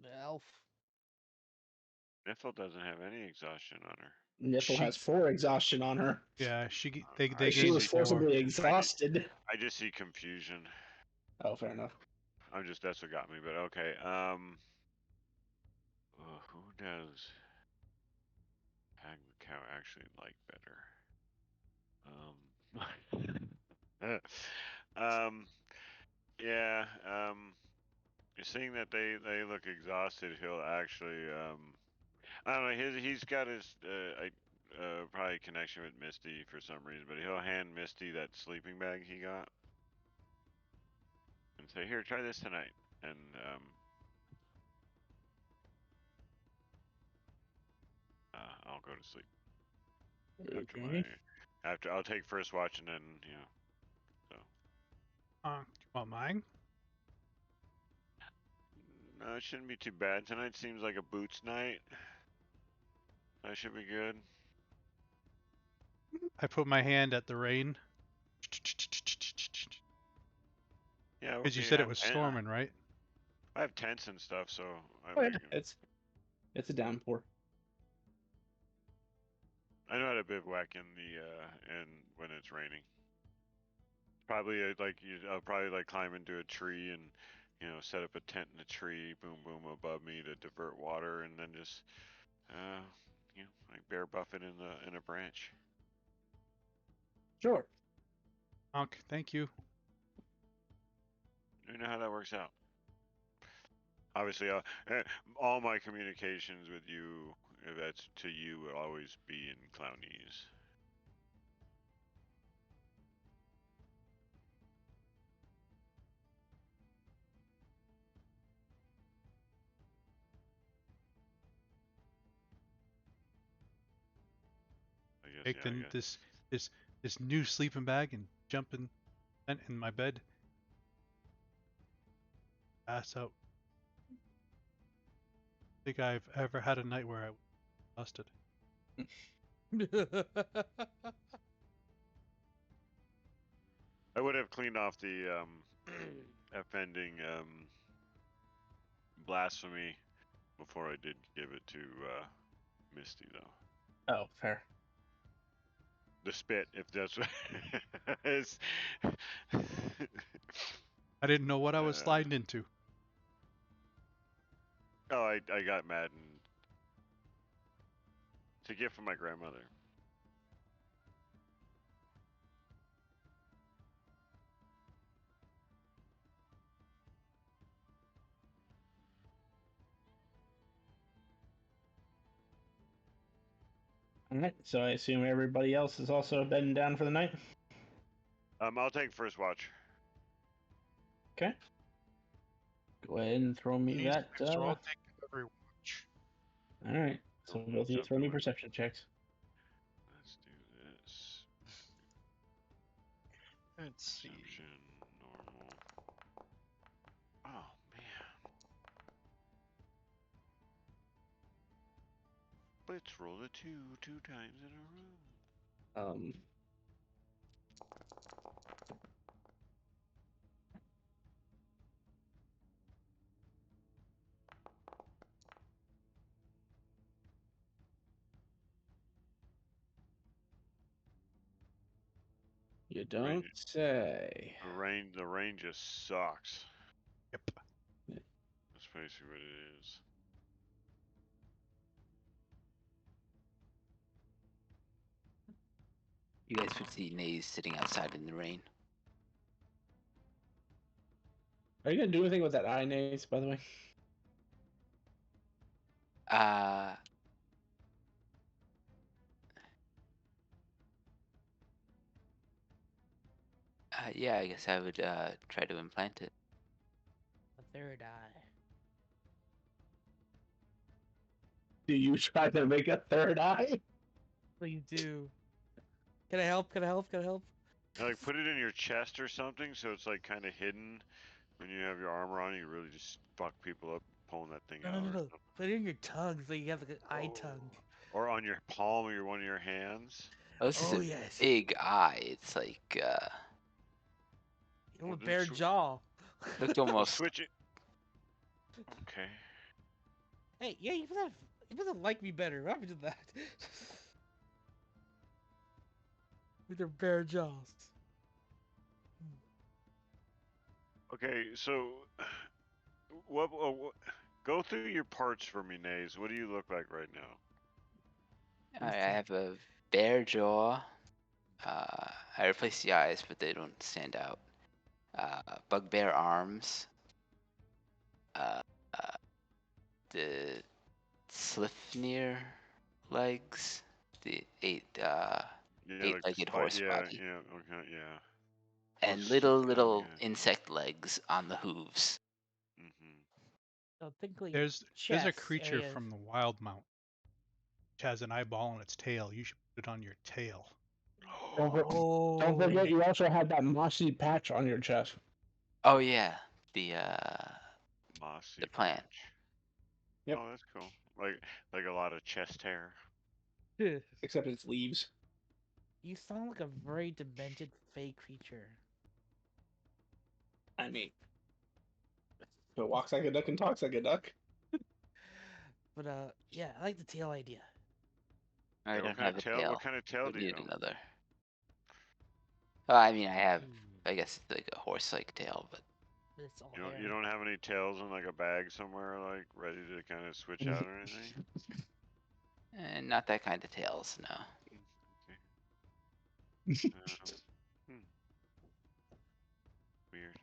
The elf. Niffle doesn't have any exhaustion on her. Niffle She, has 4 exhaustion on her. yeah, they I She gave just was me see 4. forcibly exhausted. I just see confusion. Oh, fair enough. That's what got me. But okay. Who does Hagrid Cow actually like better? Yeah. Seeing that they look exhausted, he'll actually I don't know. He's got his probably connection with Misty for some reason, but he'll hand Misty that sleeping bag he got and say, "Here, try this tonight." And I'll go to sleep after Okay. I'll take first watch and then so. Honk. You want mine? No, it shouldn't be too bad. Tonight seems like a boots night. That should be good. I put my hand at the rain. Yeah, Because you said it was storming, right? I have tents and stuff, so Oh, yeah, it's a downpour. I know how to bivouac in the and when it's raining. Probably I'll probably like climb into a tree and set up a tent in a tree, boom boom above me to divert water, and then just like bear buffet in a branch. Sure. Honk. Thank you. You know how that works out. Obviously, all my communications with you, if that's to you, will always be in Clownese. I guess, Take yeah, I guess. this new sleeping bag and jump in my bed. Pass out. I think I've ever had a night where I was exhausted. I would have cleaned off the offending blasphemy before I did give it to Misty, though. Oh, fair. The spit, if that's what is. I didn't know what I was sliding into. Oh, I got mad and it's a gift from my grandmother. All right. So I assume everybody else has also bedding down for the night. I'll take first watch. Okay. Go ahead and throw me that. So I'll take every watch. All right. So both of you throw me perception checks. Let's do this. Let's see. Perception, normal. Oh man. Let's roll a 2 times in a row. You don't say. The rain just sucks. Yep. That's basically what it is. You guys would see Naze sitting outside in the rain. Are you gonna do anything with that eye, Nace, by the way? Uh, yeah, I guess I would try to implant it. A third eye. Do you try to make a third eye? Please do. Can I help? Can I help? Can I help? Like put it in your chest or something, so it's like kind of hidden. When you have your armor on, you really just fuck people up pulling that thing No, out no, no, or no. something. Put it in your tongue so you have like an eye tongue. Or on your palm or one of your hands. Oh, this is Oh a yes. big eye. It's like You have Well, a then bare jaw. looked Well, almost. switch it. Okay. Hey, yeah, you doesn't like me better. What happened to that? With their bare jaws. Okay, so what go through your parts for me, Naze. What do you look like right now? I have a bare jaw. I replaced the eyes, but they don't stand out. Bugbear arms. Uh, uh, the Slifnir legs. The Yeah, like the eight-legged horse yeah, body. yeah, okay, yeah. And What's little yeah. insect legs on the hooves. Mm-hmm. So think like There's a chest creature areas. from the wild mount which has an eyeball on its tail. You should put it on your tail. Don't forget, you also have that mossy patch on your chest. Oh yeah, the Mossy plant. patch. Yep. Oh, that's cool. Like a lot of chest hair. Except it's leaves. You sound like a very demented fey creature. I mean, if it walks like a duck and talks like a duck. But yeah, I like the tail idea. I Yeah, don't have a tail. what kind of tail Would do you need know? another. Oh, I mean, I have. I guess it's like a horse-like tail, but But it's all You hair. don't have any tails in like a bag somewhere, like ready to kind of switch out or anything? not that kind of tails. No. Okay. Hmm, weird.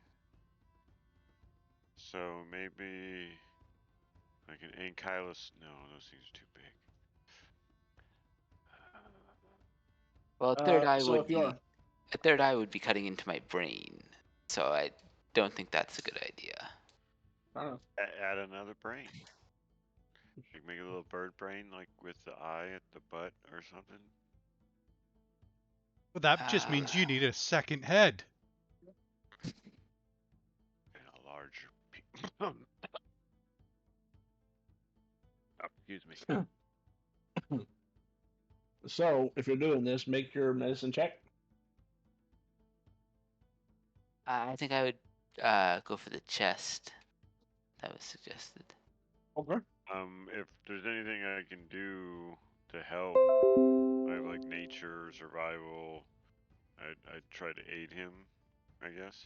So maybe like an ankylus. No, those things are too big. Well, So if you're a third eye would be cutting into my brain, so I don't think that's a good idea. I don't know. Add another brain. Like make a little bird brain, like with the eye at the butt or something. Well, that just means you need a second head. And a larger. Oh, excuse me. So if you're doing this, make your medicine check. I think I would go for the chest. That was suggested. Okay. If there's anything I can do to help, I have like nature, survival. I'd try to aid him, I guess.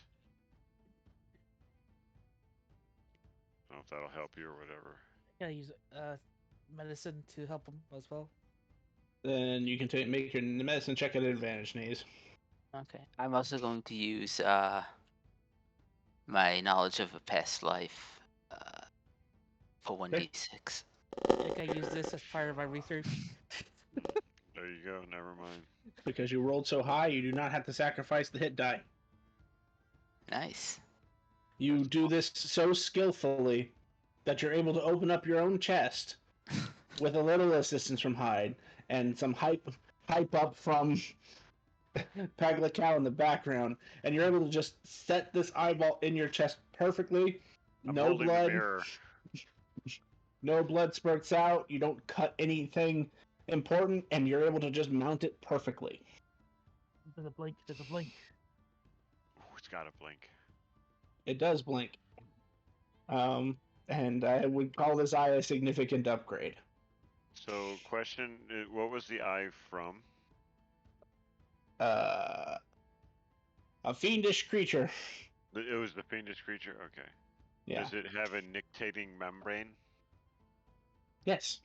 I don't know if that'll help you or whatever. Yeah, use medicine to help him as well. Then you can make your medicine check at advantage, Naze. Okay. I'm also going to use my knowledge of a past life for 1d6. I think I use this as part of my research. There you go. Never mind. Because you rolled so high, you do not have to sacrifice the hit die. Nice. You That's do this so skillfully that you're able to open up your own chest with a little assistance from Hyde and some hype up from Pagla Cow in the background, and you're able to just set this eyeball in your chest perfectly. I'm No holding blood. the mirror. No blood spurts out. You don't cut anything important, and you're able to just mount it perfectly. There's a blink. There's a blink. Ooh, it's got to blink. It does blink. And I would call this eye a significant upgrade. So, question: what was the eye from? A fiendish creature. It was the fiendish creature. Okay. Yeah. Does it have a nictating membrane? Yes.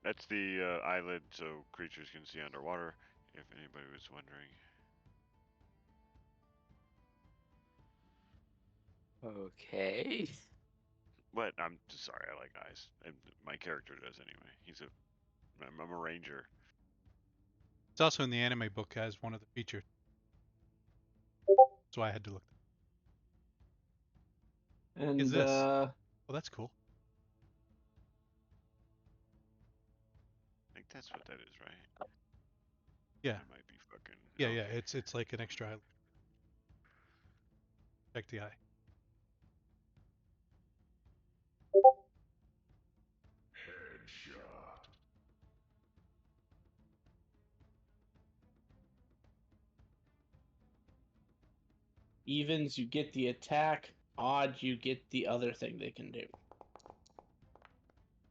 That's the eyelid so creatures can see underwater, if anybody was wondering. Okay. But I'm just sorry, I like eyes. And my character does anyway. I'm a ranger. It's also in the anime book as one of the features. That's why I had to look. Is And this? Oh, that's cool. I think that's what that is, right? Yeah. I might be fucking. Yeah, okay. yeah. It's like an extra eye. Check the eye. Headshot. evens, you get the attack. Odd, you get the other thing they can do.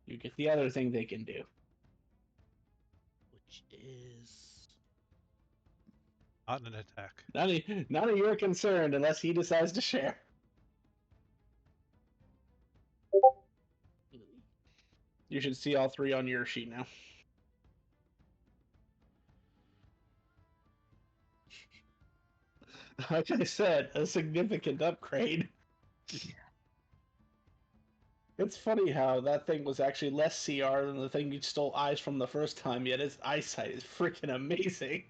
You get the other thing they can do. Which is Not an attack. None of your concern unless he decides to share. You should see all three on your sheet now. Like I said, a significant upgrade. It's funny how that thing was actually less CR than the thing you stole eyes from the first time, yet its eyesight is freaking amazing.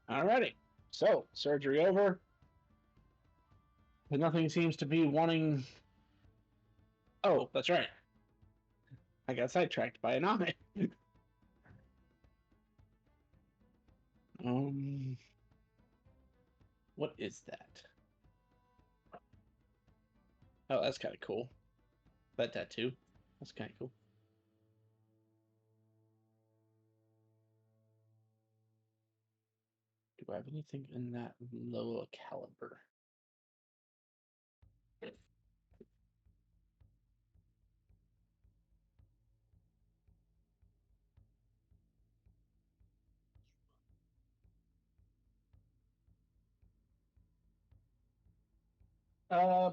Alrighty. So, surgery over. But nothing seems to be wanting. Oh, that's right. I got sidetracked by an eye. um, what is that? Oh, that's kind of cool. That tattoo. That's kind of cool. Do I have anything in that low caliber?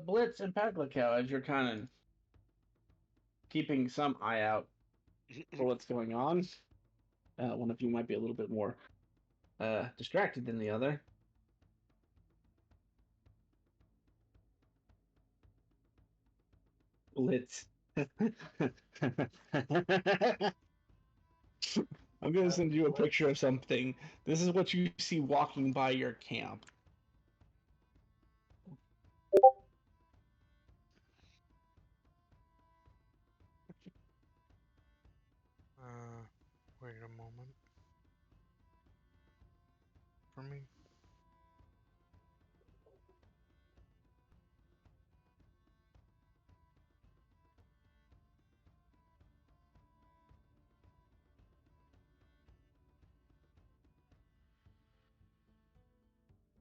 Blitz and Paclicow, as you're kind of keeping some eye out for what's going on. One of you might be a little bit more distracted than the other. Blitz. I'm gonna send you a picture of something. This is what you see walking by your camp. Wait a moment. For me.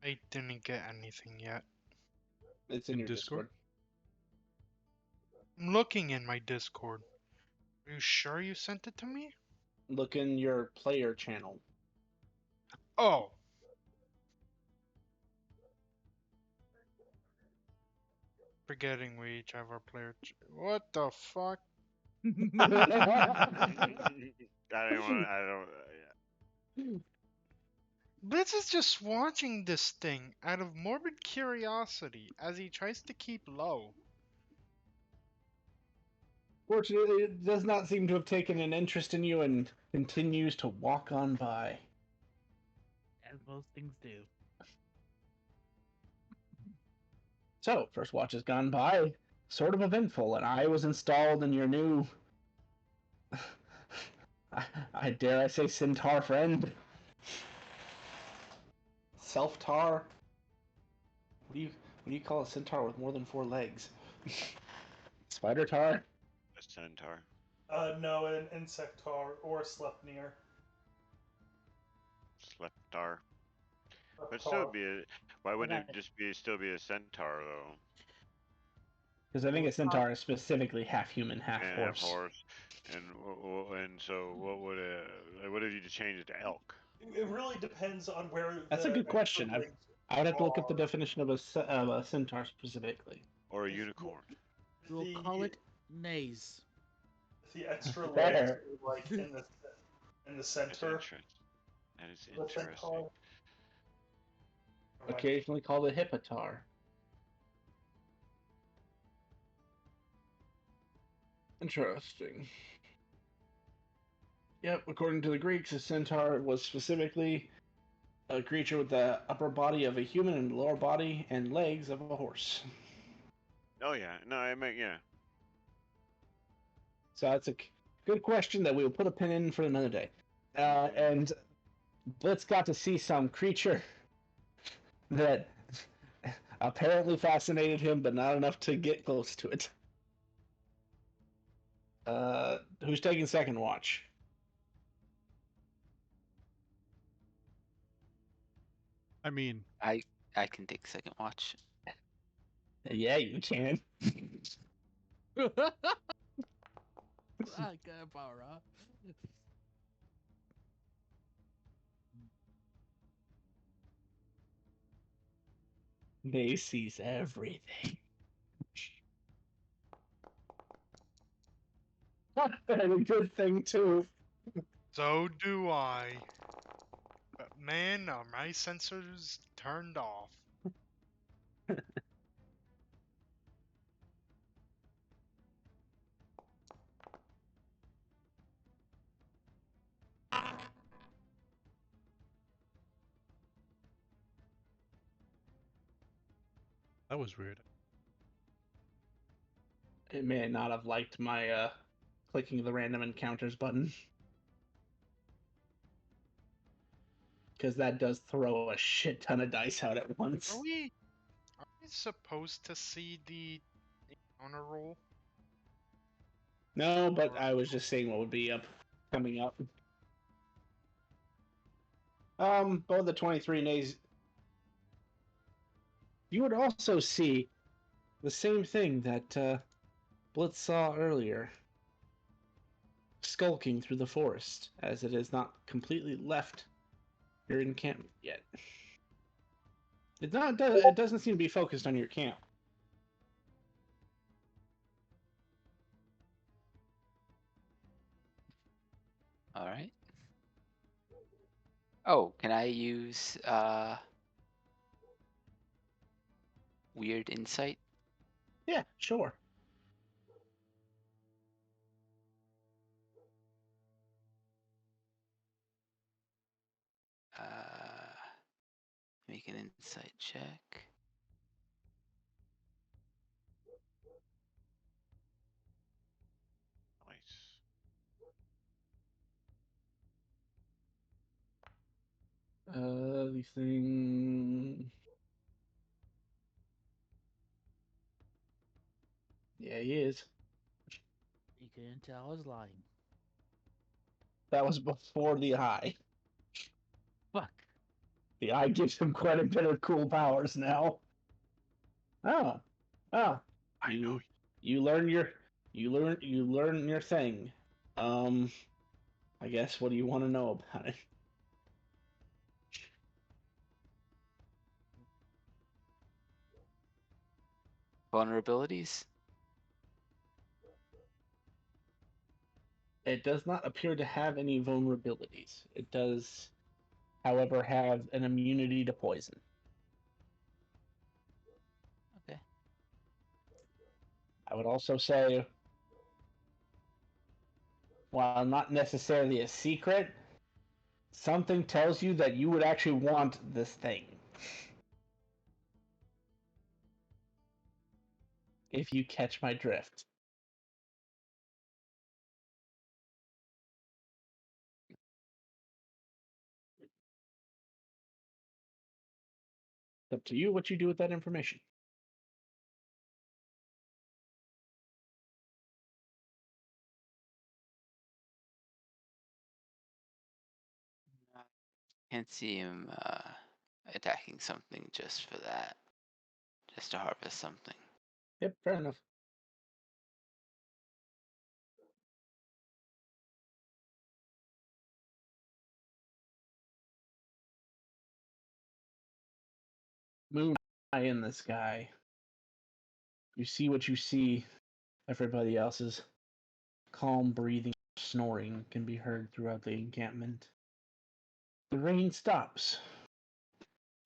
I didn't get anything yet. It's in In your Discord? Discord. I'm looking in my Discord. Are you sure you sent it to me? Look in your player channel. Oh. Forgetting we each have our player. What the fuck? I don't want. I don't. Yeah. Blitz is just watching this thing out of morbid curiosity as he tries to keep low. Fortunately, it does not seem to have taken an interest in you and continues to walk on by. as most things do. So, first watch has gone by, sort of eventful, and I was installed in your new. I dare I say centaur friend? Self tar? What do you call a centaur with more than 4 legs? Spider tar? A centaur. No, an insectar or Sleipnir. Sleptar. But still Reptar. be a. Why I wouldn't got it it. just be still be a centaur though? Because I think We'll a centaur is specifically half human, half and have horse. horse. And so what if you just change it to elk? It really depends on where That's a the good question. extra legs I would have to look up the are. definition of a centaur specifically. Or a unicorn? we'll call it nays. The extra legs Fair. are like in the That's center. interesting. That is of the interesting. centaur. Occasionally called a hippotar. Interesting. Yep, according to the Greeks, a centaur was specifically a creature with the upper body of a human and lower body and legs of a horse. Oh yeah, no, I mean yeah. So that's a good question that we will put a pin in for another day. And Blitz got to see some creature that apparently fascinated him, but not enough to get close to it. Who's taking second watch? I mean, I can take second watch. Yeah, you can. Ah, good power, huh? They sees everything. And a good thing too. So do I. But man, are my sensors turned off. that was weird. It may not have liked my clicking the random encounters button. Because that does throw a shit ton of dice out at once. Are we supposed to see the encounter roll? No, but I was just saying what would be coming up. Both the 23 nays. You would also see the same thing that Blitz saw earlier. Skulking through the forest, as it has not completely left your encampment yet. It doesn't seem to be focused on your camp. All right. Oh, can I use weird insight? Yeah, sure. Make an insight check. Nice. These things. Yeah, he is. You couldn't tell I was lying. That was before the eye. Fuck. The eye gives him quite a bit of cool powers now. Oh, oh. I know. You learn your thing. I guess what do you want to know about it? Vulnerabilities? It does not appear to have any vulnerabilities. It does, however, have an immunity to poison. Okay. I would also say, while not necessarily a secret, something tells you that you would actually want this thing. If you catch my drift. It's up to you what you do with that information. Can't see him attacking something just for that. Just to harvest something. Yep, fair enough. Moon high in the sky. You see what you see. Everybody else's calm breathing, snoring can be heard throughout the encampment. The rain stops,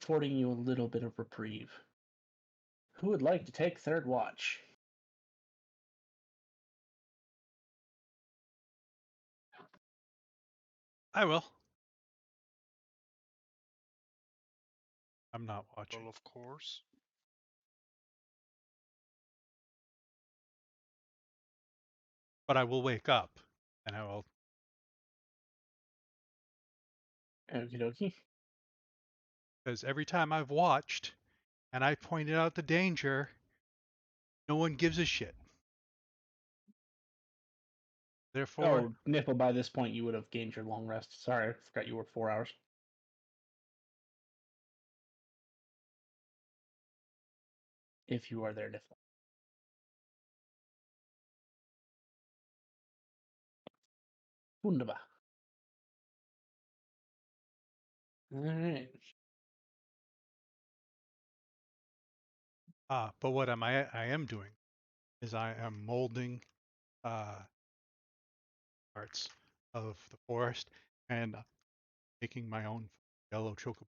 affording you a little bit of reprieve. Who would like to take third watch? I will. I'm not watching. Well, of course. But I will wake up and I will. Okie dokie. Because every time I've watched and I pointed out the danger, no one gives a shit. Therefore, Oh, Nipple, by this point you would have gained your long rest. Sorry, I forgot you were 4 hours. If you are there, Nipple. Wunderbar. Alright. but what I am doing is I am molding parts of the forest and making my own yellow chocobo.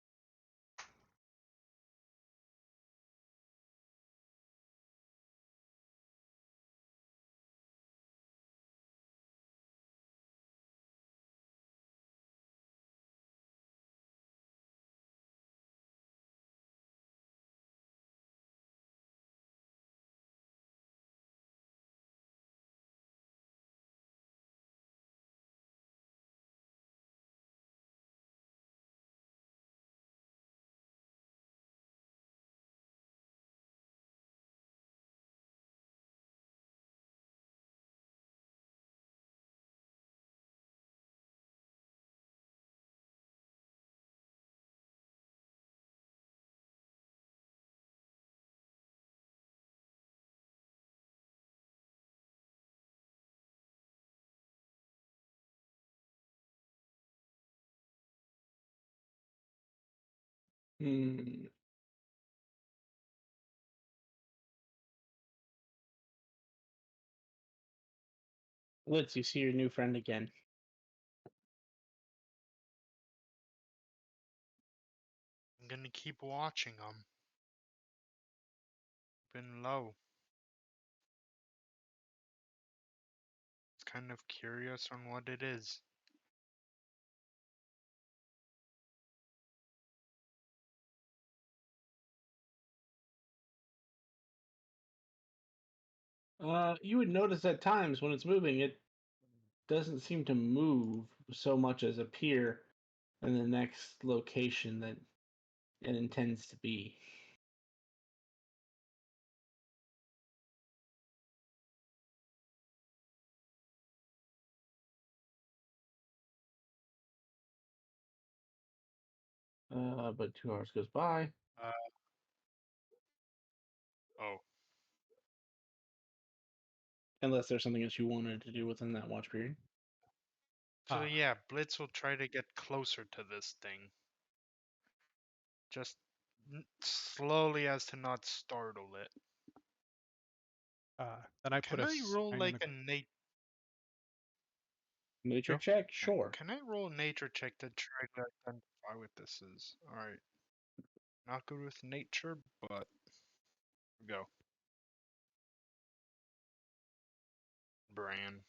Hmm. Let's you see your new friend again. I'm gonna keep watching them. Been low. Kind of curious on what it is. You would notice at times when it's moving, it doesn't seem to move so much as appear in the next location that it intends to be. But 2 hours goes by. Uh, oh. Unless there's something else you wanted to do within that watch period. So yeah, Blitz will try to get closer to this thing. Just slowly as to not startle it. Then I put Can a I roll sign in like the a nature? Nature Go. check? Sure. Can I roll a nature check to try to identify what this is? Alright. Not good with nature, but go. Bran.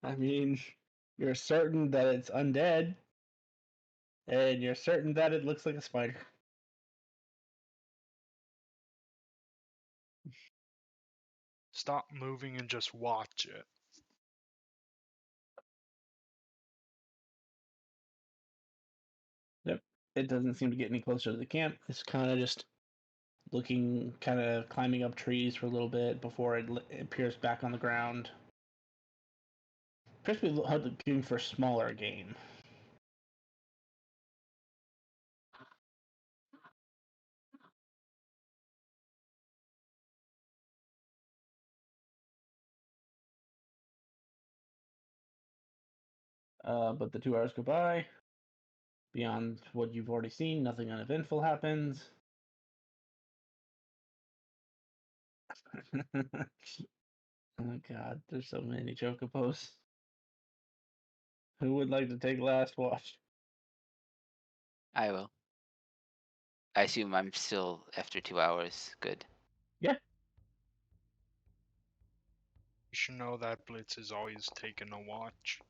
I mean, you're certain that it's undead, and you're certain that it looks like a spider. Stop moving and just watch it. Yep. It doesn't seem to get any closer to the camp. It's kind of just looking, kind of climbing up trees for a little bit before it appears back on the ground. Appears to be looking for smaller game. But the 2 hours go by. Beyond what you've already seen, nothing uneventful happens. Oh god, there's so many chocobos. Who would like to take last watch? I will. I assume I'm still after 2 hours. Good. Yeah. You should know that Blitz is always taking a watch.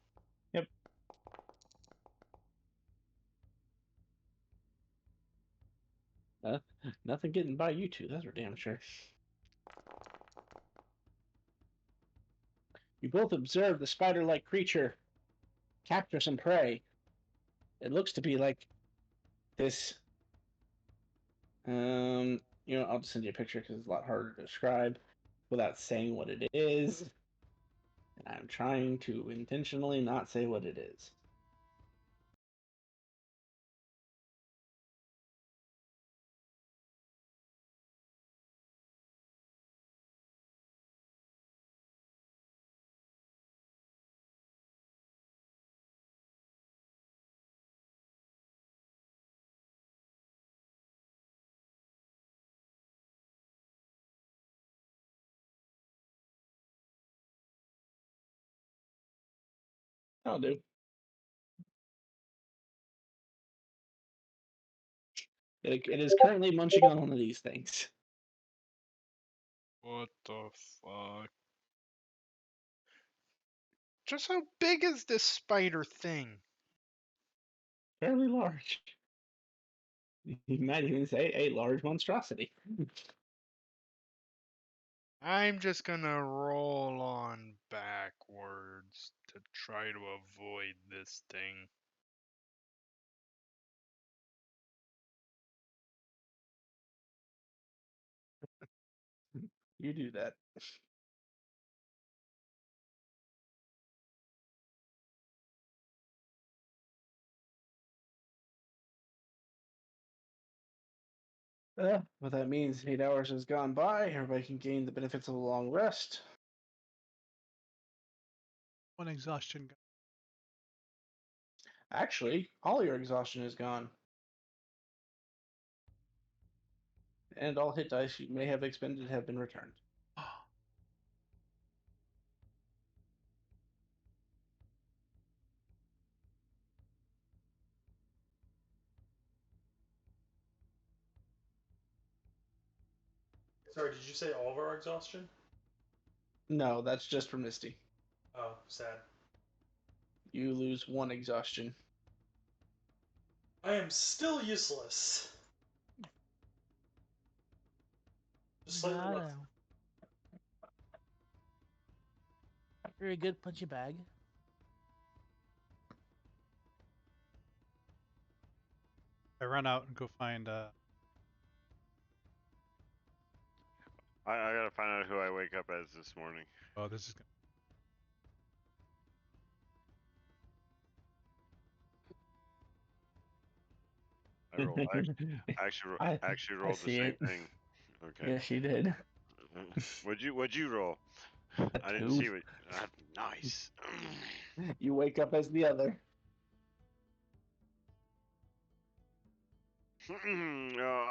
Yep. Nothing getting by you two, that's for damn sure. You both observe the spider-like creature capture some prey. It looks to be like this. I'll just send you a picture because it's a lot harder to describe without saying what it is. And I'm trying to intentionally not say what it is. I'll do. It is currently munching on one of these things. What the fuck? Just how big is this spider thing? Fairly large. You might even say a large monstrosity. I'm just gonna roll on backwards to try to avoid this thing. You do that. What that means, 8 hours has gone by. Everybody can gain the benefits of a long rest. One exhaustion. Actually, all your exhaustion is gone. And all hit dice you may have expended have been returned. Sorry, did you say all of our exhaustion? No, that's just for Misty. Oh, sad. You lose one exhaustion. I am still useless. Just slightly Got less. him. You're a good punching bag. I run out and go find. I gotta find out who I wake up as this morning. Oh, this is. I rolled. I actually I rolled the see same it. thing. Okay. Yes, you did. What'd you roll? A I didn't 2. see what. Nice. You wake up as the other. oh,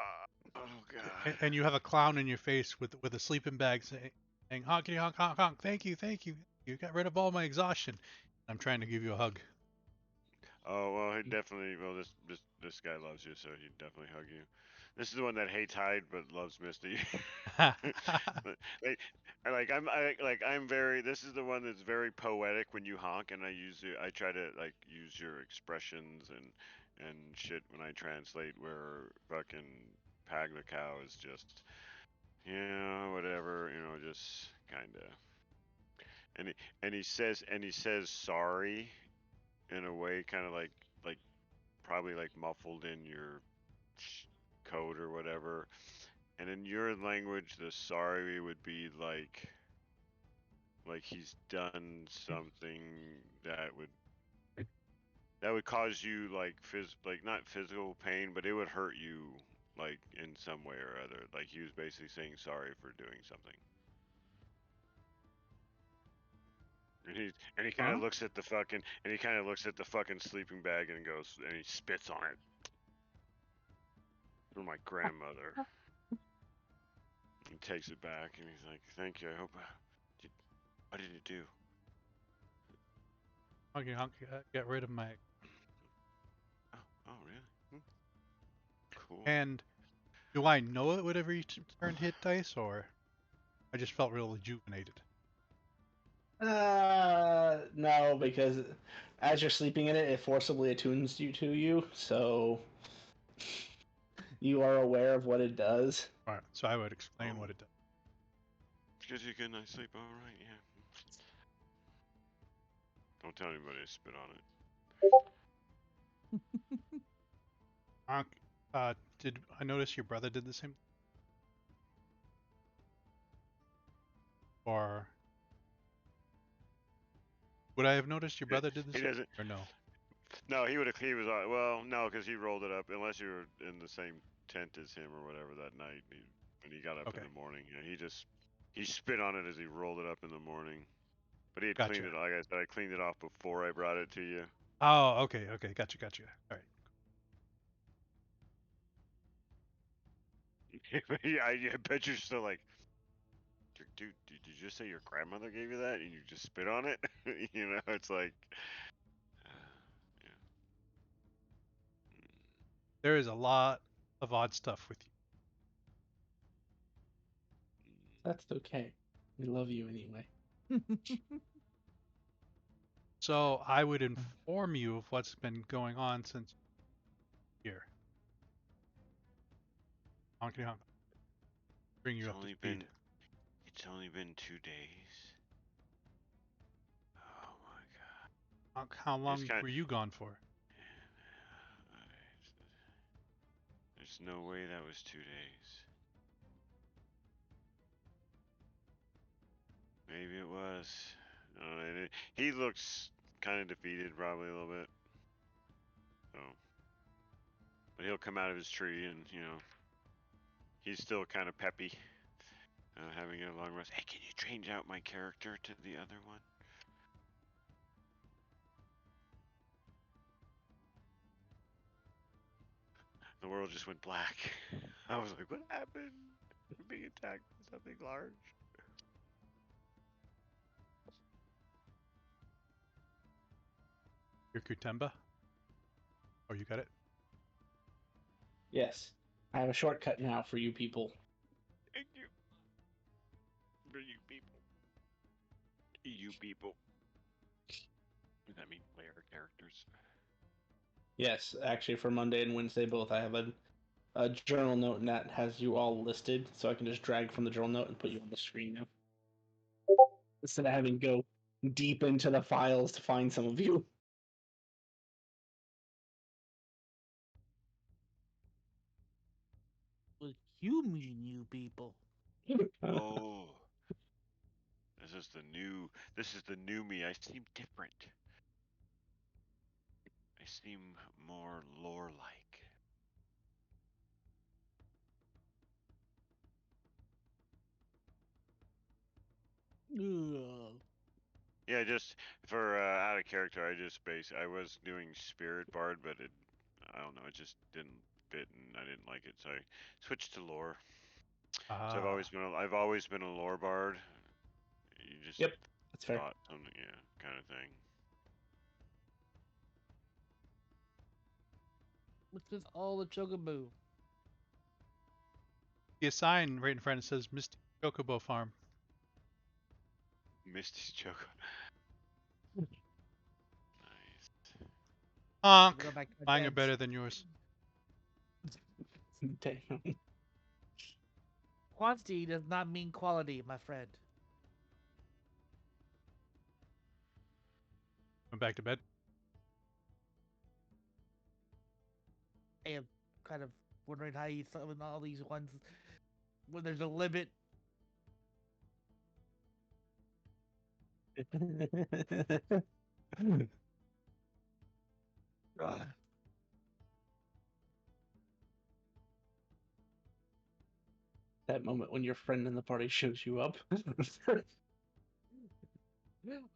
god. And you have a clown in your face with a sleeping bag saying honkity honk honk honk. Thank you, thank you. You got rid of all my exhaustion. I'm trying to give you a hug. Oh well, he definitely. Well, this guy loves you, so he'd definitely hug you. This is the one that hates Hyde but loves Misty. like, I'm very. This is the one that's very poetic when you honk, and I use it. I try to like use your expressions and shit when I translate. Where fucking Pag the cow is just, yeah, whatever, just kind of. And he says sorry in a way, kind of like probably like muffled in your code or whatever. And in your language, the sorry would be like he's done something that would cause you like not physical pain, but it would hurt you like in some way or other. Like he was basically saying sorry for doing something. And he kind of looks at the fucking sleeping bag and goes and he spits on it. For my grandmother. He takes it back and he's like, "Thank you. I hope. What did it do?" Honky honk, get rid of my. Oh, really? Cool. And do I know it would every turn hit dice, or I just felt real rejuvenated? No, because as you're sleeping in it, it forcibly attunes you to you, so you are aware of what it does. All right, so I would explain what it does. Gives you a good night's sleep. All right, yeah. Don't tell anybody I spit on it. Did I notice your brother did the same? Or would I have noticed your brother did the He same? doesn't. Or no? No, he would have. He was well, no, because he rolled it up. Unless you were in the same tent as him or whatever that night. When he got up Okay. in the morning, yeah, he spit on it as he rolled it up in the morning. But he had Gotcha. cleaned it. Like I said, I cleaned it off before I brought it to you. Oh, okay, gotcha. All right. Yeah, I bet you're still like, dude, did you just say your grandmother gave you that and you just spit on it? You know, it's like, yeah. There is a lot of odd stuff with you. That's okay. We love you anyway. So I would inform you of what's been going on since here. Honky honk. Bring you up to speed. It's only been 2 days. Oh my god. Honk, how long were you gone for? There's no way that was 2 days. Maybe it was. He looks kind of defeated, probably a little bit. So, but he'll come out of his tree, and he's still kind of peppy, having a long rest. Hey, can you change out my character to the other one? The world just went black. I was like, what happened? We're being attacked by something large. Your Kutemba? Oh, you got it? Yes. I have a shortcut now for you people. Thank you. For you people. You people. Does that mean player characters? Yes, actually, for Monday and Wednesday both, I have a journal note, and that has you all listed, so I can just drag from the journal note and put you on the screen now. Instead of having to go deep into the files to find some of you. What you mean, you people? Oh. This is the new me. I seem different. I seem more lore-like. Ugh. Yeah, just for out of character, I was doing Spirit Bard, but I don't know, it just didn't fit, and I didn't like it, so I switched to lore. So I've always been a lore bard. You just Yep, that's fair. thought something, yeah, kind of thing. What's with all the chugaboo? See a sign right in front that says Misty Chocobo Farm. Misty's joke. Nice. Honk! Go back to my Mine are tent. better than yours. Damn. Quantity does not mean quality, my friend. Went back to bed. I am kind of wondering how you summon all these ones when there's a limit. That moment when your friend in the party shows you up.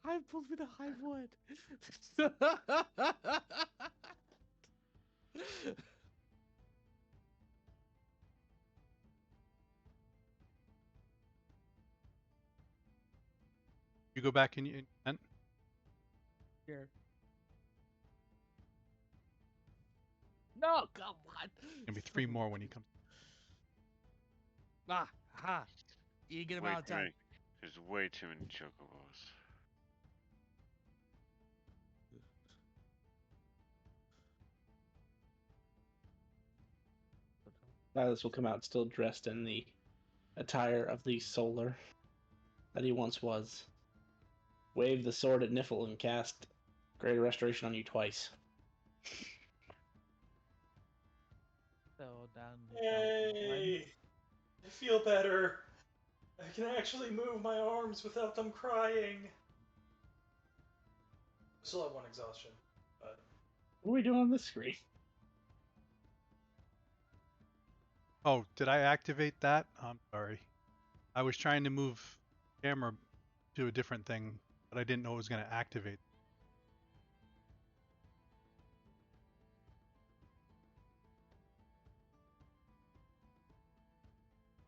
I pulled me the hive wood. You go back in your tent. Here. No, come on. Gonna be 3 more when he comes. Ah, ha. You get him Way out of too time. many. There's way too many chocobos. Silas will come out still dressed in the attire of the solar that he once was. Wave the sword at Niffle and cast Greater Restoration on you twice. So down. Yay! I feel better. I can actually move my arms without them crying. Still have one exhaustion, but What are we doing on this screen? Oh, did I activate that? I'm sorry. I was trying to move camera to a different thing, but I didn't know it was going to activate.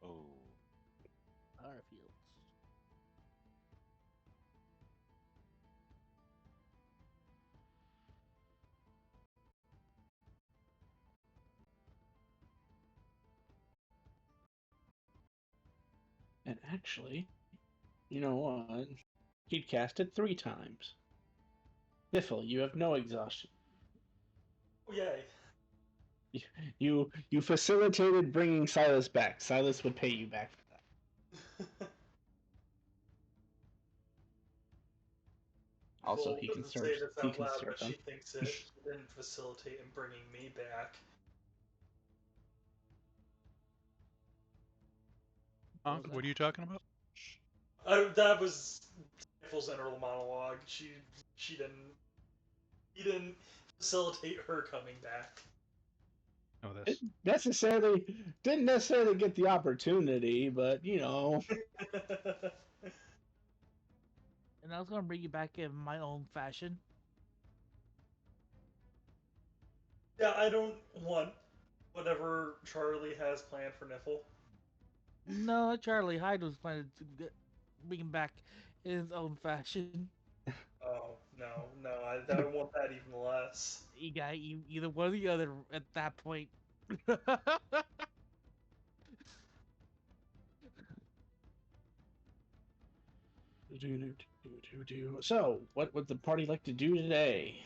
Oh. Our fields. And actually, you know what? He'd cast it 3 times. Niffle, you have no exhaustion. oh yay! You facilitated bringing Silas back. Silas would pay you back for that. Also, Nicole he doesn't conserves. say this He out loud, but conserves she them. thinks it he didn't facilitate in bringing me back. Huh? What are you talking about? That was Niffle's inner monologue. She didn't. He didn't facilitate her coming back. Oh, this. Didn't necessarily get the opportunity, but you know. And I was gonna bring you back in my own fashion. Yeah, I don't want whatever Charlie has planned for Niffle. No, Charlie Hyde was planning to bring him back in his own fashion. Oh no, I want that even less. You got you either one or the other at that point. So, what would the party like to do today?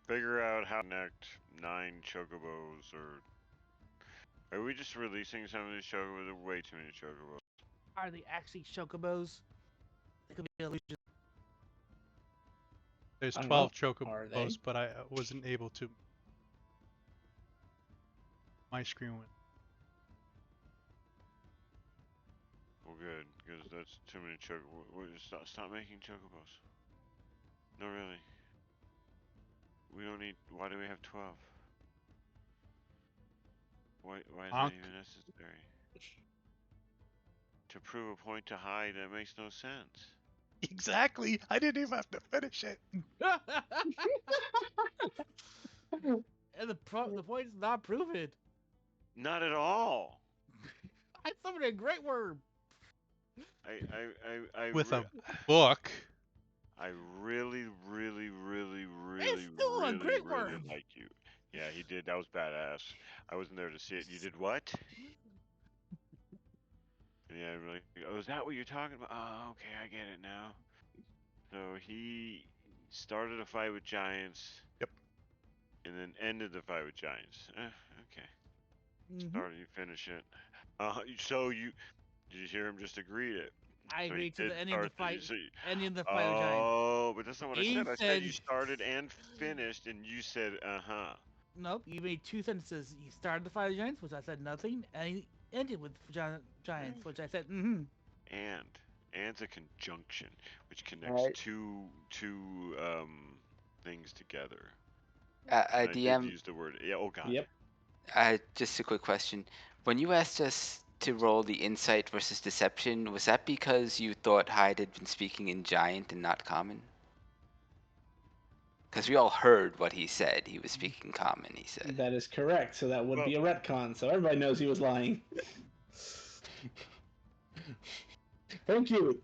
Figure out how to connect 9 chocobos, or are we just releasing some of these chocobos? There are way too many chocobos. Are they actually chocobos? They could be illusions. There's I don't know. 12 Are they? chocobos, but I wasn't able to. My screen went. Well, good, because that's too many chocobos. Stop making chocobos. No, really. We don't need. Why do we have 12? Why is Honk. that even necessary? To prove a point to hide, that makes no sense. Exactly. I didn't even have to finish it. And the point is not proven. Not at all. I summoned a great worm. With a book. I really, really, really, It's really, still a really, great really worm. like you. Yeah, he did. That was badass. I wasn't there to see it. You did what? And yeah, I'm like, oh, is that what you're talking about? Oh, okay, I get it now. So he started a fight with giants. Yep. And then ended the fight with giants. Okay. Mm-hmm. Start you finish it. So did you hear him just agree it? I So he agreed to did the ending of the start fight. so Ending of the fight with giants. oh, but that's not what I He said. I said said, you started and finished, and you said, uh-huh. nope, you made 2 sentences. He started the fight with giants, which I said nothing, and he ended with giants, which I said, mm-hmm. And's a conjunction, which connects Alright. two things together. I And I did DM. use the word. Yeah. Oh God. Yep. Just a quick question. When you asked us to roll the insight versus deception, was that because you thought Hyde had been speaking in giant and not common? Because we all heard what he said. He was speaking common, he said. That is correct. So that would Well- be a retcon. So everybody knows he was lying. Thank you.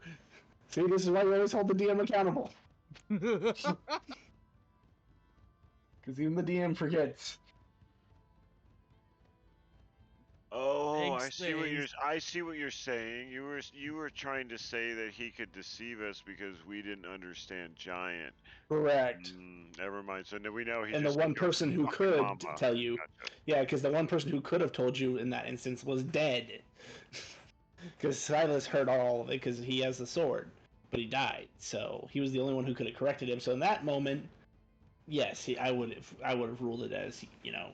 See, this is why we always hold the DM accountable. Because even the DM forgets. Oh, I Explains. see what you're saying. You were trying to say that he could deceive us because we didn't understand giant. Correct. Never mind. So now we know he's And the just one person who fucking could mama. tell you, Gotcha. yeah, because the one person who could have told you in that instance was dead. Because Silas heard all of it because he has the sword, but he died. So he was the only one who could have corrected him. So in that moment, yes, I would have ruled it as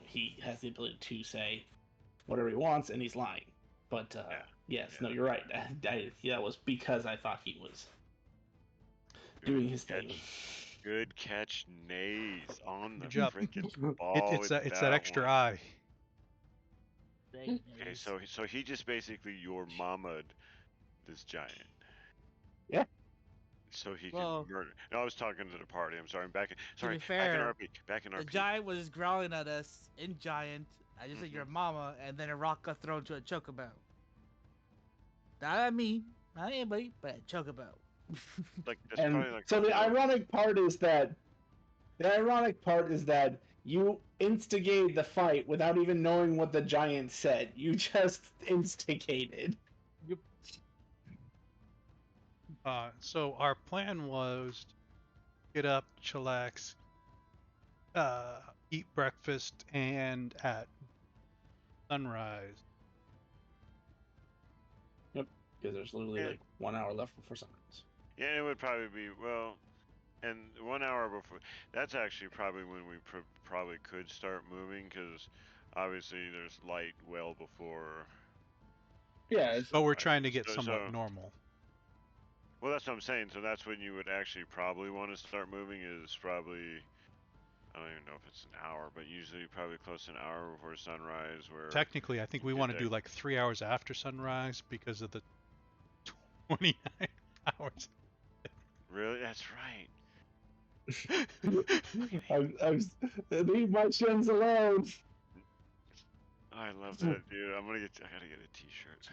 he has the ability to say whatever he wants and he's lying. But yes, Yeah. no, you're right. That was because I thought he was doing his thing. Good catch, Nays on the Good job. freaking ball. It's with that extra one. eye. Dang, Okay, Ace. so he just basically your mama'd this giant. Yeah. So he Well- can murder. No, I was talking to the party. I'm sorry. I'm back. To be Back in fair, RP. Back in the RP. giant was growling at us in giant. I just said your mama, and then a rock got thrown to a chocobo. Not at me, not anybody, but a chocobo. Like that's And probably like so the no- ironic part is that you instigate the fight without even knowing what the giant said. You just instigated. So our plan was to get up, chillax, eat breakfast, and at sunrise. Yep. Because there's literally Yeah. like 1 hour left before sunrise. Yeah, it would probably be well, and 1 hour before. That's actually probably when we probably could start moving because obviously there's light well before. Yeah, But we're sunrise. trying to get So- somewhat so- normal. Well, that's what I'm saying. So that's when you would actually probably want to start moving. Is probably I don't even know if it's an hour, but usually probably close to an hour before sunrise. Where Technically, I think we get want to there. do like 3 hours after sunrise because of the 29 hours. Really, that's right. Leave my shins alone. I love that, dude. I gotta get a T-shirt.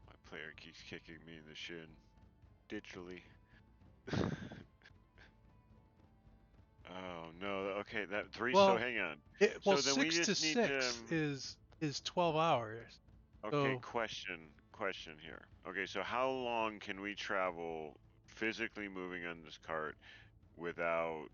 My player keeps kicking me in the shin, digitally. Oh no. Okay, that three. So Well, hang on. Well, So then we 6 to just need to. 6 is 12 hours. Okay, So question here. Okay, so how long can we travel physically moving on this cart without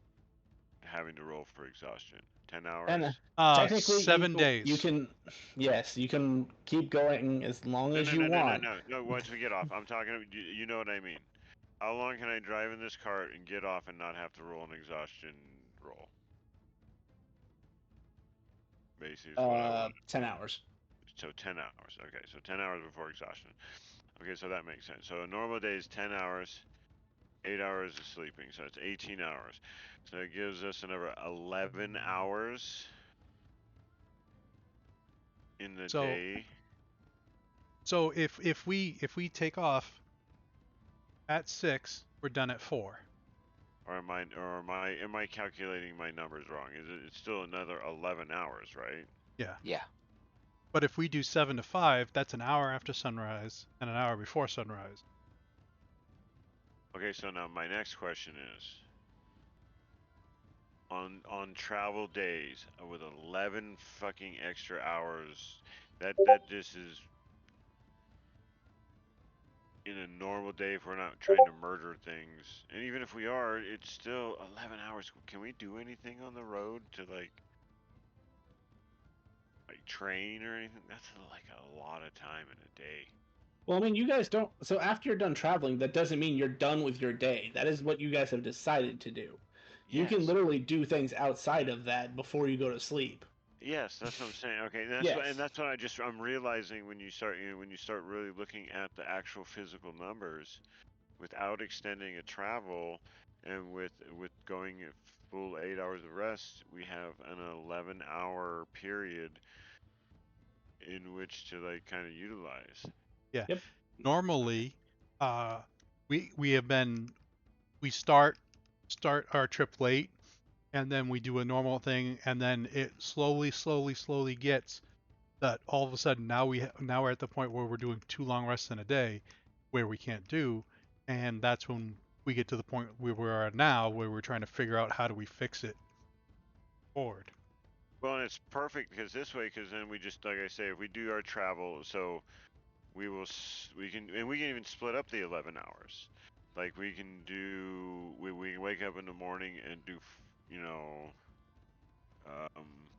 having to roll for exhaustion? 10 hours? And technically, 7 days. You can, yes, you can keep going as long as you want. No. Once we get off, I'm talking. You know what I mean. How long can I drive in this cart and get off and not have to roll an exhaustion roll? Basically, is what I want. 10 hours. So 10 hours. Okay, so 10 hours before exhaustion. Okay, so that makes sense. So a normal day is 10 hours, 8 hours of sleeping, so it's 18 hours. So it gives us another 11 hours in the So- day. So if we take off at 6, we're done at 4. Or am I calculating my numbers wrong? It's still another 11 hours, right? Yeah. But if we do 7 to 5, that's an hour after sunrise and an hour before sunrise. Okay, so now my next question is on travel days with 11 fucking extra hours, that just is in a normal day if we're not trying to murder things. And even if we are, it's still 11 hours. Can we do anything on the road to like train or anything? That's like a lot of time in a day. Well, I mean, you guys don't. So after you're done traveling, that doesn't mean you're done with your day. That is what you guys have decided to do. You can Yes. literally do things outside of that before you go to sleep. Yes, that's what I'm saying. Okay, Yes. that's what I'm realizing when you start when you start really looking at the actual physical numbers, without extending a travel, and with going a full 8 hours of rest, we have an 11-hour period in which to like kind of utilize. Yeah. Yep. Normally, uh, we have been we start our trip late, and then we do a normal thing, and then it slowly gets that all of a sudden now we're at the point where we're doing 2 long rests in a day, where we can't do, and that's when we get to the point where we are now, where we're trying to figure out how do we fix it forward. Well, and it's perfect because this way, because then we just like I say, if we do our travel, so we can and we can even split up the 11 hours. Like we can do we can wake up in the morning and do you know um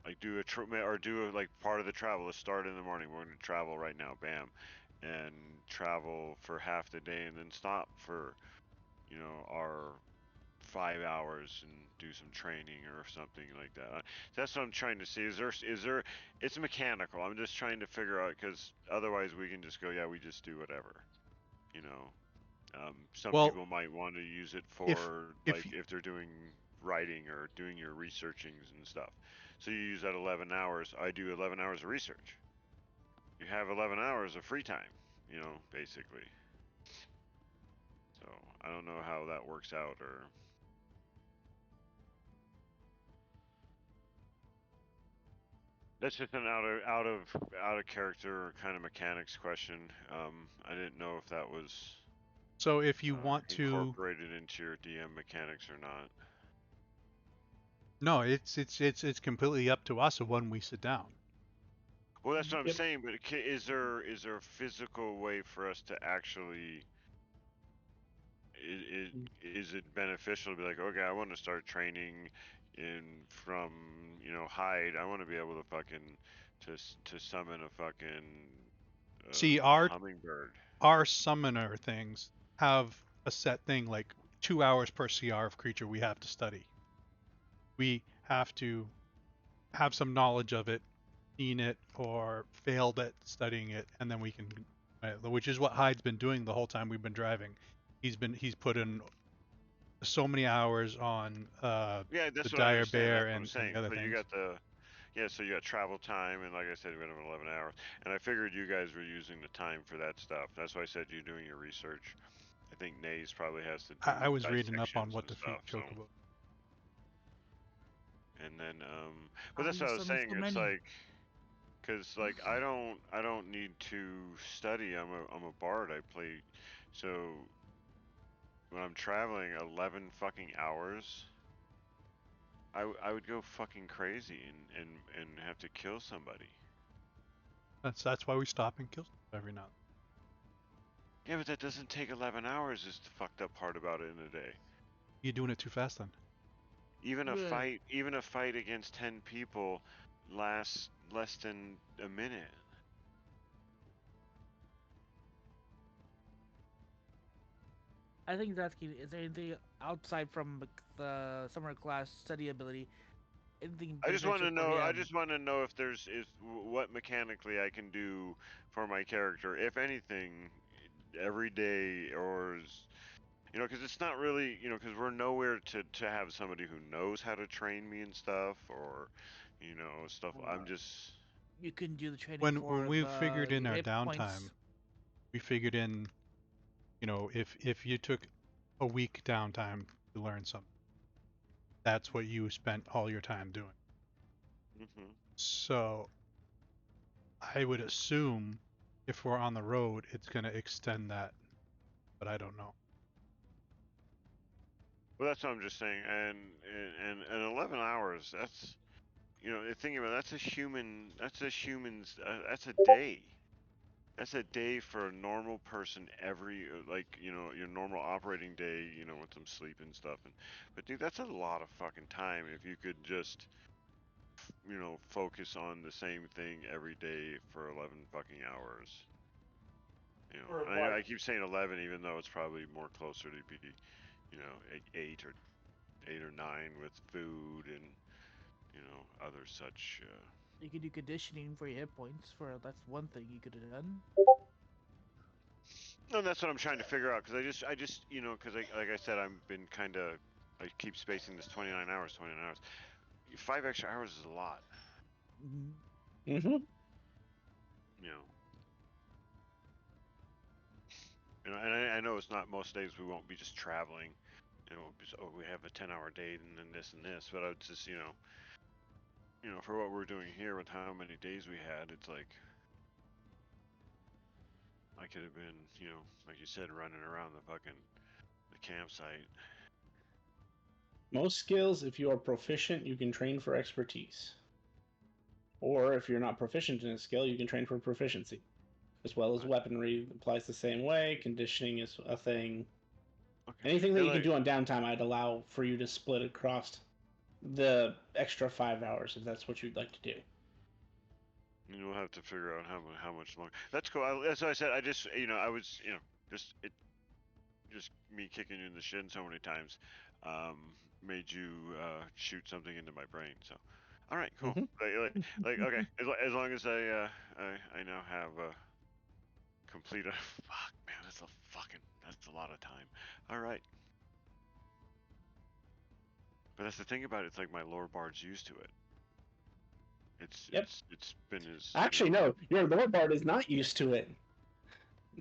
like do a or do a, like part of the travel. Let's start in the morning. We're going to travel right now, bam, and travel for half the day, and then stop for our 5 hours and do some training or something like that. That's what I'm trying to see. Is there? It's mechanical. I'm just trying to figure out because otherwise we can just go, yeah, we just do whatever. You know, some Well, people might want to use it if for if like if they're doing writing or doing your researchings and stuff. So you use that 11 hours. I do 11 hours of research. You have 11 hours of free time. Basically. So I don't know how that works out or that's just an out of character kind of mechanics question. I didn't know if that was so if you want to, incorporated into your DM mechanics or not. no, it's completely up to us when we sit down. Well, that's what I'm Yep. saying. But is there a physical way for us to actually? Is it beneficial to be like, okay, I want to start training in from hide. I want to be able to fucking to summon a fucking See, hummingbird. our summoner things have a set thing, like 2 hours per CR of creature we have to study. We have to have some knowledge of it, seen it, or failed at studying it, and then we can, which is what Hyde's been doing the whole time we've been driving. He's put in so many hours on Yeah, the that's what I dire understand. bear That's what I'm and the saying. other So you things. got so you got travel time, and like I said, we have 11 hours. And I figured you guys were using the time for that stuff. That's why I said you're doing your research. I think Nays probably has to I do was reading up on dissections what and to feed stuff. So, Chocobo. and then, but How that's you what I was summon saying. so It's many? like, cause like I don't need to study. I'm a bard. I play, so when I'm traveling 11 fucking hours, I would go fucking crazy and have to kill somebody. That's why we stop and kill stuff every now. Yeah, but that doesn't take 11 hours is the fucked up part about it in a day. You're doing it too fast then. Ugh. Even a fight against 10 people lasts less than a minute. I think that's key. Is there anything outside from the summer class study ability? Anything beneficial for I him? just want to know if there's is what mechanically I can do for my character, if anything, every day because it's not really, because we're nowhere to have somebody who knows how to train me and stuff or stuff. I'm Or just you can do the training When for we figured in your our hit downtime, points. we figured in, if you took a week downtime to learn something, that's what you spent all your time doing. hmm So I would assume if we're on the road, it's going to extend that, but I don't know. well, that's what I'm just saying. And 11 hours, that's thinking about that's a day. That's a day for a normal person every like your normal operating day, with some sleep and stuff. But dude, that's a lot of fucking time if you could just focus on the same thing every day for 11 fucking hours. Or I like keep saying 11 even though it's probably more closer to be, eight or nine with food and other such. You could do conditioning for your hit points. For that's one thing you could have done. No, that's what I'm trying to figure out because I just because like I said I've been kind of I keep spacing this 29 hours 29 hours. 5 extra hours is a lot. Mhm. Mm-hmm. you know. And I know it's not most days we won't be just traveling. You know, oh, we have a 10-hour date and then this and this. But I would just, for what we're doing here with how many days we had, it's like I could have been, like you said, running around the campsite. Most skills, if you are proficient, you can train for expertise. Or if you're not proficient in a skill, you can train for proficiency. As well as Right. weaponry applies the same way. Conditioning is a thing. Okay. Anything that And you can like, do on downtime, I'd allow for you to split across the extra 5 hours if that's what you'd like to do. we'll have to figure out how much longer. That's cool. That's what I said. I just, I was, just just me kicking you in the shin so many times, made you shoot something into my brain. So, all right, cool. Mhm. Okay, as long as I now have complete. Fuck, man, that's a lot of time. All right, but that's the thing about it. It's like my lore bard's used to it. It's Yep. it's been his. Actually, no, your lore bard is not used to it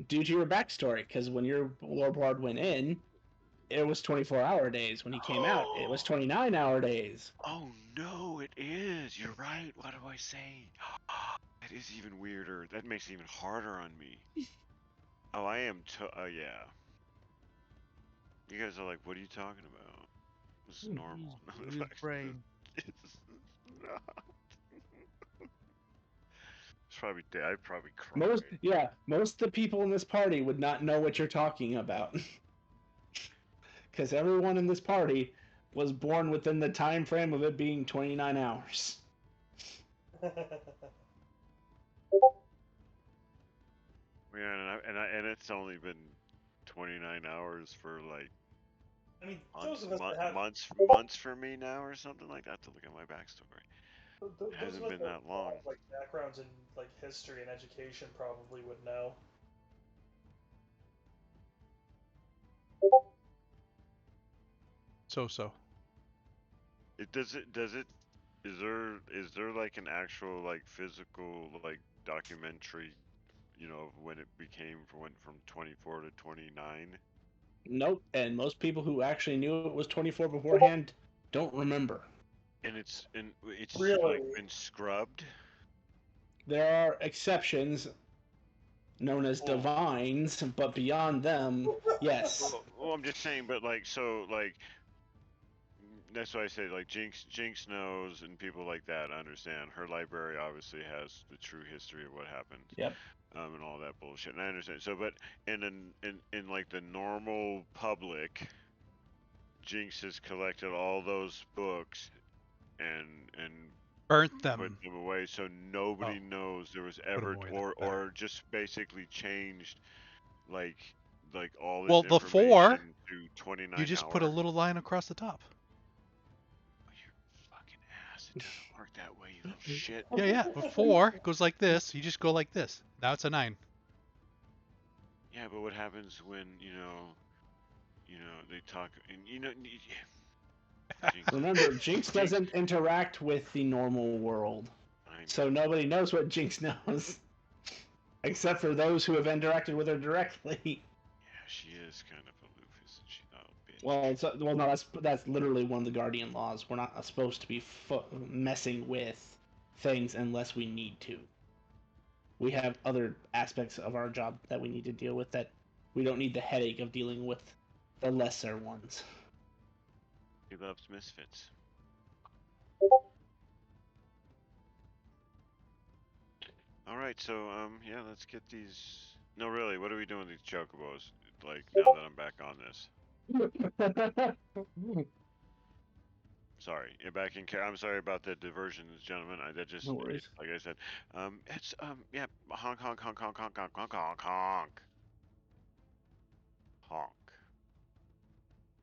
due to your backstory. Because when your lore bard went in, it was 24-hour days. When he came out, it was 29-hour days. Oh no, it is. You're right. What do I say? That is even weirder. That makes it even harder on me. Oh, I am. Yeah. You guys are like, what are you talking about? This is normal. Use his brain. It's not. It's probably dead. I'd probably cry. Most of the people in this party would not know what you're talking about. Because everyone in this party was born within the time frame of it being 29 hours. Yeah, and it's only been 29 hours for like I mean, those of us that have months for me now or something like that to look at my backstory. It those of hasn't us been that that long. have like backgrounds in like history and education probably would know. So. Does it is there like an actual like physical like documentary, of when it went from 24 to 29? Nope, and most people who actually knew it was 24 beforehand don't remember. And it's like Really? been scrubbed. There are exceptions known as Well, divines, but beyond them, yes. I'm just saying, but like so like that's why I say like Jinx knows and people like that understand. Her library obviously has the true history of what happened, Yep. and all that bullshit. And I understand. So, but in like the normal public, Jinx has collected all those books and Burnt put them. them away, so nobody knows there was Put 'em ever away or that bad. or just basically changed like all this Well, the 4, information to you 29 just put a hour. little line across the top. You fucking ass! It doesn't work that way, you little shit. Yeah. But 4 goes like this. You just go like this. Now it's a 9. Yeah, but what happens when they talk and Jinx Remember, Jinx Jinx. doesn't interact with the normal world, I so know. nobody knows what Jinx knows, except for those who have interacted with her directly. Yeah, she is kind of aloof, isn't she? Oh, Well, bitch. no, that's literally one of the Guardian laws. We're not supposed to be messing with things unless we need to. We have other aspects of our job that we need to deal with that we don't need the headache of dealing with the lesser ones. He loves misfits. All right, so yeah, let's get these. No, really, what are we doing with these chocobos? Like now that I'm back on this. Sorry, back in. I'm sorry about the diversions, gentlemen. That No worries. like I said, it's yeah, honk honk honk honk honk honk honk honk honk honk. Honk.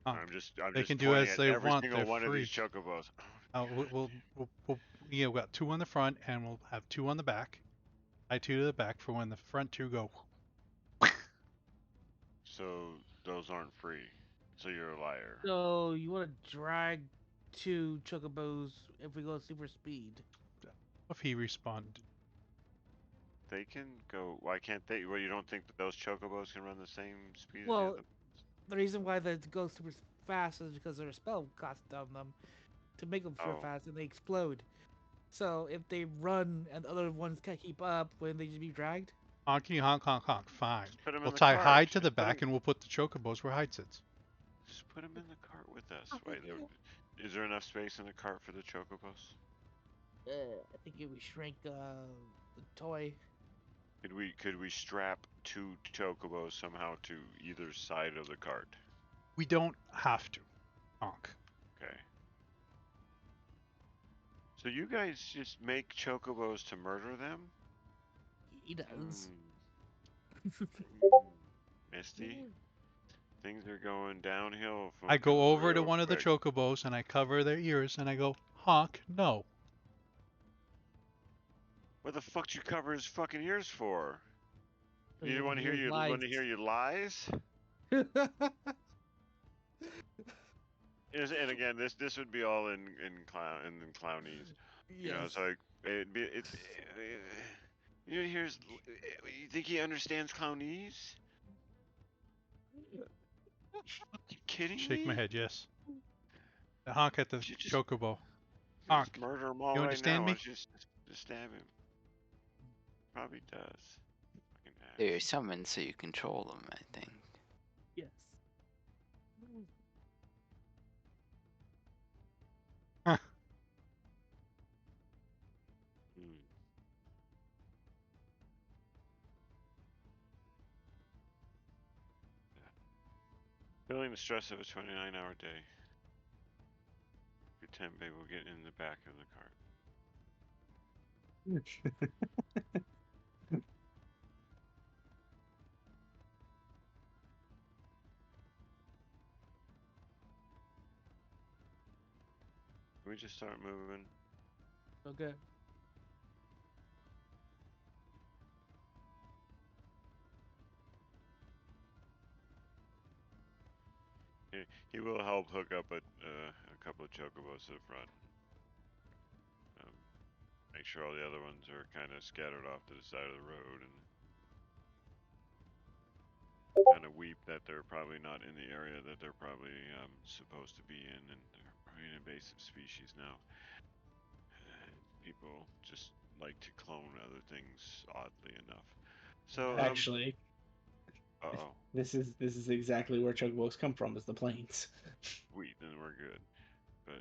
I'm They just can do pointing as at they every want. single They're one of these free. chocobos. We've got 2 on the front, and we'll have 2 on the back. I 2 to the back for when the front 2 go. So those aren't free. So you're a liar. So you want to drag 2 chocobos if we go super speed? If he responded, They can go. Why can't they? Well, you don't think that those chocobos can run the same speed as the Well, other? the reason why they go super fast is because there's a spell cost on them to make them super Oh, fast, and they explode. So if they run and the other ones can't keep up, wouldn't they just be dragged? Honky honk honk honk. Fine. just put him We'll in the tie cart. Hyde to the back and we'll put the chocobos where Hyde sits. Just put him in the cart with us. Wait, is there enough space in the cart for the chocobos? I think if we shrink the toy. Could we strap 2 chocobos somehow to either side of the cart? We don't have to. Honk. Okay. So you guys just make chocobos to murder them? He does. Misty, things are going downhill from I go over to real one of the quick. chocobos and I cover their ears and I go, honk, no. What the fuck you cover his fucking ears for? So You you want to hear your lies. want to hear your lies? And again, this would be all in clownese. You know, Yes. it's like you here's you think he understands clownese? You kidding Shake my me? head, yes. I honk at the You should just, chocobo. you could just Honk. murder them all You right understand now. Why me? don't you just stab him? Probably does. Fucking They're ass. summoned so you control them, I think. Yes. Huh. Hmm. Feeling the stress of a 29-hour day. Tempe will get in the back of the cart. Can we just start moving? Okay. He will help hook up a couple of chocobos to the front. Make sure all the other ones are kind of scattered off to the side of the road and kind of weep that they're probably not in the area that they're probably supposed to be in, and they're probably an invasive species now. People just like to clone other things, oddly enough. So, Actually, uh-oh, this is exactly where chocobos come from, is the plains. sweet, then we're good. But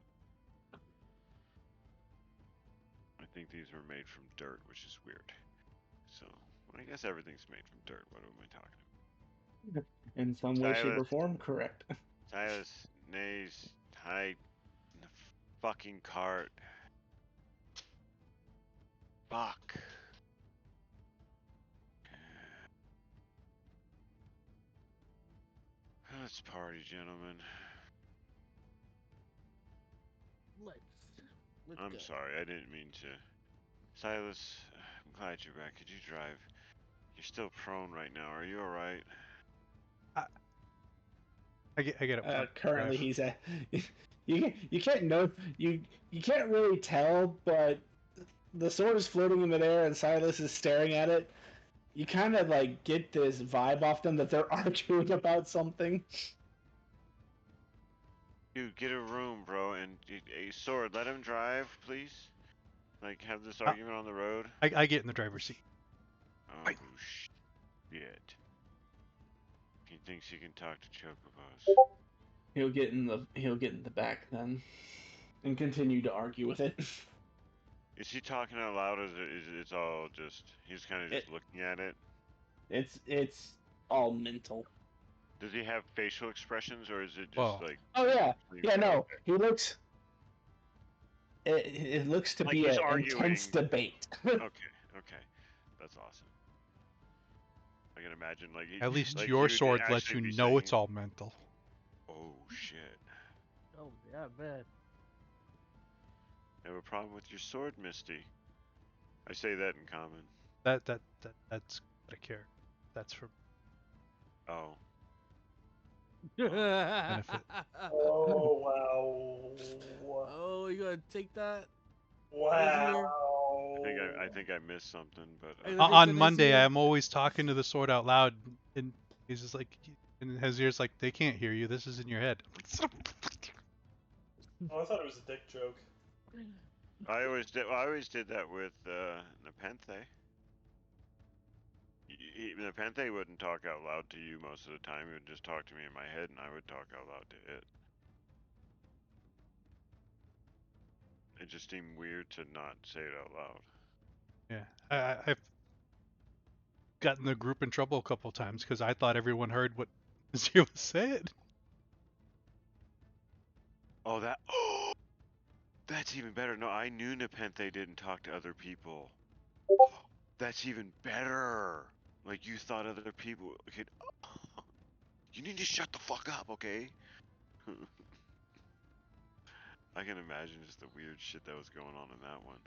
I think these were made from dirt, which is weird. So, well, I guess everything's made from dirt. What am I talking about? In some way, shape, or form, correct. Silas, Nays, hide in the fucking cart. Fuck. Let's party, gentlemen. Let's I'm go. sorry, I didn't mean to. Silas, I'm glad you're back. Could you drive? You're still prone right now. Are you alright? I get it. Currently, Drive. he's at. You can't know you can't really tell, but the sword is floating in midair and Silas is staring at it. You kind of like get this vibe off them that they're arguing about something. Dude, get a room, bro, and a sword. Let him drive, please. Like, have this Uh, argument on the road. I get in the driver's seat. Oh, shit. He thinks he can talk to chocobos. He'll get in the back then, and continue to argue with it. Is he talking out loud, or is it's all just, he's kind of it just looking at it? it's all mental. Does he have facial expressions, or is it just Well, like... Oh yeah, yeah. No, Okay. he looks. It looks to Like be he's an arguing. intense debate. Okay. That's awesome. I can imagine, like, at least like your he would sword lets actually you be know saying, it's all mental. oh, shit. Oh yeah, man. I have a problem with your sword, Misty. I say that in common. That's I care. That's for Oh. benefit. Oh wow. Oh, you gonna take that? easier. Wow. I think I missed something, but I would make On that Monday, easier. I'm always talking to the sword out loud, and he's just like, and his ears like, they can't hear you. This is in your head. Oh, I thought it was a dick joke. I always did that with Nepenthe. Nepenthe wouldn't talk out loud to you most of the time. He would just talk to me in my head, and I would talk out loud to it. It just seemed weird to not say it out loud. Yeah, I've gotten the group in trouble a couple times because I thought everyone heard what Zero was saying. Oh, that. Oh, that's even better. No, I knew Nepenthe didn't talk to other people. That's even better. Like you thought other people could. You need to shut the fuck up, okay? I can imagine just the weird shit that was going on in that one.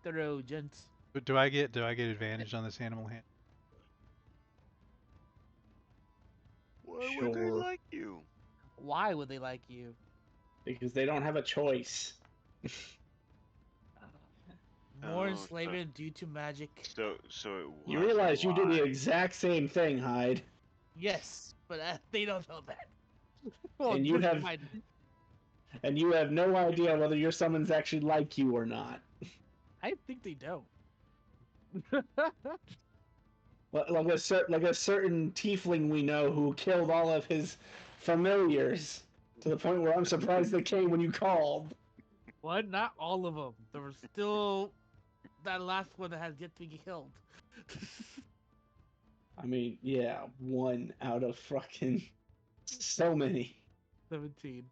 Thorough, gents. But do I get advantage on this animal hand? Why would they Sure, like you? Why would they like you? because they don't have a choice. More Oh, enslavement due to magic. so it You was a realize you did the lie. exact same thing, Hyde, Yes, but they don't know that. Well, and you just have Hyde. and you have no idea whether your summons actually like you or not. I think they don't. Like a certain tiefling we know who killed all of his familiars to the point where I'm surprised they came when you called. What? Not all of them. There was still that last one that has yet to be killed. I mean, yeah, one out of fucking so many. 17.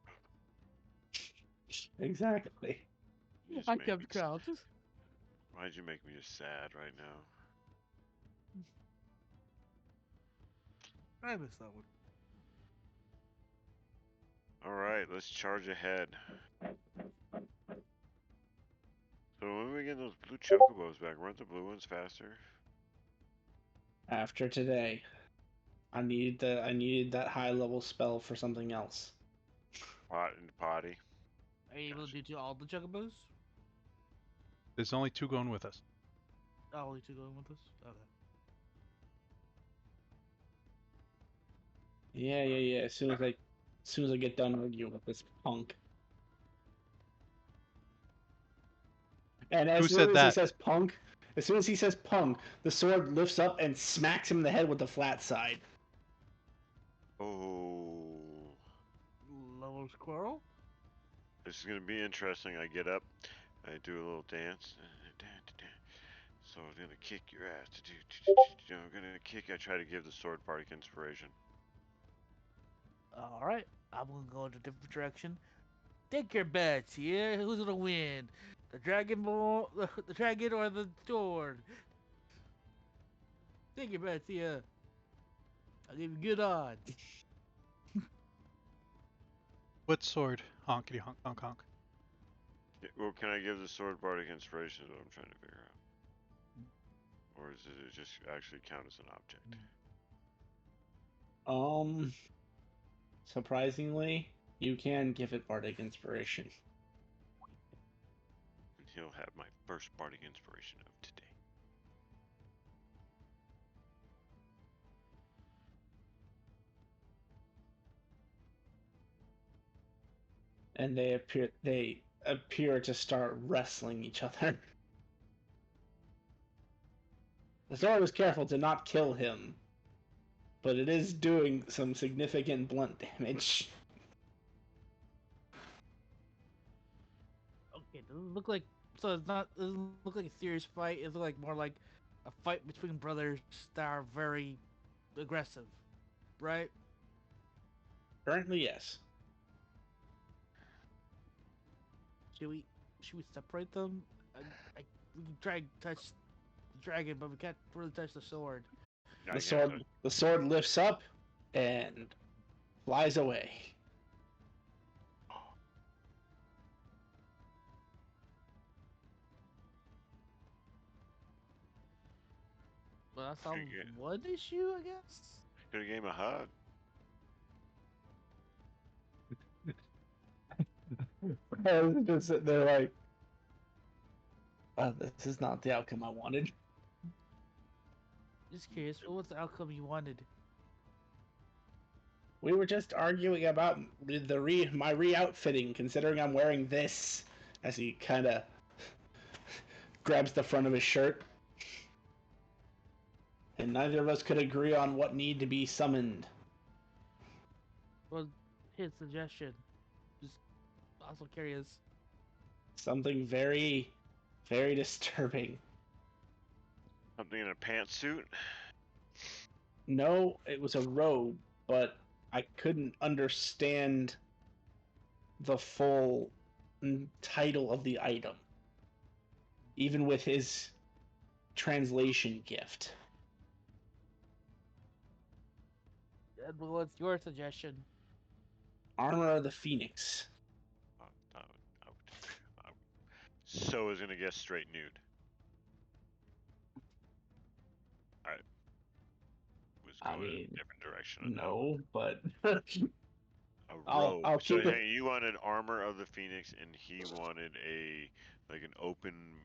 Exactly. You just I make me kept count. Why'd you make me just sad right now? I missed that one. Alright, let's charge ahead. So when we get those blue chocobos back, weren't the blue ones faster? After today, I needed that high level spell for something else. Pot and potty. Are you able to do to all the chocobos? There's only two going with us. Oh, only two going with us? Okay. Yeah. As soon as I get done arguing with this punk. And Who as soon said as he that? says punk, the sword lifts up and smacks him in the head with the flat side. Oh. Level squirrel? This is gonna be interesting. I get up, I do a little dance. So I'm gonna kick your ass. I'm gonna kick. I try to give the sword bardic inspiration. Alright, I'm gonna go in a different direction. Take your bets here. Who's gonna win? The dragon ball, the dragon or the sword? Take your bets here. I'll give you good odds. What sword? Honkity honk honk honk. Well, can I give the sword bardic inspiration? Is what I'm trying to figure out. Or does it just actually count as an object? Surprisingly, you can give it bardic inspiration. And he'll have my first bardic inspiration of today. And they appear to start wrestling each other. The sword was careful to not kill him, but it is doing some significant blunt damage. Okay, doesn't look like so. It's not. It doesn't look like a serious fight. It looks like more like a fight between brothers that are very aggressive, right? Currently, yes. Should we should we separate them? We can try and touch the dragon, but we can't really touch the sword. I can't touch. The sword lifts up and flies away. Well, that solves Should one issue, I guess. have gave him a hug. I was just sitting there like, this is not the outcome I wanted. Just curious, what was the outcome you wanted? We were just arguing about my re-outfitting, considering I'm wearing this. As he kind of grabs the front of his shirt, and neither of us could agree on what need to be summoned. Well, his suggestion. Just also curious. Something very, very disturbing. Something in a pantsuit? No, it was a robe, but I couldn't understand the full title of the item, even with his translation gift. What's your suggestion? Armor of the Phoenix. So is gonna guess straight nude. Alright. Was going in a different direction on no, but that. A robe. I'll So keep it. hey, you wanted armor of the Phoenix, and he wanted like an open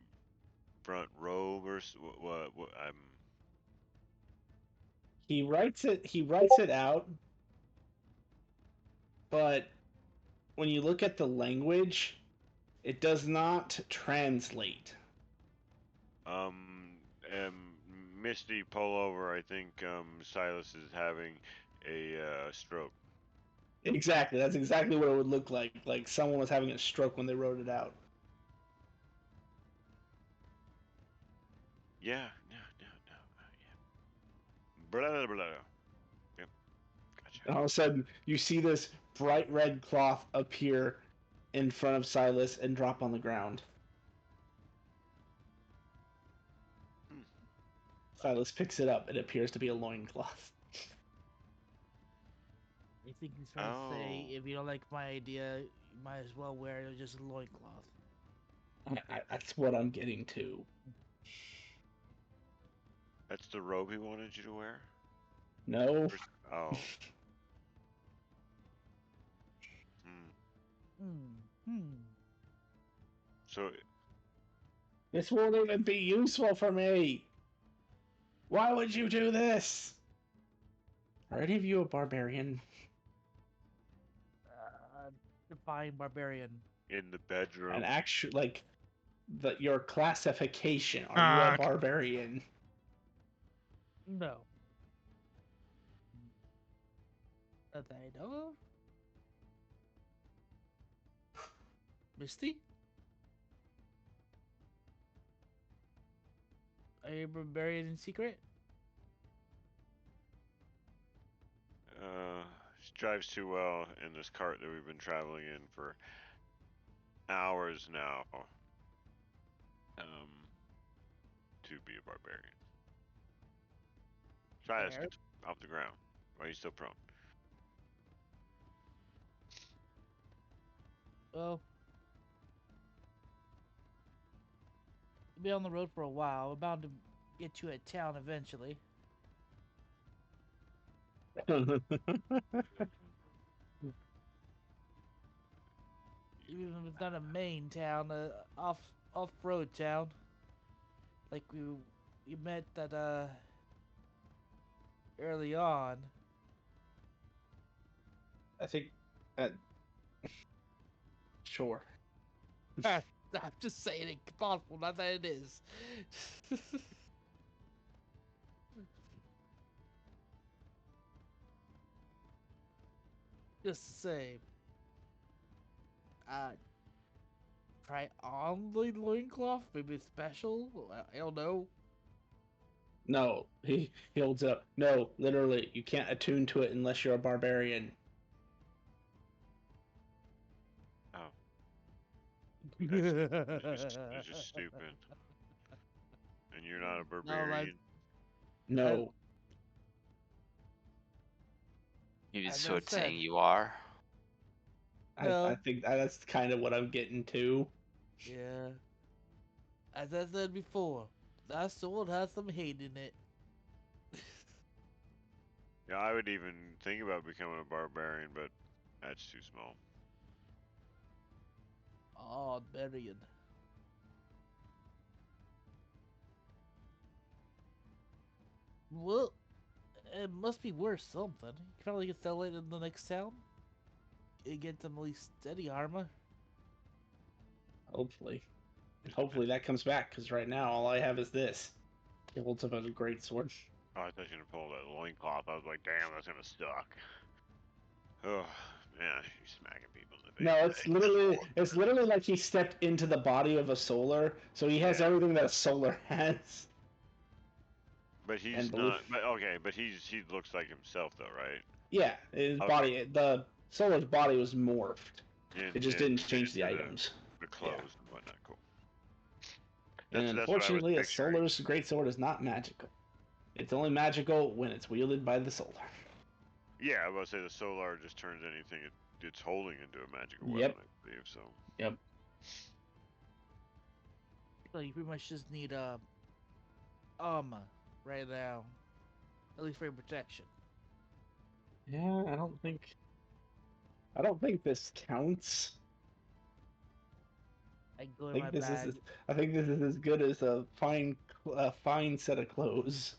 front robe or what? He writes it out, but when you look at the language, it does not translate. Misty, pull over. I think Silas is having a stroke. Exactly. That's exactly what it would look like. Like someone was having a stroke when they wrote it out. Yeah. Blah, blah, blah. Yep. Gotcha. And all of a sudden, you see this bright red cloth appear in front of Silas and drop on the ground. Silas picks it up. It appears to be a loincloth. I think he's trying to say, if you don't like my idea, you might as well wear just a loincloth. That's what I'm getting to. That's the robe he wanted you to wear? No. Oh. So this won't even be useful for me. Why would you do this? Are any of you a barbarian? Define barbarian. In the bedroom. And actually, like, your classification. Are you a barbarian? No. That I know of. Misty? Are you a barbarian in secret? She drives too well in this cart that we've been traveling in for hours now. To be a barbarian. Silas, get off the ground. Why are you still prone? Well, you'll be on the road for a while. We're bound to get you a town eventually. Even if it's not a main town, off-road town. Like we met that early on. I think sure. I'm just saying it's possible, not that it is. Just the same. Try on the loincloth, maybe it's special. I don't know. No, he holds up. No, literally, you can't attune to it unless you're a barbarian. Oh. It's just stupid. And you're not a barbarian? No. Maybe it's sort of saying you are. I think that's kind of what I'm getting to. Yeah. As I said before, that sword has some hate in it. Yeah, I would even think about becoming a barbarian, but that's too small. Oh, Marion. Well, it must be worth something. You can probably get sell it in the next town. And get some at least steady armor. Hopefully. And hopefully that comes back, because right now all I have is this. The ultimate great sword. Oh, I thought you were gonna pull that loincloth. I was like, damn, that's gonna suck. Oh man, you smacking people in the face. No, with that. it's literally like he stepped into the body of a solar, so he has Yeah. everything that a solar has. But he's And believe not. But okay, but he looks like himself though, right? yeah, his Okay. body the solar's body was morphed. In, It just in, didn't change the into items. the clothes and whatnot. Cool. And That's what I was unfortunately, a picturing. solar's great sword is not magical. It's only magical when it's wielded by the solar. Yeah, I was gonna say the solar just turns anything it's holding into a magical Yep. weapon, I believe. So. Yep. So you pretty much just need armor right now. At least for your protection. Yeah, I don't think this counts. I go I in my think this bag. is I think this is as good as a fine set of clothes.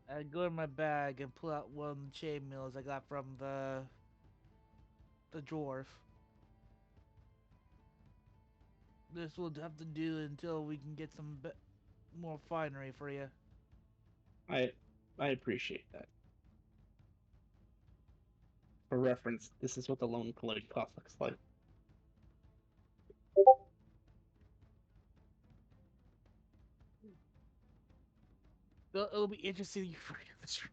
I go in my bag and pull out one of the chain mills I got from the dwarf. This will have to do until we can get some more finery for you. I appreciate that. For reference, this is what the lone loincloth looks like. It'll be interesting for you to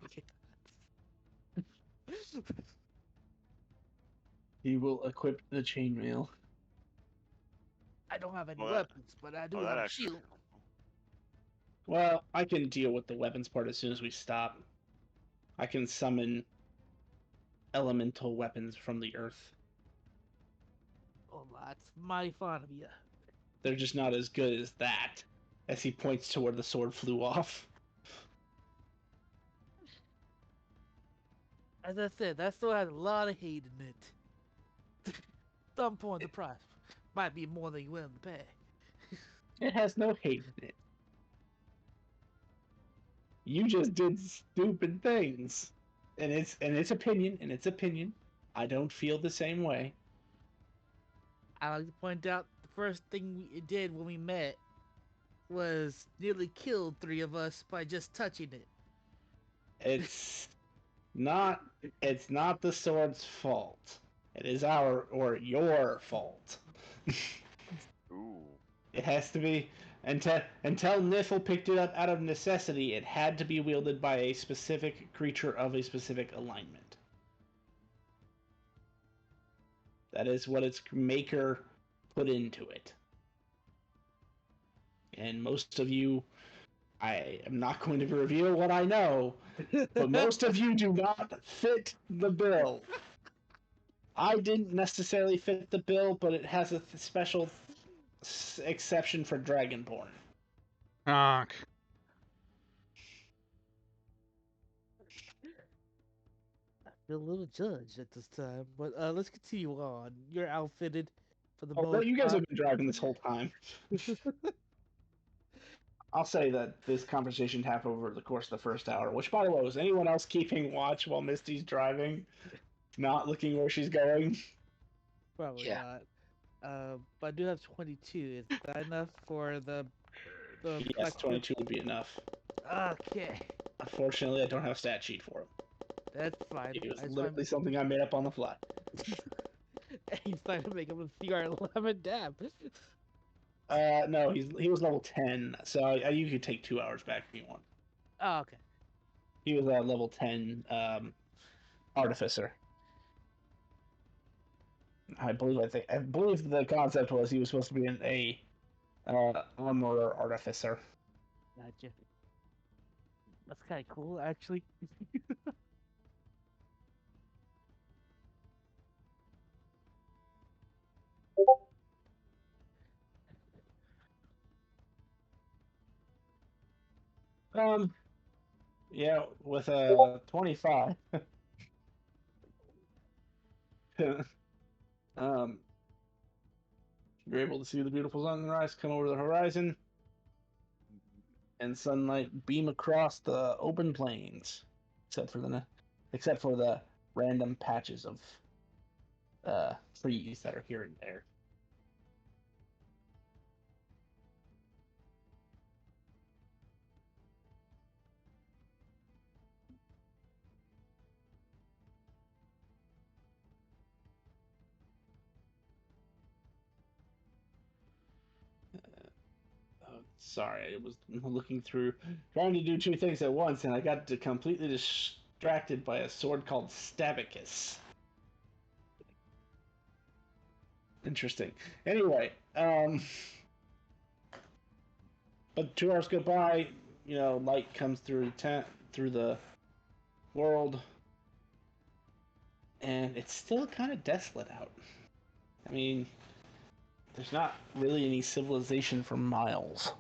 He will equip the chainmail. I don't have any Well, weapons, but I do that have a actually. shield. Well, I can deal with the weapons part as soon as we stop. I can summon elemental weapons from the earth. Oh, that's mighty fond of you. They're just not as good as that. As he points to where the sword flew off. As I said, that still has a lot of hate in it. Some point the price might be more than you're willing to pay. It has no hate in it. You just did stupid things. And its opinion, I don't feel the same way. I like to point out the first thing we did when we met was nearly killed three of us by just touching it. It's not it's not the sword's fault. It is our or your fault. Ooh. It has to be until Niffle picked it up out of necessity, it had to be wielded by a specific creature of a specific alignment. That is what its maker put into it. And most of you, I am not going to reveal what I know, but most of you do not fit the bill. I didn't necessarily fit the bill, but it has a special exception for Dragonborn. Honk. I feel a little judged at this time, but let's continue on. You're outfitted for the Oh, most you guys part. have been driving this whole time. I'll say that this conversation happened over the course of the first hour, which, by the way, was anyone else keeping watch while Misty's driving? Not looking where she's going? Probably Yeah. not. But I do have 22. Is that enough for the Yes, collectible? 22 would be enough. Okay, Unfortunately, I don't have a stat sheet for him. that's fine. It was I just literally something I made up on the fly. he's trying to make him a CR11 dab. No, he was level 10, so you could take 2 hours back if you want. Oh, okay. He was a level 10 artificer. I believe the concept was he was supposed to be a armorer artificer. Gotcha. That's kind of cool, actually. Yeah, with a 25. um, You're able to see the beautiful sunrise come over the horizon, and sunlight beam across the open plains, except for the random patches of trees that are here and there. Oh, sorry, I was looking through, trying to do two things at once, and I got completely distracted by a sword called Stabicus. Interesting. Anyway, but 2 hours go by. You know, light comes through through the world, and it's still kind of desolate out. I mean, there's not really any civilization for miles.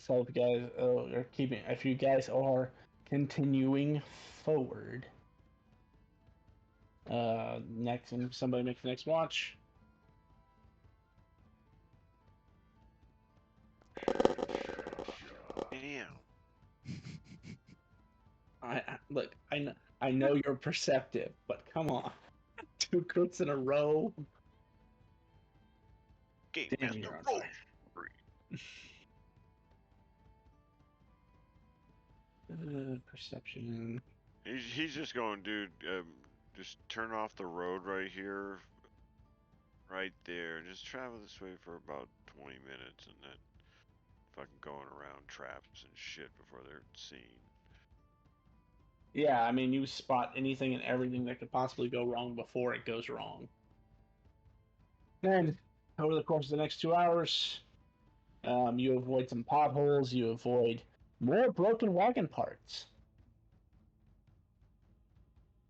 So if you guys if you guys are continuing forward, next, somebody make the next watch. Damn. Look. I know you're perceptive, but come on, 2 crits in a row. Game Damn, Master you're on roll. fire. Perception. He's just going, dude. Just turn off the road right here, right there. Just travel this way for about 20 minutes, and then fucking going around traps and shit before they're seen. Yeah, I mean, you spot anything and everything that could possibly go wrong before it goes wrong. And over the course of the next 2 hours, you avoid some potholes, you avoid more broken wagon parts.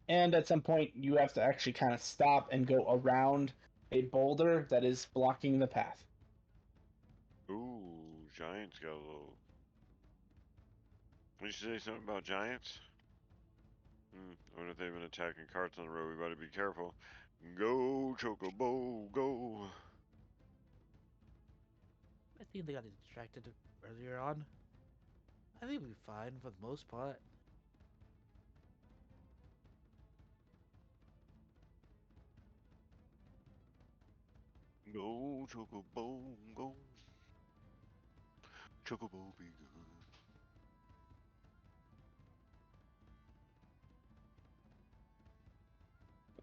And at some point, you have to actually kind of stop and go around a boulder that is blocking the path. Ooh, giants got a little. Did you say something about giants? I wonder if they've been attacking carts on the road. We better be careful. Go, Chocobo, go. I think they got distracted earlier on. I think we'll be fine for the most part. Go, Chocobo, go. Chocobo be good.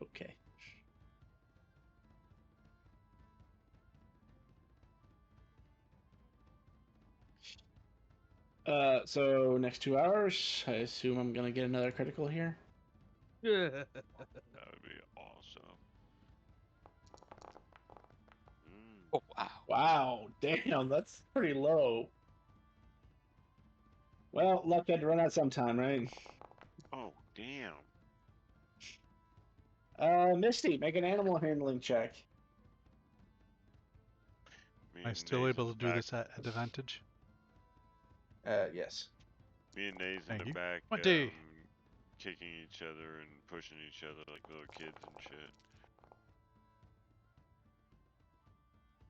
Okay. So next 2 hours, I assume I'm gonna get another critical here. That would be awesome. Oh wow. Wow, damn, that's pretty low. Well, luck had to run out sometime, right? Oh, damn. Misty, make an animal handling check. Me Am I and still Nays in able the to do back. this at advantage? Yes. Me and Nays in Thank the you. back, 20. kicking each other and pushing each other like little kids and shit.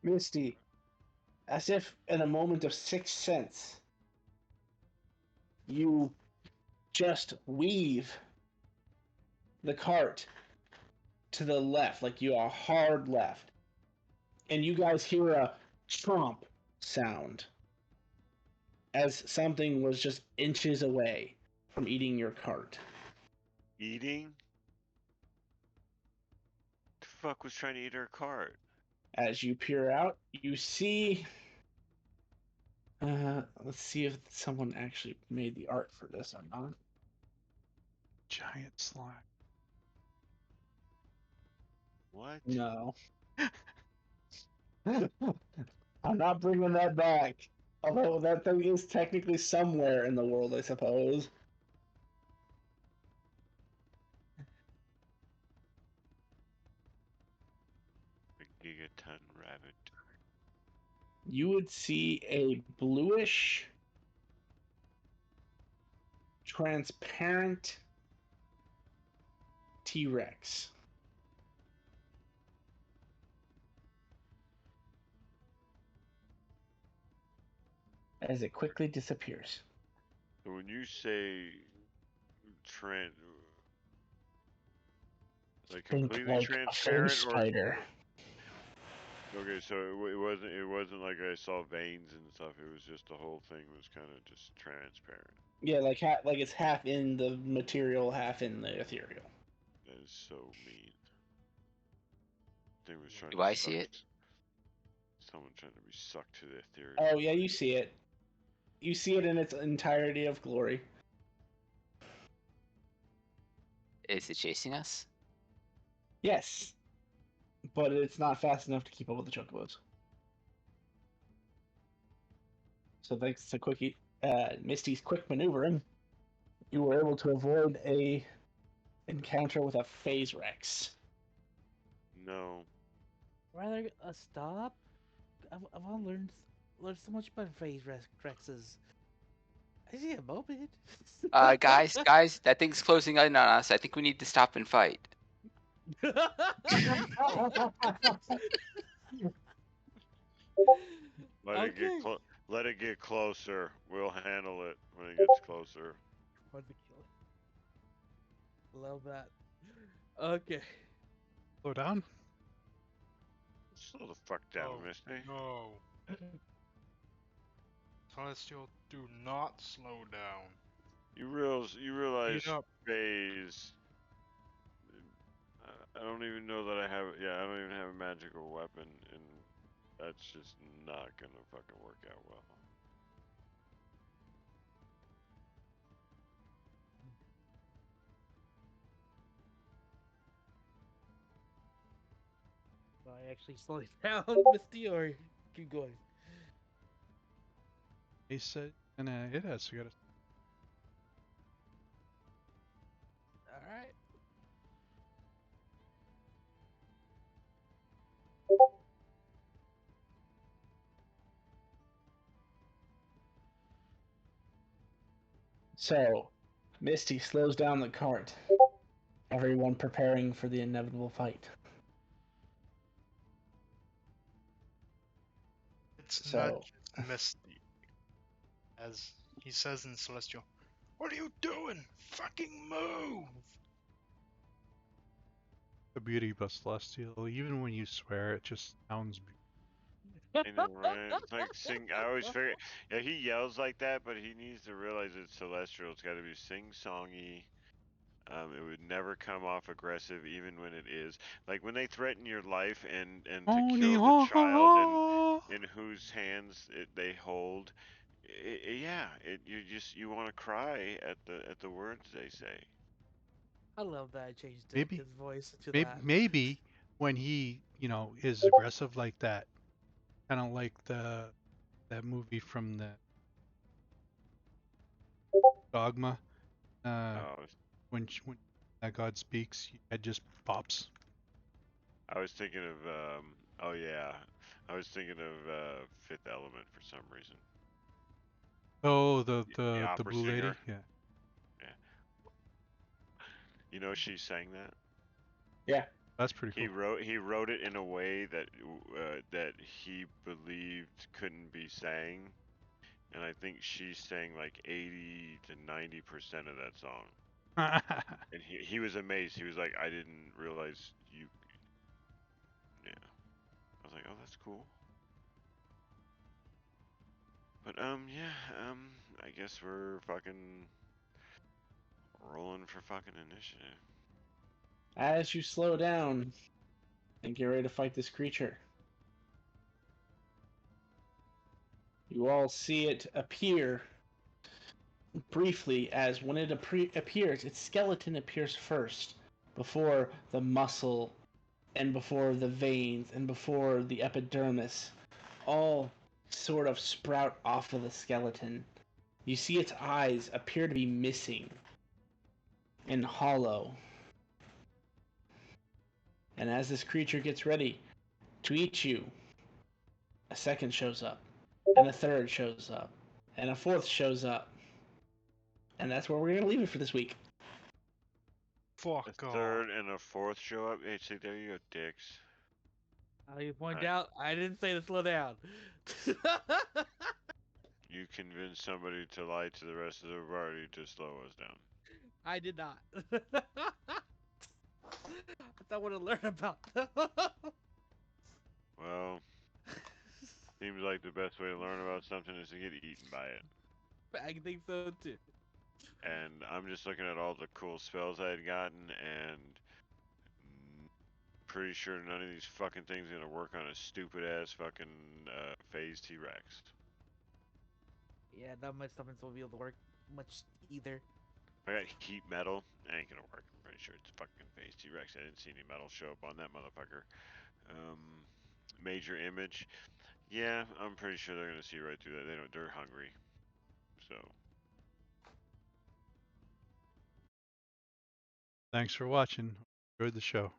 Misty, as if in a moment of sixth sense, you just weave the cart to the left, like you are hard left, and you guys hear a chomp sound as something was just inches away from eating your cart. Eating? The fuck was trying to eat our cart? As you peer out, you see. Let's see if someone actually made the art for this or not. Giant slime. What? No. I'm not bringing that back. Although that thing is technically somewhere in the world, I suppose. A gigaton rabbit. you would see a bluish, transparent T-Rex. As it quickly disappears. So when you say like Think completely like a fey transparent, or spider. okay, so it wasn't like I saw veins and stuff. It was just the whole thing was kind of just transparent. Yeah, like like it's half in the material, half in the ethereal. That is so mean. Thing was trying Do to I see suck. it? Someone trying to be sucked to the ethereal. Oh yeah, you see it. You see it in its entirety of glory. Is it chasing us? Yes, but it's not fast enough to keep up with the chocobos. So thanks to Misty's quick maneuvering, you were able to avoid a encounter with a phase Rex. No. Rather stop. I've all learned so much about phase Rexes. I see a moped. Guys, that thing's closing in on us. I think we need to stop and fight. Okay. Let it get closer. We'll handle it when it gets closer. Want to kill it. Love that. Okay. Slow down. Slow the fuck down, Oh, Misty. no. Celestial, do not slow down. You realize Speed up. phase. I don't even know that I have. Yeah, I don't even have a magical weapon, and that's just not gonna fucking work out well. Do I actually slow it down, Misty, or keep going? He said, and it has. You gotta. All right. So, Misty slows down the cart. Everyone preparing for the inevitable fight. It's So- not just Misty. As he says in Celestial, what are you doing? Fucking move! The beauty of Celestial. Even when you swear, it just sounds beautiful. I know, right? It's like sing. I always figure. Yeah, he yells like that, but he needs to realize it's celestial. It's got to be sing-songy. It would never come off aggressive, even when it is. Like when they threaten your life and to Only kill the child in whose hands they hold. Yeah, you want to cry at the words they say. I love that I changed maybe, his voice to maybe, that. maybe when he, is aggressive like that, kind of like that movie from the Dogma, Oh, when that God speaks, your head just pops. I was thinking of oh yeah, I was thinking of Fifth Element for some reason. Oh, The the opera blue lady, singer. yeah, Yeah. You know she sang that. Yeah. that's pretty cool. He wrote it in a way that he believed couldn't be sang, and I think she sang like 80 to 90% of that song. And he was amazed. He was like, I didn't realize you. Yeah. I was like, oh, that's cool. But yeah, I guess we're fucking rolling for fucking initiative. As you slow down and get ready to fight this creature, you all see it appear briefly. As when it appears, its skeleton appears first, before the muscle, and before the veins, and before the epidermis, all sort of sprout off of the skeleton. You see its eyes appear to be missing and hollow. And as this creature gets ready to eat you, a second shows up, and a third shows up, and a fourth shows up. And that's where we're going to leave it for this week. A Fuck off. third and a fourth show up. Hey, see, there you go, dicks. I'll you point Right. out, I didn't say to slow down. You convinced somebody to lie to the rest of the party to slow us down. I did not. I want to learn about them. Well, seems like the best way to learn about something is to get eaten by it. I think so too. And I'm just looking at all the cool spells I had gotten, and pretty sure none of these fucking things are gonna work on a stupid ass fucking phase T-Rex. Yeah, not much something's will be able to work much either. I got heat metal. Ain't gonna work. I'm pretty sure it's fucking phase T-Rex. I didn't see any metal show up on that motherfucker. Major image. Yeah, I'm pretty sure they're gonna see right through that. They're hungry. So. Thanks for watching. Enjoyed the show.